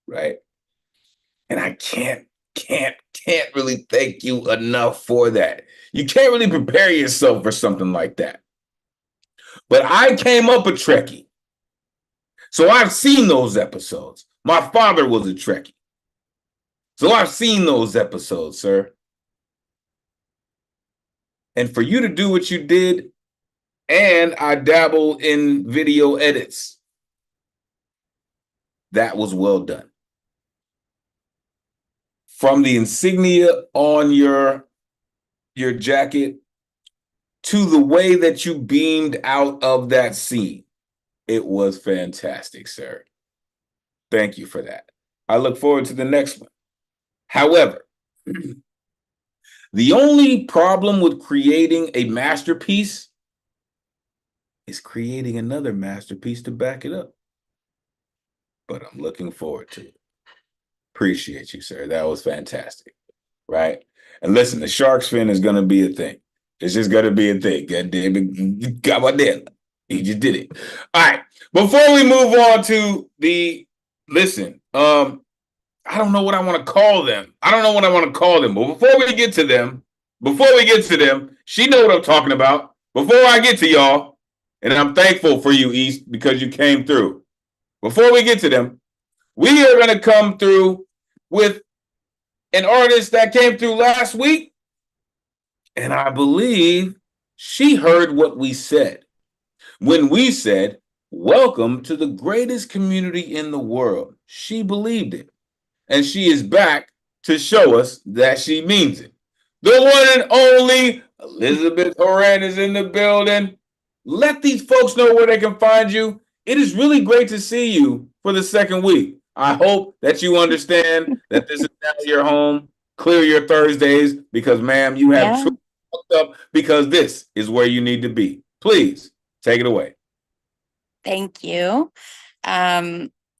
right? And I can't really thank you enough for that. You can't really prepare yourself for something like that. But I came up a Trekkie. So I've seen those episodes. My father was a Trekkie. So I've seen those episodes, sir. And for you to do what you did, and I dabble in video edits, that was well done. From the insignia on your jacket to the way that you beamed out of that scene, it was fantastic, sir. Thank you for that. I look forward to the next one. However, the only problem with creating a masterpiece is creating another masterpiece to back it up. But I'm looking forward to it. Appreciate you, sir. That was fantastic, right? And listen, the shark's fin is going to be a thing. It's just going to be a thing. God damn it. Got my damn. He just did it. All right. Before we move on to listen, I don't know what I want to call them. But before we get to them, she know what I'm talking about. Before I get to y'all, and I'm thankful for you, East, because you came through. Before we get to them, we are going to come through with an artist that came through last week. And I believe she heard what we said when we said, welcome to the greatest community in the world. She believed it. And she is back to show us that she means it. The one and only Elizabeth Horan is in the building. Let these folks know where they can find you. It is really great to see you for the second week. I hope that you understand that this is now your home. Clear your Thursdays because, ma'am, you have truly fucked up because this is where you need to be. Please take it away. Thank you.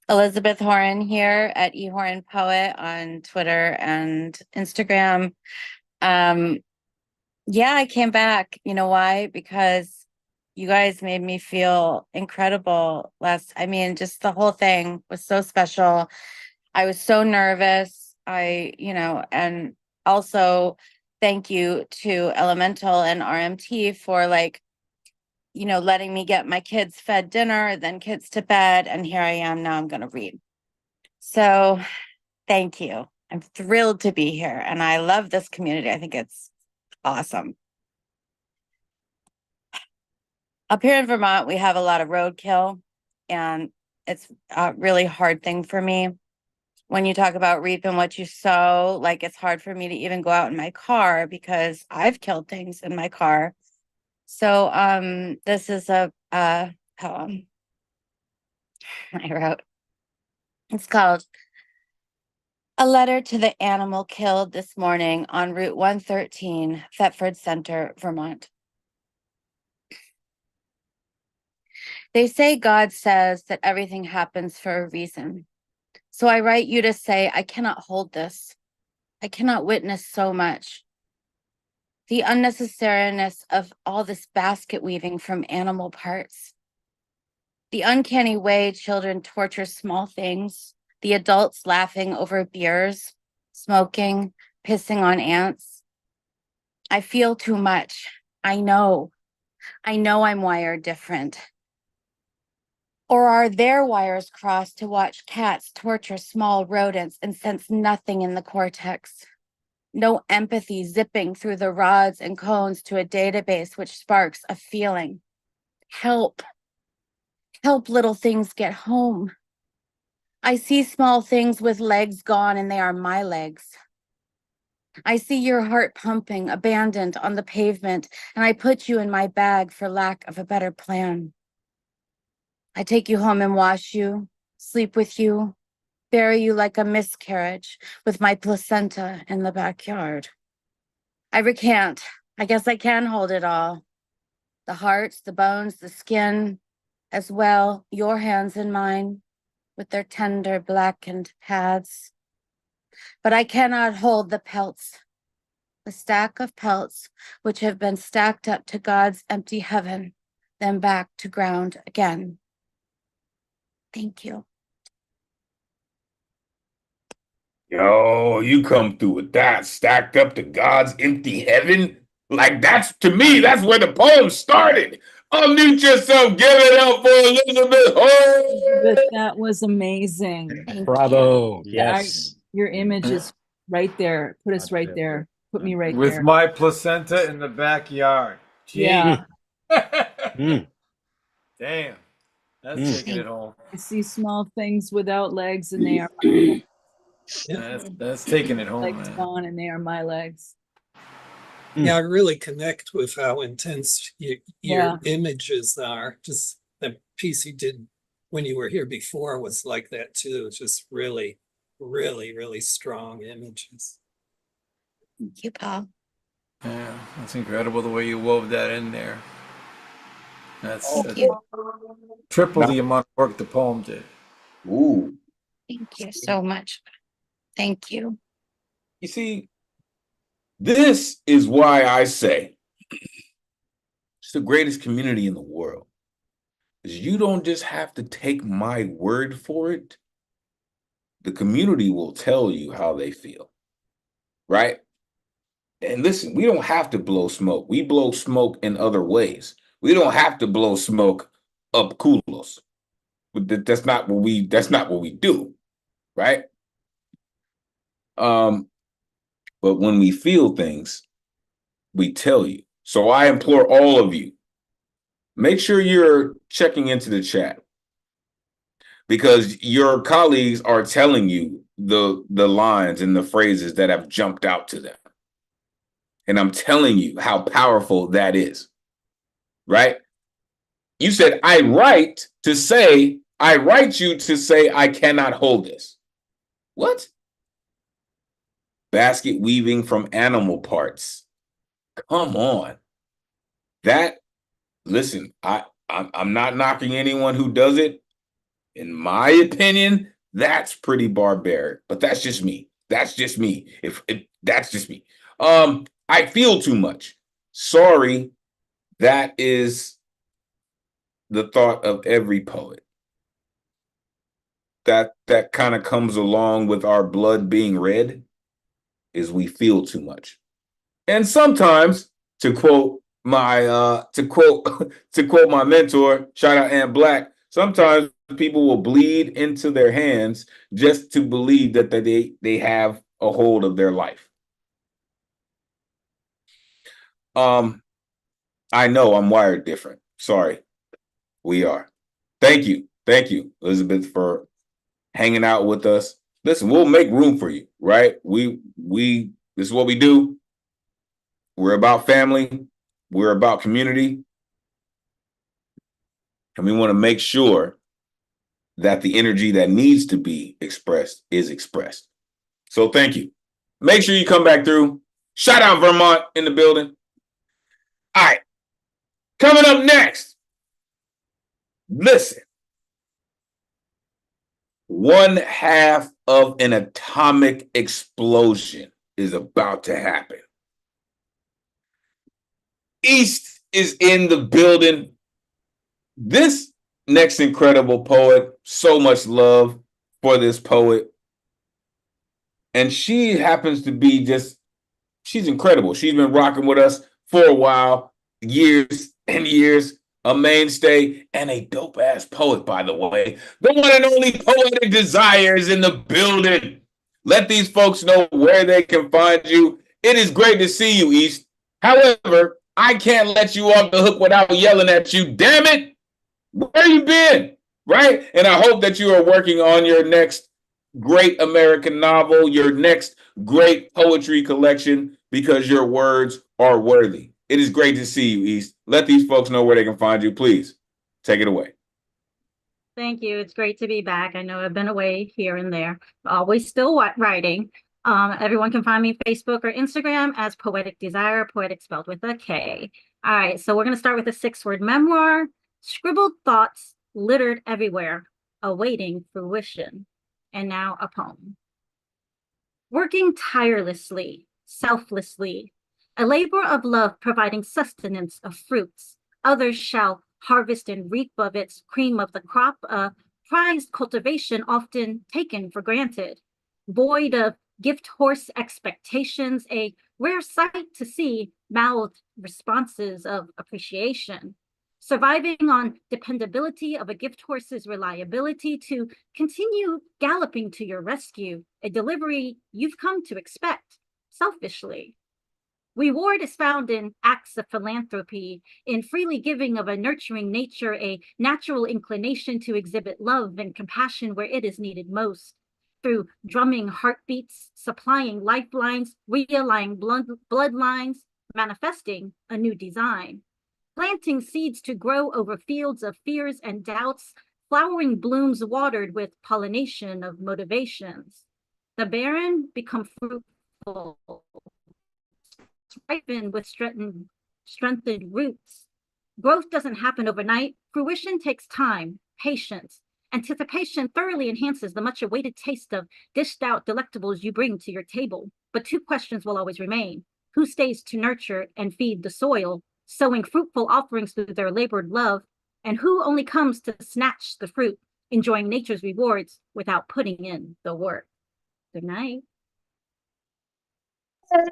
Elizabeth Horan here at Horan Poet on Twitter and Instagram. Yeah, I came back. You know why? Because you guys made me feel incredible just the whole thing was so special. I was so nervous. And also thank you to Elemen2al and RMT for letting me get my kids fed dinner, then kids to bed. And here I am. Now I'm going to read. So thank you. I'm thrilled to be here. And I love this community. I think it's awesome. Up here in Vermont, we have a lot of roadkill, and it's a really hard thing for me. When you talk about reaping what you sow, it's hard for me to even go out in my car because I've killed things in my car. So this is a poem I wrote. It's called A Letter to the Animal Killed This Morning on Route 113, Thetford Center, Vermont. They say God says that everything happens for a reason. So I write you to say, I cannot hold this. I cannot witness so much. The unnecessariness of all this basket weaving from animal parts. The uncanny way children torture small things. The adults laughing over beers, smoking, pissing on ants. I feel too much. I know I'm wired different. Or are their wires crossed to watch cats torture small rodents and sense nothing in the cortex? No empathy zipping through the rods and cones to a database which sparks a feeling. Help. Help little things get home. I see small things with legs gone and they are my legs. I see your heart pumping, abandoned on the pavement, and I put you in my bag for lack of a better plan. I take you home and wash you, sleep with you, bury you like a miscarriage with my placenta in the backyard. I recant I guess I can hold it all. The hearts, the bones, the skin, as well, your hands in mine, with their tender blackened pads. But I cannot hold the pelts, the stack of pelts which have been stacked up to God's empty heaven, then back to ground again. Thank you. Yo, you come through with that stacked up to God's empty heaven. Like that's, to me, that's where the poem started. Unmute yourself, give it up for Elizabeth. Elizabeth, that was amazing. Bravo. Yeah, Yes. your image is right there. Put us right there. Put me right With there. my placenta in the backyard. Yeah. Damn. That's taking it home. I see small things without legs, and they are my legs. That's taking it home, Legs man. gone, and they are my legs. Yeah, I really connect with how intense your Yeah. images are. Just the piece you did when you were here before was like that too. Just really, really, really strong images. Thank you, Paul. Yeah, that's incredible the way you wove that in there. That's triple the amount of work the poem did. Ooh. Thank you so much. Thank you. You see, this is why I say it's the greatest community in the world. Is you don't just have to take my word for it. The community will tell you how they feel, right? And listen, we don't have to blow smoke. We blow smoke in other ways. We don't have to blow smoke up culos. But that's not what we do, right? But when we feel things, we tell you. So I implore all of you, make sure you're checking into the chat, because your colleagues are telling you the lines and the phrases that have jumped out to them. And I'm telling you how powerful that is, right? You said, I write you to say, I cannot hold this. What? Basket weaving from animal parts. Come on. Listen, I'm not knocking anyone who does it. In my opinion, that's pretty barbaric, but that's just me. That's just me. That's just me. I feel too much. Sorry, that is the thought of every poet. That kind of comes along with our blood being red, is we feel too much. And sometimes, to quote my mentor, shout out Ant Black, sometimes people will bleed into their hands just to believe that they have a hold of their life. I know I'm wired different. Sorry. We are. Thank you, Elizabeth, for hanging out with us. Listen, we'll make room for you, right? This is what we do. We're about family. We're about community. And we want to make sure that the energy that needs to be expressed is expressed. So thank you. Make sure you come back through. Shout out Vermont in the building. All right. Coming up next. Listen. 1/2 of an atomic explosion is about to happen. East is in the building. This next incredible poet, so much love for this poet. And she happens to be she's incredible. She's been rocking with us for a while, years and years, a mainstay and a dope ass poet, by the way. The one and only Poetic Desire is in the building. Let these folks know where they can find you. It is great to see you, East. However, I can't let you off the hook without yelling at you. Damn it! Where you been? Right? And I hope that you are working on your next great American novel, your next great poetry collection, because your words are worthy. It is great to see you, East. Let these folks know where they can find you. Please take it away. Thank you. It's great to be back. I know I've been away here and there, always still writing. Everyone can find me on Facebook or Instagram as Poetic Desire, poetic spelled with a K. All right, so we're going to start with a 6-word memoir. Scribbled thoughts littered everywhere, awaiting fruition. And now a poem. Working tirelessly, selflessly, a labor of love providing sustenance of fruits. Others shall harvest and reap of its cream of the crop, a prized cultivation often taken for granted. Void of gift horse expectations, a rare sight to see mouthed responses of appreciation. Surviving on dependability of a gift horse's reliability to continue galloping to your rescue, a delivery you've come to expect selfishly. Reward is found in acts of philanthropy, in freely giving of a nurturing nature, a natural inclination to exhibit love and compassion where it is needed most. Through drumming heartbeats, supplying lifelines, realigning bloodlines, manifesting a new design. Planting seeds to grow over fields of fears and doubts, flowering blooms watered with pollination of motivations. The barren become fruitful, ripen with strengthened roots. Growth doesn't happen overnight. Fruition takes time, patience. Anticipation thoroughly enhances the much awaited taste of dished out delectables you bring to your table. But 2 questions will always remain. Who stays to nurture and feed the soil, sowing fruitful offerings through their labored love, and who only comes to snatch the fruit, enjoying nature's rewards without putting in the work? Good night.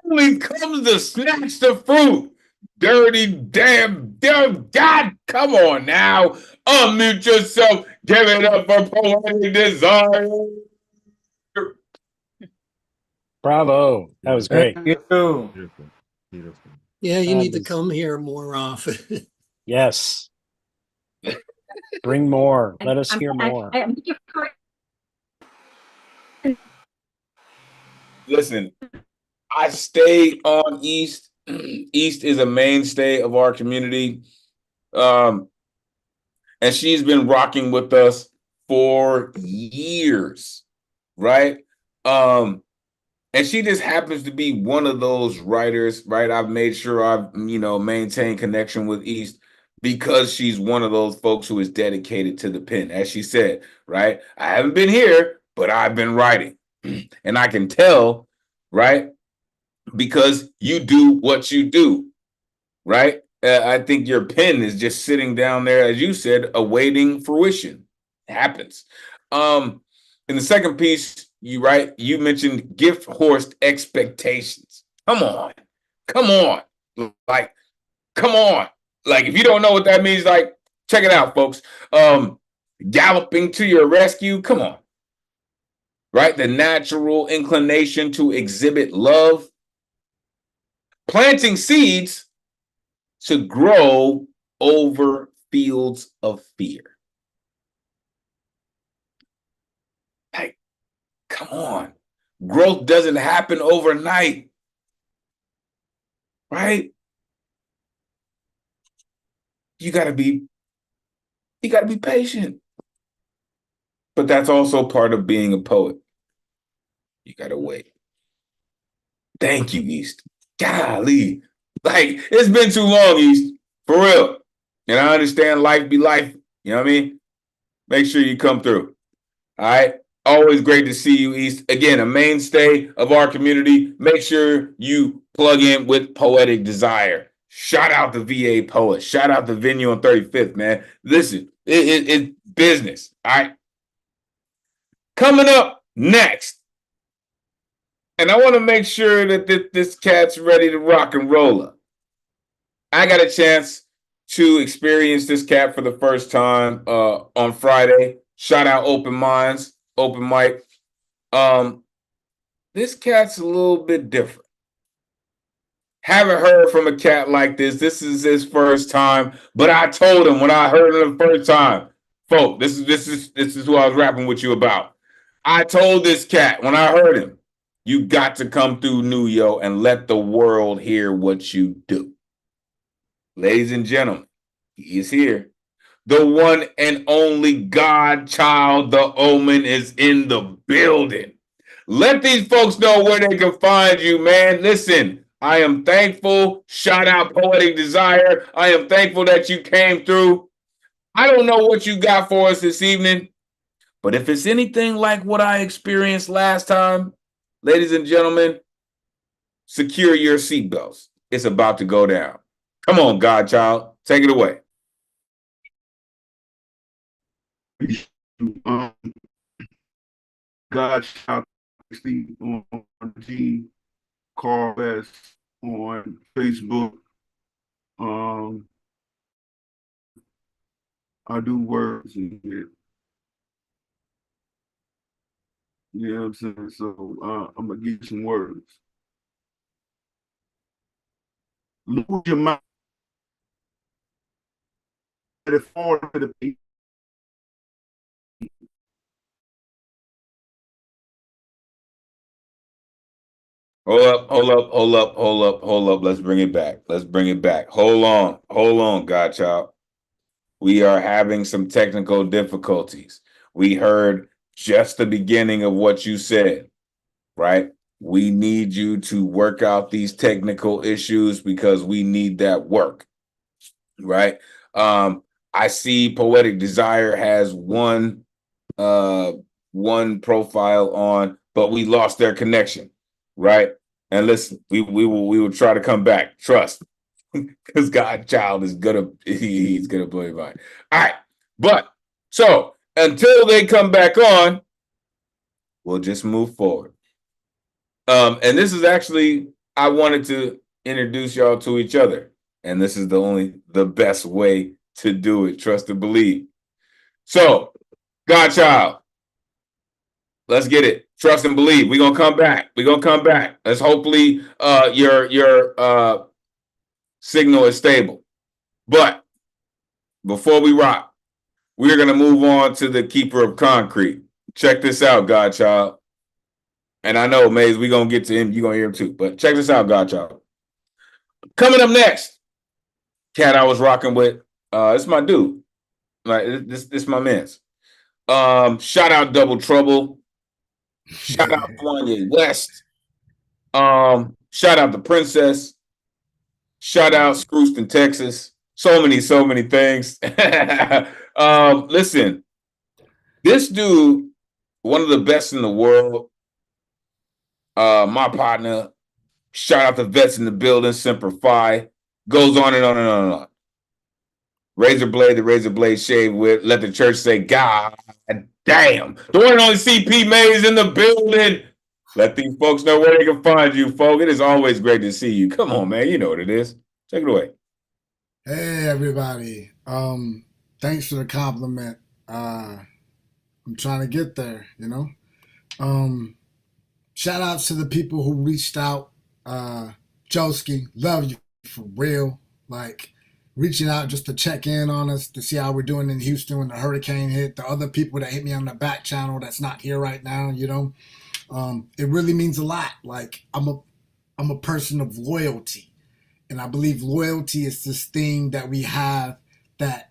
Only comes to snatch the fruit. Dirty damn God, come on now. Unmute yourself. Give it up for Poetic Desire. Bravo. That was great. Thank you. Beautiful. Beautiful. Yeah, you That need to was- come here more often. Yes. Bring more. Let us hear more. Listen, I stay on East. East is a mainstay of our community. And she's been rocking with us for years, right? And she just happens to be one of those writers, right? I've made sure I've, maintained connection with East because she's one of those folks who is dedicated to the pen. As she said, right? I haven't been here, but I've been writing. And I can tell, right? Because you do what you do, right? I think your pen is just sitting down there, as you said, awaiting fruition. It happens. In the second piece, you mentioned gift horse expectations. Come on. Like, come on. Like, if you don't know what that means, like, check it out, folks. Galloping to your rescue. Come on. Right? The natural inclination to exhibit love. Planting seeds to grow over fields of fear. Like, come on. Growth doesn't happen overnight. Right? You gotta be patient. But that's also part of being a poet. You gotta wait. Thank you, East. Golly. Like, it's been too long, East. For real. And I understand life be life. You know what I mean? Make sure you come through. All right? Always great to see you, East. Again, a mainstay of our community. Make sure you plug in with Poetic Desire. Shout out the VA Poet. Shout out the venue on 35th, man. Listen, it's business. All right? Coming up next. And I want to make sure that this cat's ready to rock and roll up. I got a chance to experience this cat for the first time on Friday. Shout out Open Minds, Open Mic. This cat's a little bit different. Haven't heard from a cat like this. This is his first time. But I told him when I heard him the first time, folk, this is who I was rapping with you about. I told this cat when I heard him, you got to come through Nuyo and let the world hear what you do. Ladies and gentlemen, he is here. The one and only Godchild, the Omen, is in the building. Let these folks know where they can find you, man. Listen, I am thankful. Shout out Poetic Desire. I am thankful that you came through. I don't know what you got for us this evening, but if it's anything like what I experienced last time, ladies and gentlemen, secure your seatbelts. It's about to go down. Come on, Godchild. Take it away. Godchild on G, Carl S on Facebook. I do words in here. You know what I'm saying? So I'm gonna give you some words. Lose your mind. Let it fall to the people. Hold up. Let's bring it back. Hold on, Godchild. We are having some technical difficulties. We heard just the beginning of what you said, right? We need you to work out these technical issues because we need that work, right? I see Poetic Desire has one profile on, but we lost their connection, right? And listen, we will try to come back. Trust, because Godchild is he's gonna blow your mind. All right, but so until they come back on, we'll just move forward. And this is actually, I wanted to introduce y'all to each other, and this is the best way to do it. Trust and believe. So, Godchild, let's get it. Trust and believe. We're gonna come back. Let's hopefully your signal is stable. But before we rock, we're gonna move on to the Keeper of Concrete. Check this out, Godchild. And I know, Maze, we're gonna get to him. You're gonna hear him too. But check this out, Godchild. Coming up next, cat I was rocking with. It's my dude. Like this my man's. Shout out Double Trouble. Shout out Kanye West. Shout out the Princess. Shout out Scrooston, Texas. So many things. Listen, this dude, one of the best in the world. My partner, shout out the vets in the building, Semper Fi. Goes on and on and on and on. Razor blade, the razor blade shaved with. Let the church say, God damn. The one and only CP Maze in the building. Let these folks know where they can find you, folk. It is always great to see you. Come on, man. You know what it is. Take it away. Hey, everybody. Thanks for the compliment. I'm trying to get there, you know? Shout outs to the people who reached out. Joski, love you for real. Like, reaching out just to check in on us, to see how we're doing in Houston when the hurricane hit. The other people that hit me on the back channel that's not here right now, you know? It really means a lot. Like, I'm a person of loyalty. And I believe loyalty is this thing that we have that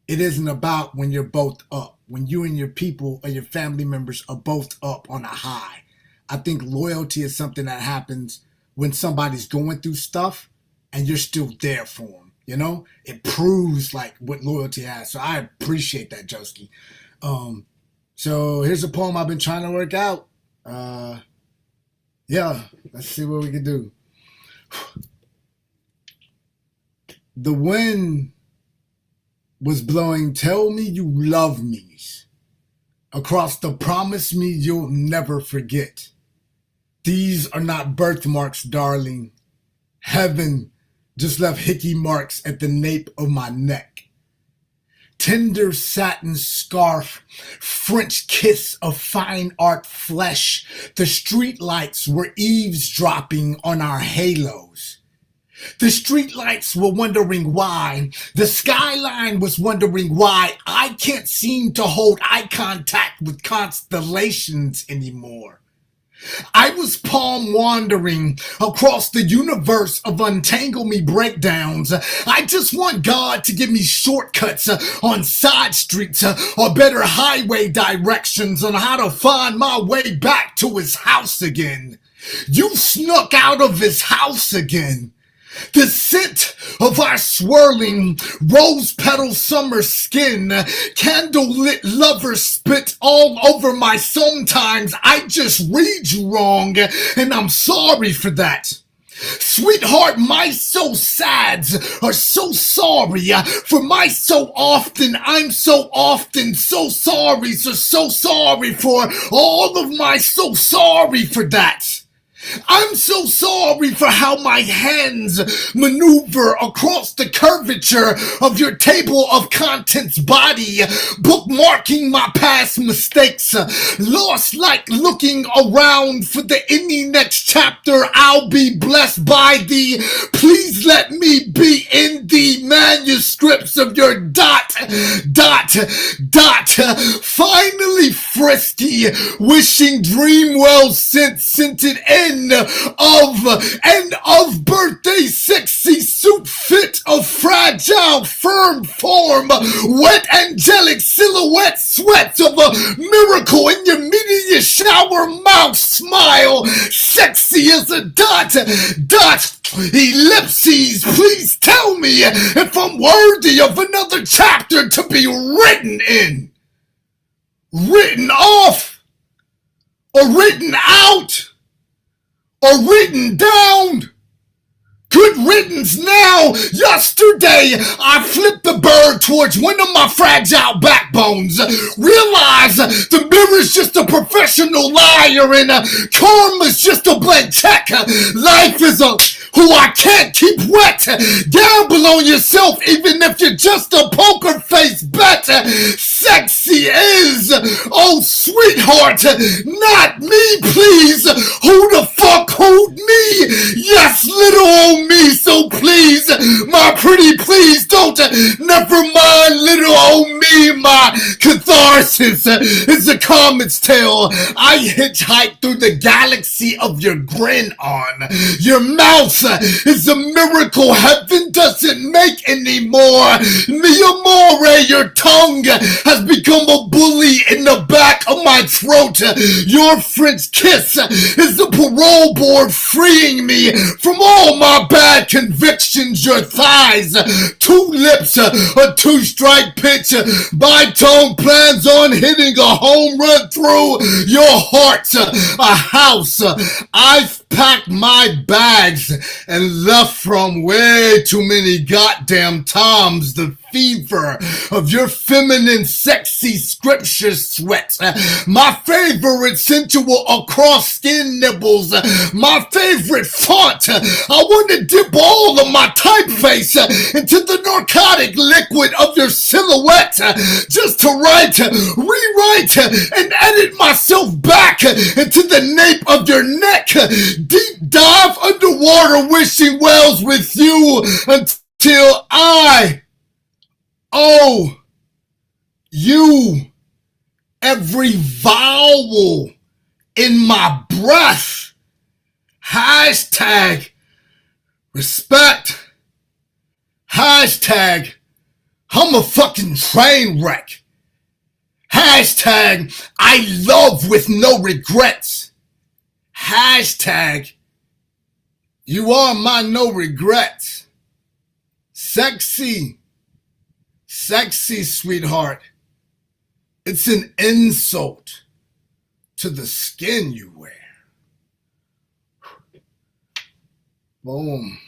it isn't about when you're both up. When you and your people or your family members are both up on a high. I think loyalty is something that happens when somebody's going through stuff and you're still there for them. You know, it proves like what loyalty has. So I appreciate that, Joski. So here's a poem I've been trying to work out. Yeah, let's see what we can do. The wind was blowing, tell me you love me, across the promise me you'll never forget. These are not birthmarks, darling. Heaven just left hickey marks at the nape of my neck. Tender satin scarf, French kiss of fine art flesh. The streetlights were eavesdropping on our halos. The streetlights were wondering why. The skyline was wondering why I can't seem to hold eye contact with constellations anymore. I was palm wandering across the universe of untangle me breakdowns. I just want God to give me shortcuts on side streets or better highway directions on how to find my way back to his house again. You snuck out of his house again. The scent of our swirling rose petal summer skin, candlelit lovers spit all over my sometimes I just read you wrong, and I'm sorry for that. Sweetheart, my so sads are so sorry for my so often, I'm so often so sorry, so sorry for all of my so sorry for that. I'm so sorry for how my hands maneuver across the curvature of your table of contents body, bookmarking my past mistakes, lost like looking around for the any next chapter. I'll be blessed by thee. Please let me be in the manuscripts of your dot, finally frisky, wishing dream well scented end of birthday sexy suit fit of fragile firm form, wet angelic silhouette sweats of a miracle in your media shower mouth smile, sexy as a dot ellipses. Please tell me if I'm worthy of another chapter to be written in, written off, or written out, or written down. Good riddance now. Yesterday, I flipped the bird towards one of my fragile backbones. Realize the mirror's just a professional liar and karma's just a blank check. Life is a who I can't keep wet. Gamble on yourself even if you're just a poker face bet. Sexy is, oh sweetheart, not me please. Who the fuck hold me? Yes, little old me, so please, my pretty please don't, never mind little old me, my catharsis is a comet's tail. I hitchhike through the galaxy of your grin on. Your mouth is a miracle heaven doesn't make anymore. Mi amore, your tongue has become a bully in the back of my throat. Your French kiss is the parole board freeing me from all my bad convictions. Your thighs, two lips, a two-strike pitch, bi-tone plans on hitting a home run through your heart. A house. I've packed my bags and left from way too many goddamn times. The fever of your feminine sexy scripture sweat, my favorite sensual across skin nibbles, my favorite font. I want to dip all of my typeface into the narcotic liquid of your silhouette, just to write, rewrite, and edit myself back into the nape of your neck. Deep dive underwater wishing wells with you until I owe you every vowel in my breath. Hashtag respect. Hashtag I'm a fucking train wreck. Hashtag I love with no regrets. Hashtag you are my no regrets. Sexy, sweetheart. It's an insult to the skin you wear. Boom.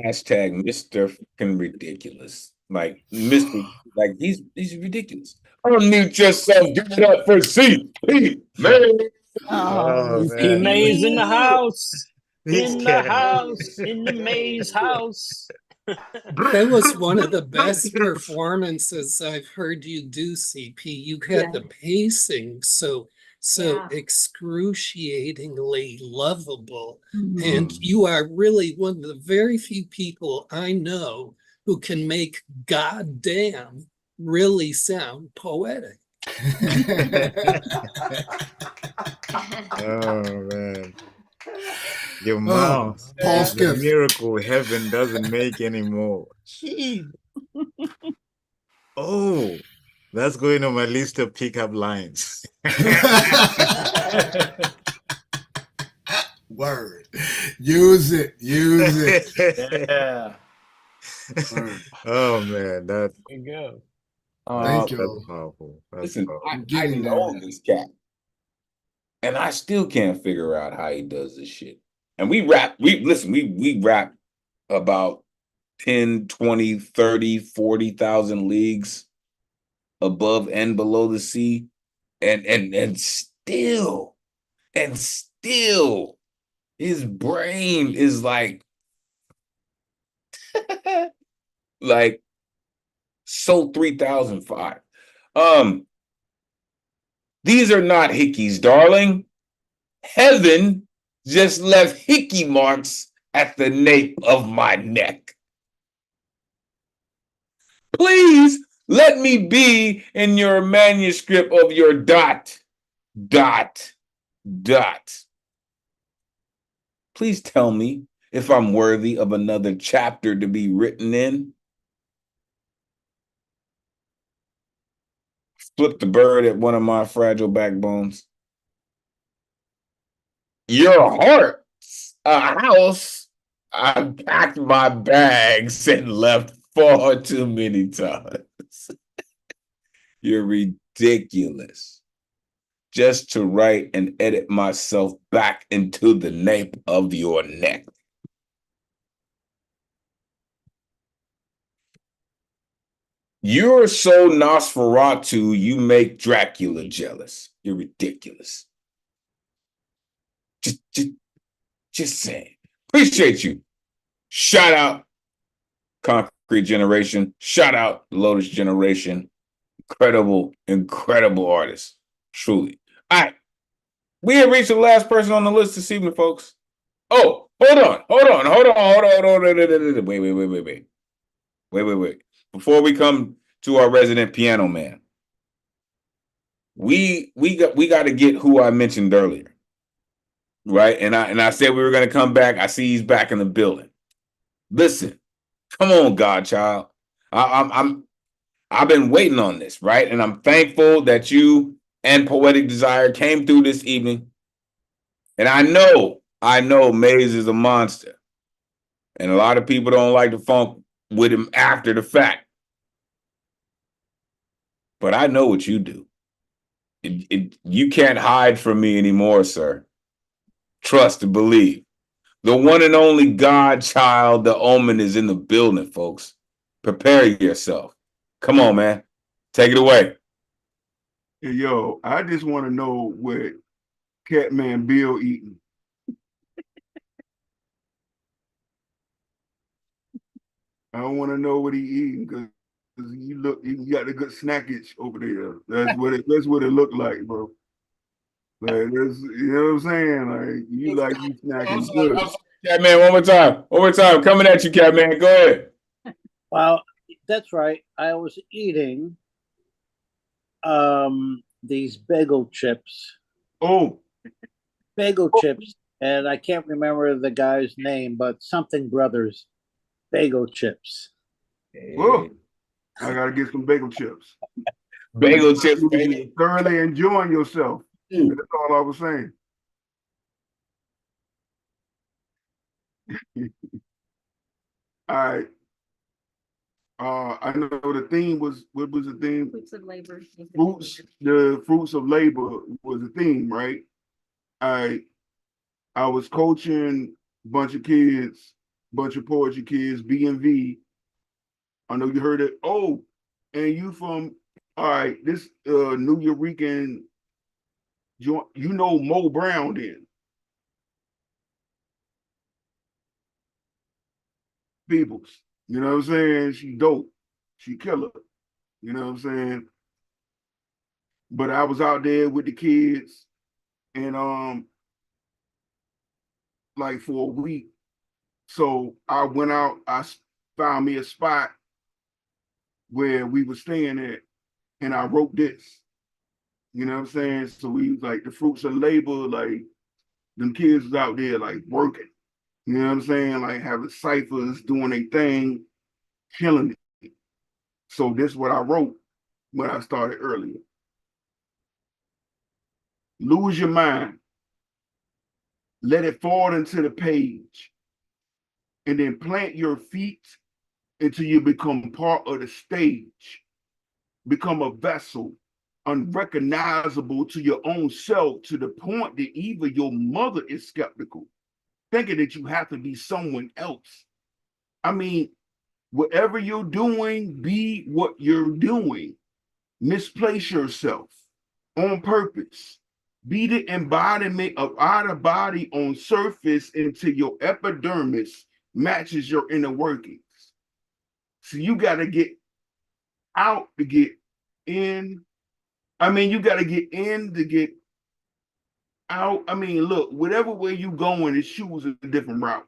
Hashtag Mr. fucking ridiculous. Like Mr. Like he's ridiculous. Unmute yourself. Give it up for CP, man. P Maze in the house. In the house. In the Maze house. That was one of the best performances I've heard you do, CP. You had the pacing so excruciatingly lovable. And you are really one of the very few people I know who can make goddamn really sound poetic. Oh man. Your Oh, mouth Paul is the Skiff. miracle heaven doesn't make anymore. Jeez. Oh, that's going on my list of pickup lines. Word. Use it. Use it. Yeah. Oh man, that There you go. Thank that's you. powerful. That's Listen, powerful. I Getting know there. this cat, and I still can't figure out how he does this shit. And we rap about 10, 20, 30, 40,000 leagues above and below the sea. And still his brain is like like so 3005. These are not hickeys, darling. Heaven just left hickey marks at the nape of my neck. Please let me be in your manuscript of your dot. Please tell me if I'm worthy of another chapter to be written in. Flip the bird at one of my fragile backbones. Your heart's a house I packed my bags and left far too many times. You're ridiculous. Just to write and edit myself back into the nape of your neck. You're so Nosferatu, you make Dracula jealous. You're ridiculous. Just saying. Appreciate you. Shout out Concrete Generation. Shout out Lotus Generation. Incredible artists. Truly. All right. We have reached the last person on the list this evening, folks. Oh, hold on. Wait. Before we come to our resident piano man, we got to get who I mentioned earlier. Right? And I said we were going to come back. I see he's back in the building. Listen. Come on, Godchild. I've been waiting on this, right? And I'm thankful that you and Poetic Desire came through this evening. And I know Maze is a monster. And a lot of people don't like to funk with him after the fact. But I know what you do. You can't hide from me anymore, sir. Trust and believe. The one and only Godchild, the Omen, is in the building, folks. Prepare yourself. Come on, man. Take it away. Hey, yo, I just want to know what Catman Bill eating. I want to know what he eating because you got a good snackage over there. That's what it looked like, bro. Like that's, you know what I'm saying? Like you snacking good. Catman, one more time. Coming at you, Catman. Go ahead. Well, that's right. I was eating these bagel chips. Oh. Bagel chips. And I can't remember the guy's name, but something brothers bagel chips. Whoa. I gotta get some bagel chips. Bagel chips, baby. Thoroughly enjoying yourself. That's all I was saying. All right. I know the theme was, what was the theme? Fruits of labor. The fruits of labor was the theme, right? I was coaching a bunch of kids, bunch of poetry kids, B&V. I know you heard it. Oh, and you from, all right, this Nuyorican, you know Mo Brown then. Peoples. You know what I'm saying? She dope. She killer. You know what I'm saying? But I was out there with the kids and like for a week. So I went out, I found me a spot where we were staying at, and I wrote this. You know what I'm saying? So we was like the fruits of labor, like them kids was out there like working. You know what I'm saying? Like having ciphers, doing a thing, killing it. So this is what I wrote when I started earlier. Lose your mind. Let it fall into the page. And then plant your feet until you become part of the stage. Become a vessel, unrecognizable to your own self, to the point that even your mother is skeptical, thinking that you have to be someone else. I mean, whatever you're doing, be what you're doing. Misplace yourself on purpose. Be the embodiment of out of body on surface until your epidermis matches your inner workings. So you got to get out to get in. I mean, you got to get in to get out. I mean, look, whatever way you going, it choose a different route.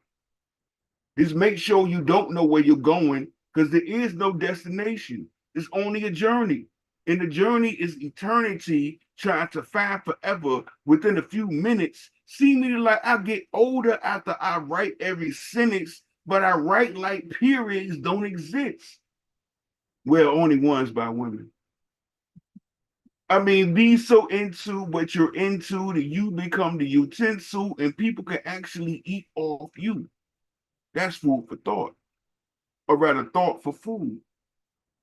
Just make sure you don't know where you're going, because there is no destination. It's only a journey. And the journey is eternity, trying to find forever within a few minutes. See me like I get older after I write every sentence, but I write like periods don't exist. Well, only ones by women. I mean, be so into what you're into that you become the utensil and people can actually eat off you. That's food for thought, or rather thought for food.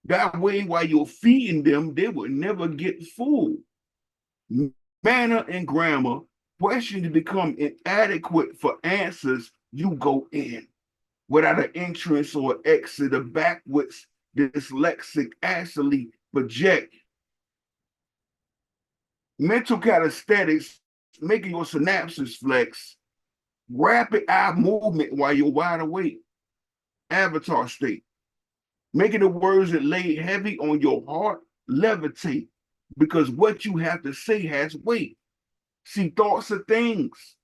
That way, while you're feeding them, they will never get full. Manner and grammar, questions become inadequate for answers, you go in. Without an entrance or exit, a backwards dyslexic actually project. Mental calisthenics, making your synapses flex. Rapid eye movement while you're wide awake. Avatar state. Making the words that lay heavy on your heart levitate, because what you have to say has weight. See, thoughts are things.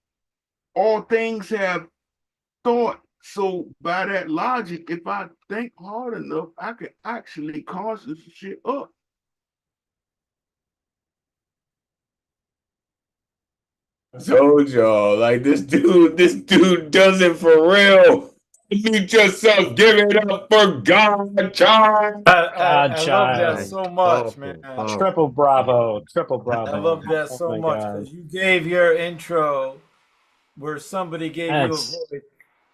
All things have thought. So by that logic, if I think hard enough, I can actually cause this shit up. Told y'all, like this dude does it for real. Mute yourself, give it up for God, John. I love that so much, man. Triple bravo, triple bravo. I love that Oh so my much, God. because you gave your intro where somebody gave you a That's- voice,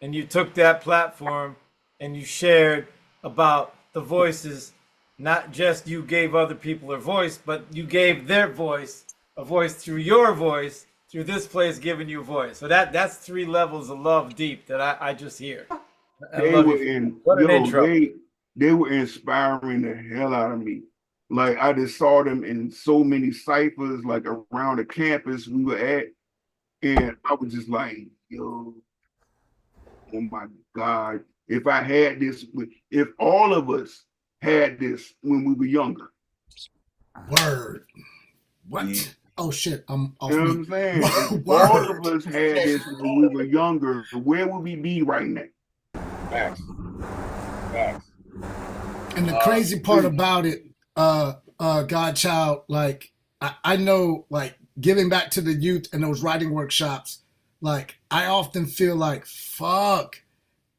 and you took that platform and you shared about the voices. Not just you gave other people a voice, but you gave their voice a voice through your voice, through this place giving you a voice. So that's 3 levels of love deep that I just hear. I They love were you. What an intro. they were inspiring the hell out of me. Like I just saw them in so many ciphers, like around the campus we were at, and I was just like, yo, oh my God, if I had this, if all of us had this when we were younger. Word. What? Yeah. Oh shit, I'm off You know what mute. I'm saying? If all of us had this when we were younger, where would we be right now? Facts. Facts. And the crazy part about it, Godchild, like I know, like giving back to the youth and those writing workshops, like I often feel like, fuck,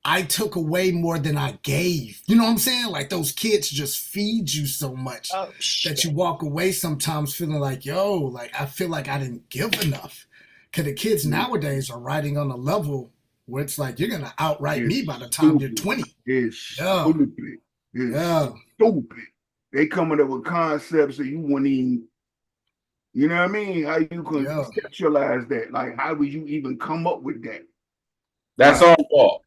I took away more than I gave. You know what I'm saying? Like those kids just feed you so much that you walk away sometimes feeling like, yo, like I feel like I didn't give enough. Cause the kids nowadays are writing on a level where it's like, you're going to outright me by the time you're 20. It's Yeah. stupid. It's Yeah. stupid. They coming up with concepts that you wouldn't even, you know what I mean? How you can conceptualize that? Like, how would you even come up with that? That's our fault.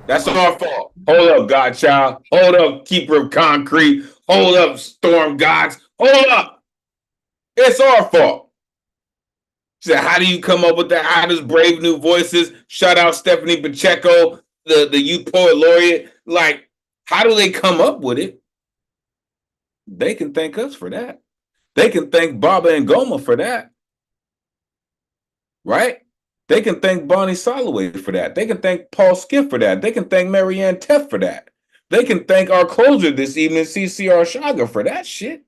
That's our fault. Hold up, Godchild. Hold up, Keeper of Concrete. Hold up, Storm Gods. Hold up. It's our fault. So how do you come up with that? How does Brave New Voices? Shout out Stephanie Pacheco, the youth poet laureate. Like, how do they come up with it? They can thank us for that. They can thank Baba and Goma for that. Right? They can thank Bonnie Soloway for that. They can thank Paul Skiff for that. They can thank Marianne Teff for that. They can thank our closer this evening, CCR Shaga, for that shit.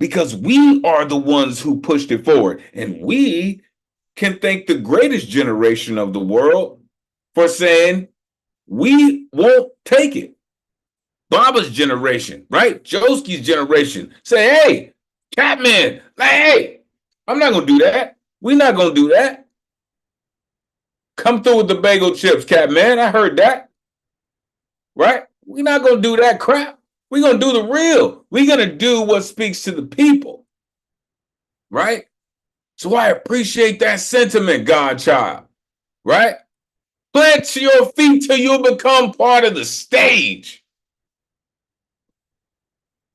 because we are the ones who pushed it forward. And we can thank the greatest generation of the world for saying, we won't take it. Baba's generation, right? Joski's generation say, hey, Catman, like, hey, I'm not going to do that. We're not going to do that. Come through with the bagel chips, Catman. I heard that. Right? We're not going to do that crap. We're going to do the real. We're going to do what speaks to the people. Right? So I appreciate that sentiment, Godchild. Right? Plant your feet till you become part of the stage.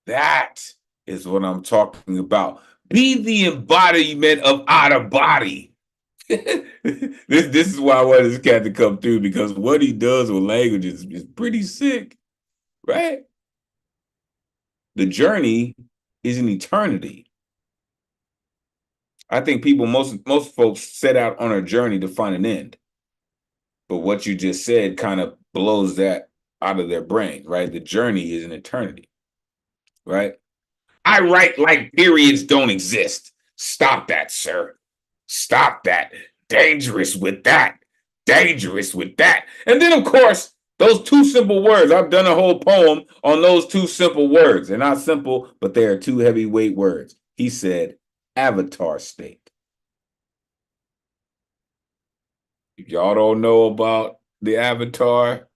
That is what I'm talking about. Be the embodiment of out of body. This is why I want this cat to come through, because what he does with language is pretty sick, right? The journey is an eternity. I think most folks set out on a journey to find an end. But what you just said kind of blows that out of their brain, right? The journey is an eternity, right? I write like periods don't exist. Stop that, sir. Stop that. Dangerous with that. Dangerous with that. And then, of course, those two simple words. I've done a whole poem on those two simple words. They're not simple, but they are two heavyweight words. He said, avatar state. If y'all don't know about the avatar,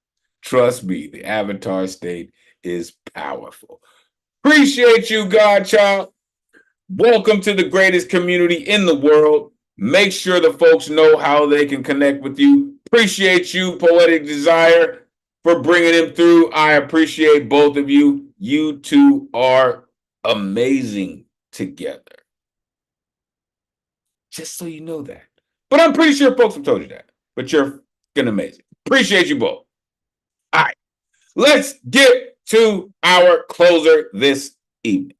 trust me, the avatar state is powerful. Appreciate you, Godchild. Welcome to the greatest community in the world. Make sure the folks know how they can connect with you. Appreciate you, Poetic Desire, for bringing him through. I appreciate both of you. You two are amazing together. Just so you know that. But I'm pretty sure folks have told you that. But you're fucking amazing. Appreciate you both. All right. Let's get to our closer this evening.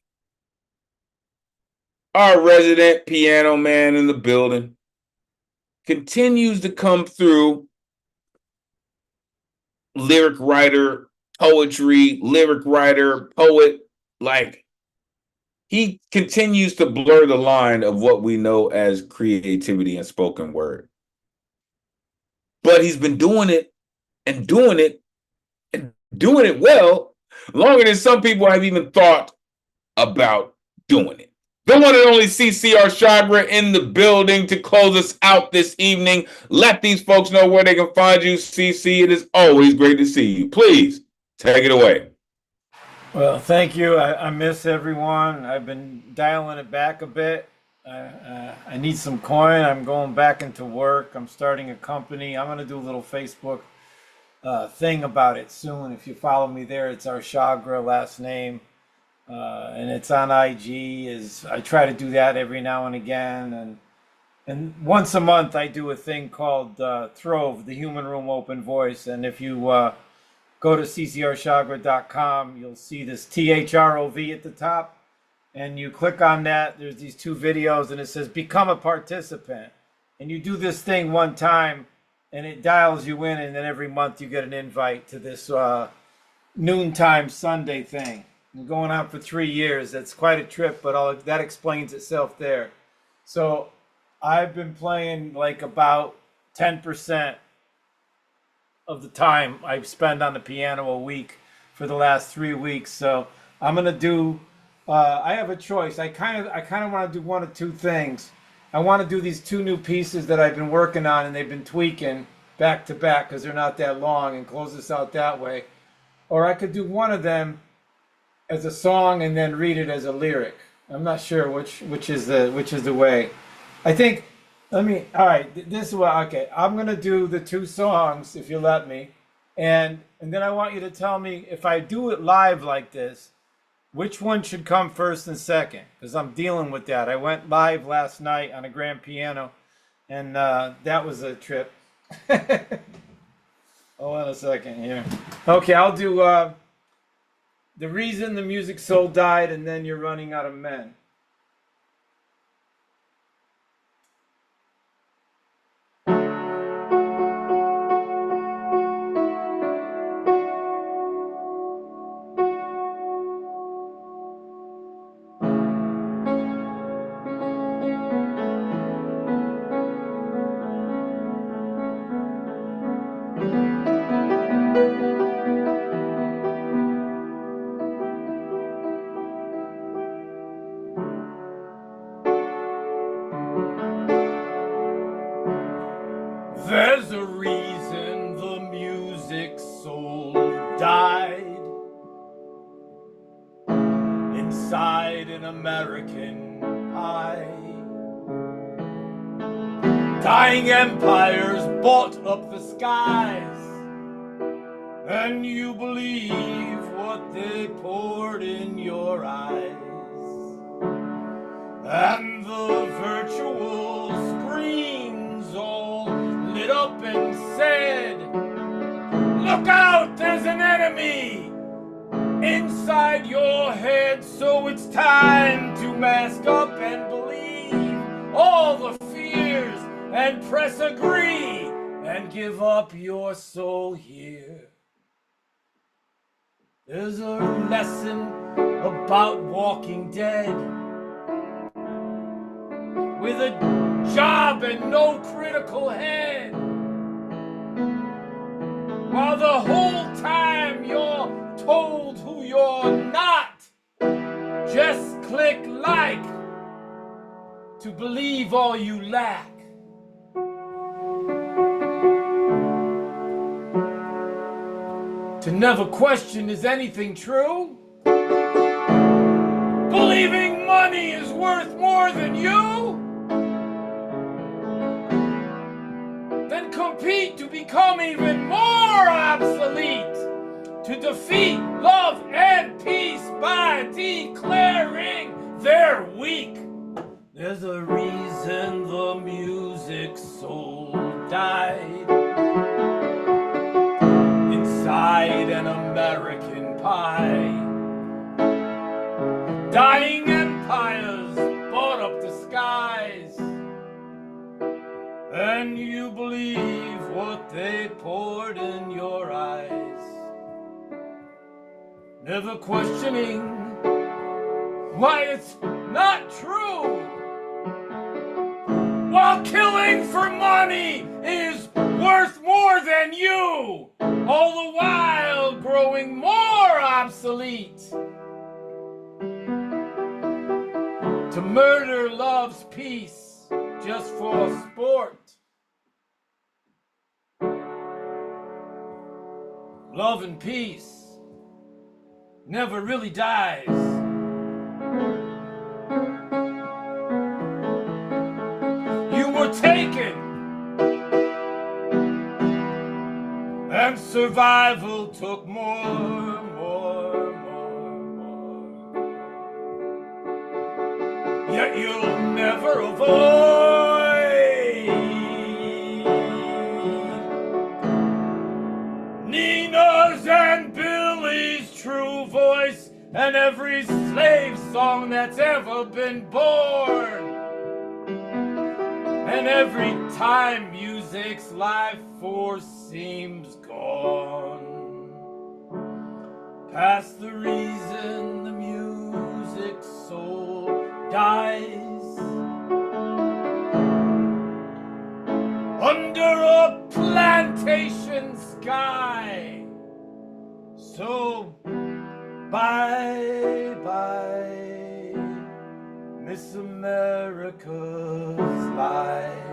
Our resident piano man in the building continues to come through. Lyric writer, poetry, lyric writer, poet. Like, he continues to blur the line of what we know as creativity and spoken word. But he's been doing it and doing it and doing it well longer than some people have even thought about doing it. The one and only CCR Chagra in the building to close us out this evening. Let these folks know where they can find you, CC. It is always great to see you. Please take it away. Well, thank you. I miss everyone. I've been dialing it back a bit. I need some coin. I'm going back into work. I'm starting a company. I'm going to do a little Facebook thing about it soon. If you follow me there, it's our Chagra last name. And it's on IG. I try to do that every now and again. And once a month, I do a thing called Throve, the Human Room Open Voice. And if you go to ccrchagra.com, you'll see this THROV at the top. And you click on that. There's these two videos, and it says, become a participant. And you do this thing one time, and it dials you in. And then every month, you get an invite to this noontime Sunday thing. I'm going on for 3 years. That's quite a trip, but that explains itself there. So I've been playing like about 10% of the time I spend on the piano a week for the last 3 weeks. So I'm gonna do. I have a choice. I kind of want to do one of two things. I want to do these two new pieces that I've been working on, and they've been tweaking back to back because they're not that long, and close this out that way. Or I could do one of them as a song and then read it as a lyric. I'm not sure which is the way. I think. All right. This is what. Okay, I'm gonna do the two songs if you let me, and then I want you to tell me if I do it live like this, which one should come first and second, because I'm dealing with that. I went live last night on a grand piano, and that was a trip. Hold on a second here. Okay, I'll do. The Reason the Music Soul Died, and then You're Running Out of Men. a reason the music soul died inside an American pie. Dying empires bought up the skies, and you believe what they poured in your eyes. And the virtual screens all lit up and said, "Look out, there's an enemy inside your head." So it's time to mask up and believe all the fears and press agree and give up your soul here. There's a lesson about walking dead with a job and no critical head, while the whole time you're told who you're not. Just click like to believe all you lack. To never question, is anything true? Believing money is worth more than you? Then compete to become even more obsolete. To defeat love and peace by declaring they're weak. There's a reason the music soul died inside an American pie. Dying empires bought up the skies, and you believe what they poured in your eyes. Never questioning why it's not true, while killing for money is worth more than you, all the while growing more obsolete. To murder love's peace just for sport. Love and peace never really dies. You were taken, and survival took more. Yet you'll never avoid Nina's and Billy's true voice, and every slave song that's ever been born. And every time music's life force seems gone, past the reason the music's soul dies, under a plantation sky. So bye-bye, Miss America's life.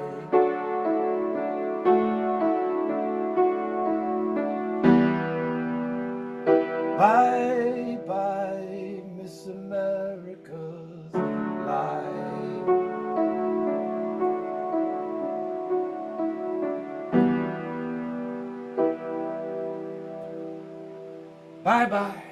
Bye-bye, Miss America's life. Bye-bye.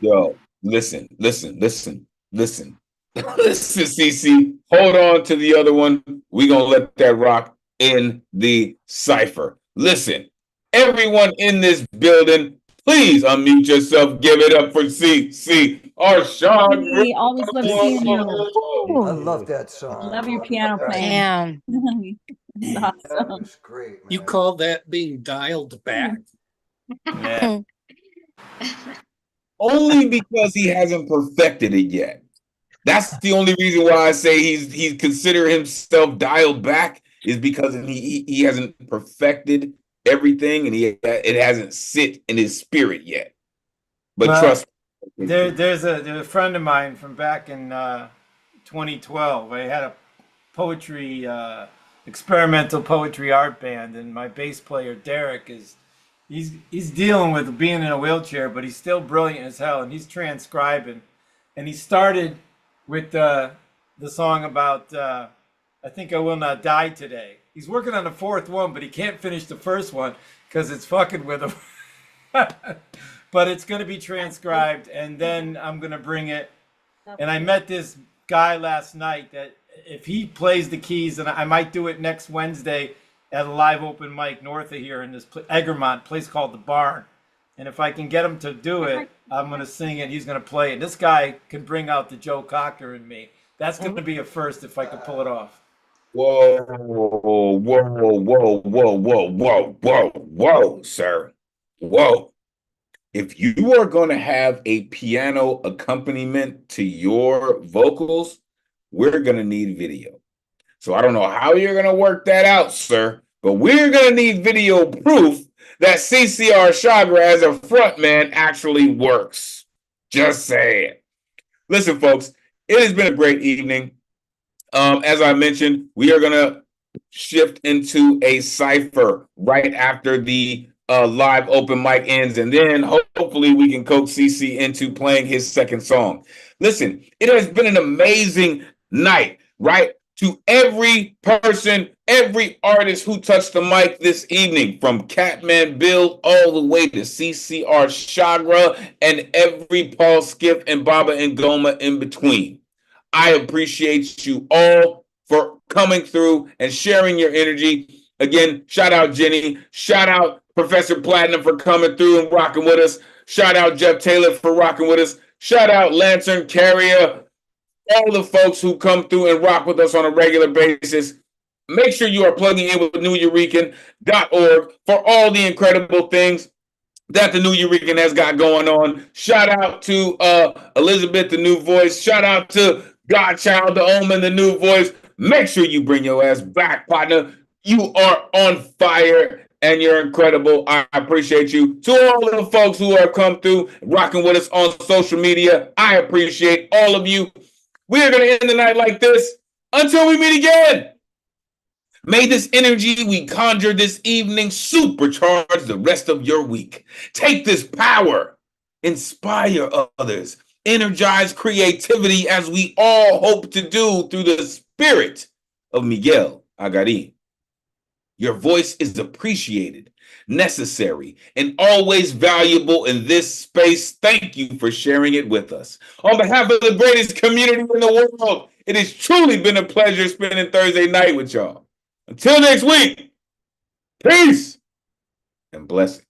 Yo, listen, CC. Hold on to the other one. We gonna let that rock in the cipher. Listen, everyone in this building, please unmute yourself. Give it up for CC Arshad. Hey, always love seeing you. I love that song. Love your piano playing. Damn. It's That awesome. was great, man. You call that being dialed back? Yeah. Only because he hasn't perfected it yet. That's the only reason why I say he's considered himself dialed back, is because he hasn't perfected everything, and it hasn't sit in his spirit yet. But trust me. There's a friend of mine from back in 2012. I had a poetry experimental poetry art band, and my bass player Derek he's dealing with being in a wheelchair, but he's still brilliant as hell, and he's transcribing. And he started with the song about I Think I Will Not Die Today. He's working on the fourth one, but he can't finish the first one because it's fucking with him. But it's going to be transcribed, and then I'm going to bring it. And I met this guy last night that if he plays the keys, and I might do it next Wednesday at a live open mic north of here in this Egremont place called The Barn. And if I can get him to do it, I'm going to sing it. He's going to play it. This guy can bring out the Joe Cocker in me. That's going to be a first if I can pull it off. Whoa, whoa, whoa, whoa, whoa, whoa, whoa, whoa, sir. Whoa. If you are going to have a piano accompaniment to your vocals, we're going to need video. So I don't know how you're going to work that out, sir, but we're going to need video proof that CCR Chagra as a frontman actually works. Just saying. Listen, folks, it has been a great evening. As I mentioned, we are going to shift into a cipher right after the live open mic ends, and then hopefully we can coax CC into playing his second song. Listen, it has been an amazing night, right? To every person, every artist who touched the mic this evening, from Catman Bill all the way to CCR Chagra and every Paul Skiff and Baba and Goma in between. I appreciate you all for coming through and sharing your energy. Again, shout out Jenny. Shout out Professor Platinum for coming through and rocking with us. Shout out Jeff Taylor for rocking with us. Shout out Lantern Carrier. All the folks who come through and rock with us on a regular basis. Make sure you are plugging in with Nuyorican.org for all the incredible things that the Nuyorican has got going on. Shout out to Elizabeth, the new voice. Shout out to Godchild, the Omen, the new voice. Make sure you bring your ass back, partner. You are on fire and you're incredible. I appreciate you. To all of the folks who have come through rocking with us on social media, I appreciate all of you. We are going to end the night like this until we meet again. May this energy we conjure this evening supercharge the rest of your week. Take this power, inspire others, energize creativity as we all hope to do through the spirit of Miguel Agarin. Your voice is appreciated, necessary, and always valuable in this space. Thank you for sharing it with us. On behalf of the greatest community in the world, it has truly been a pleasure spending Thursday night with y'all. Until next week, peace and blessings.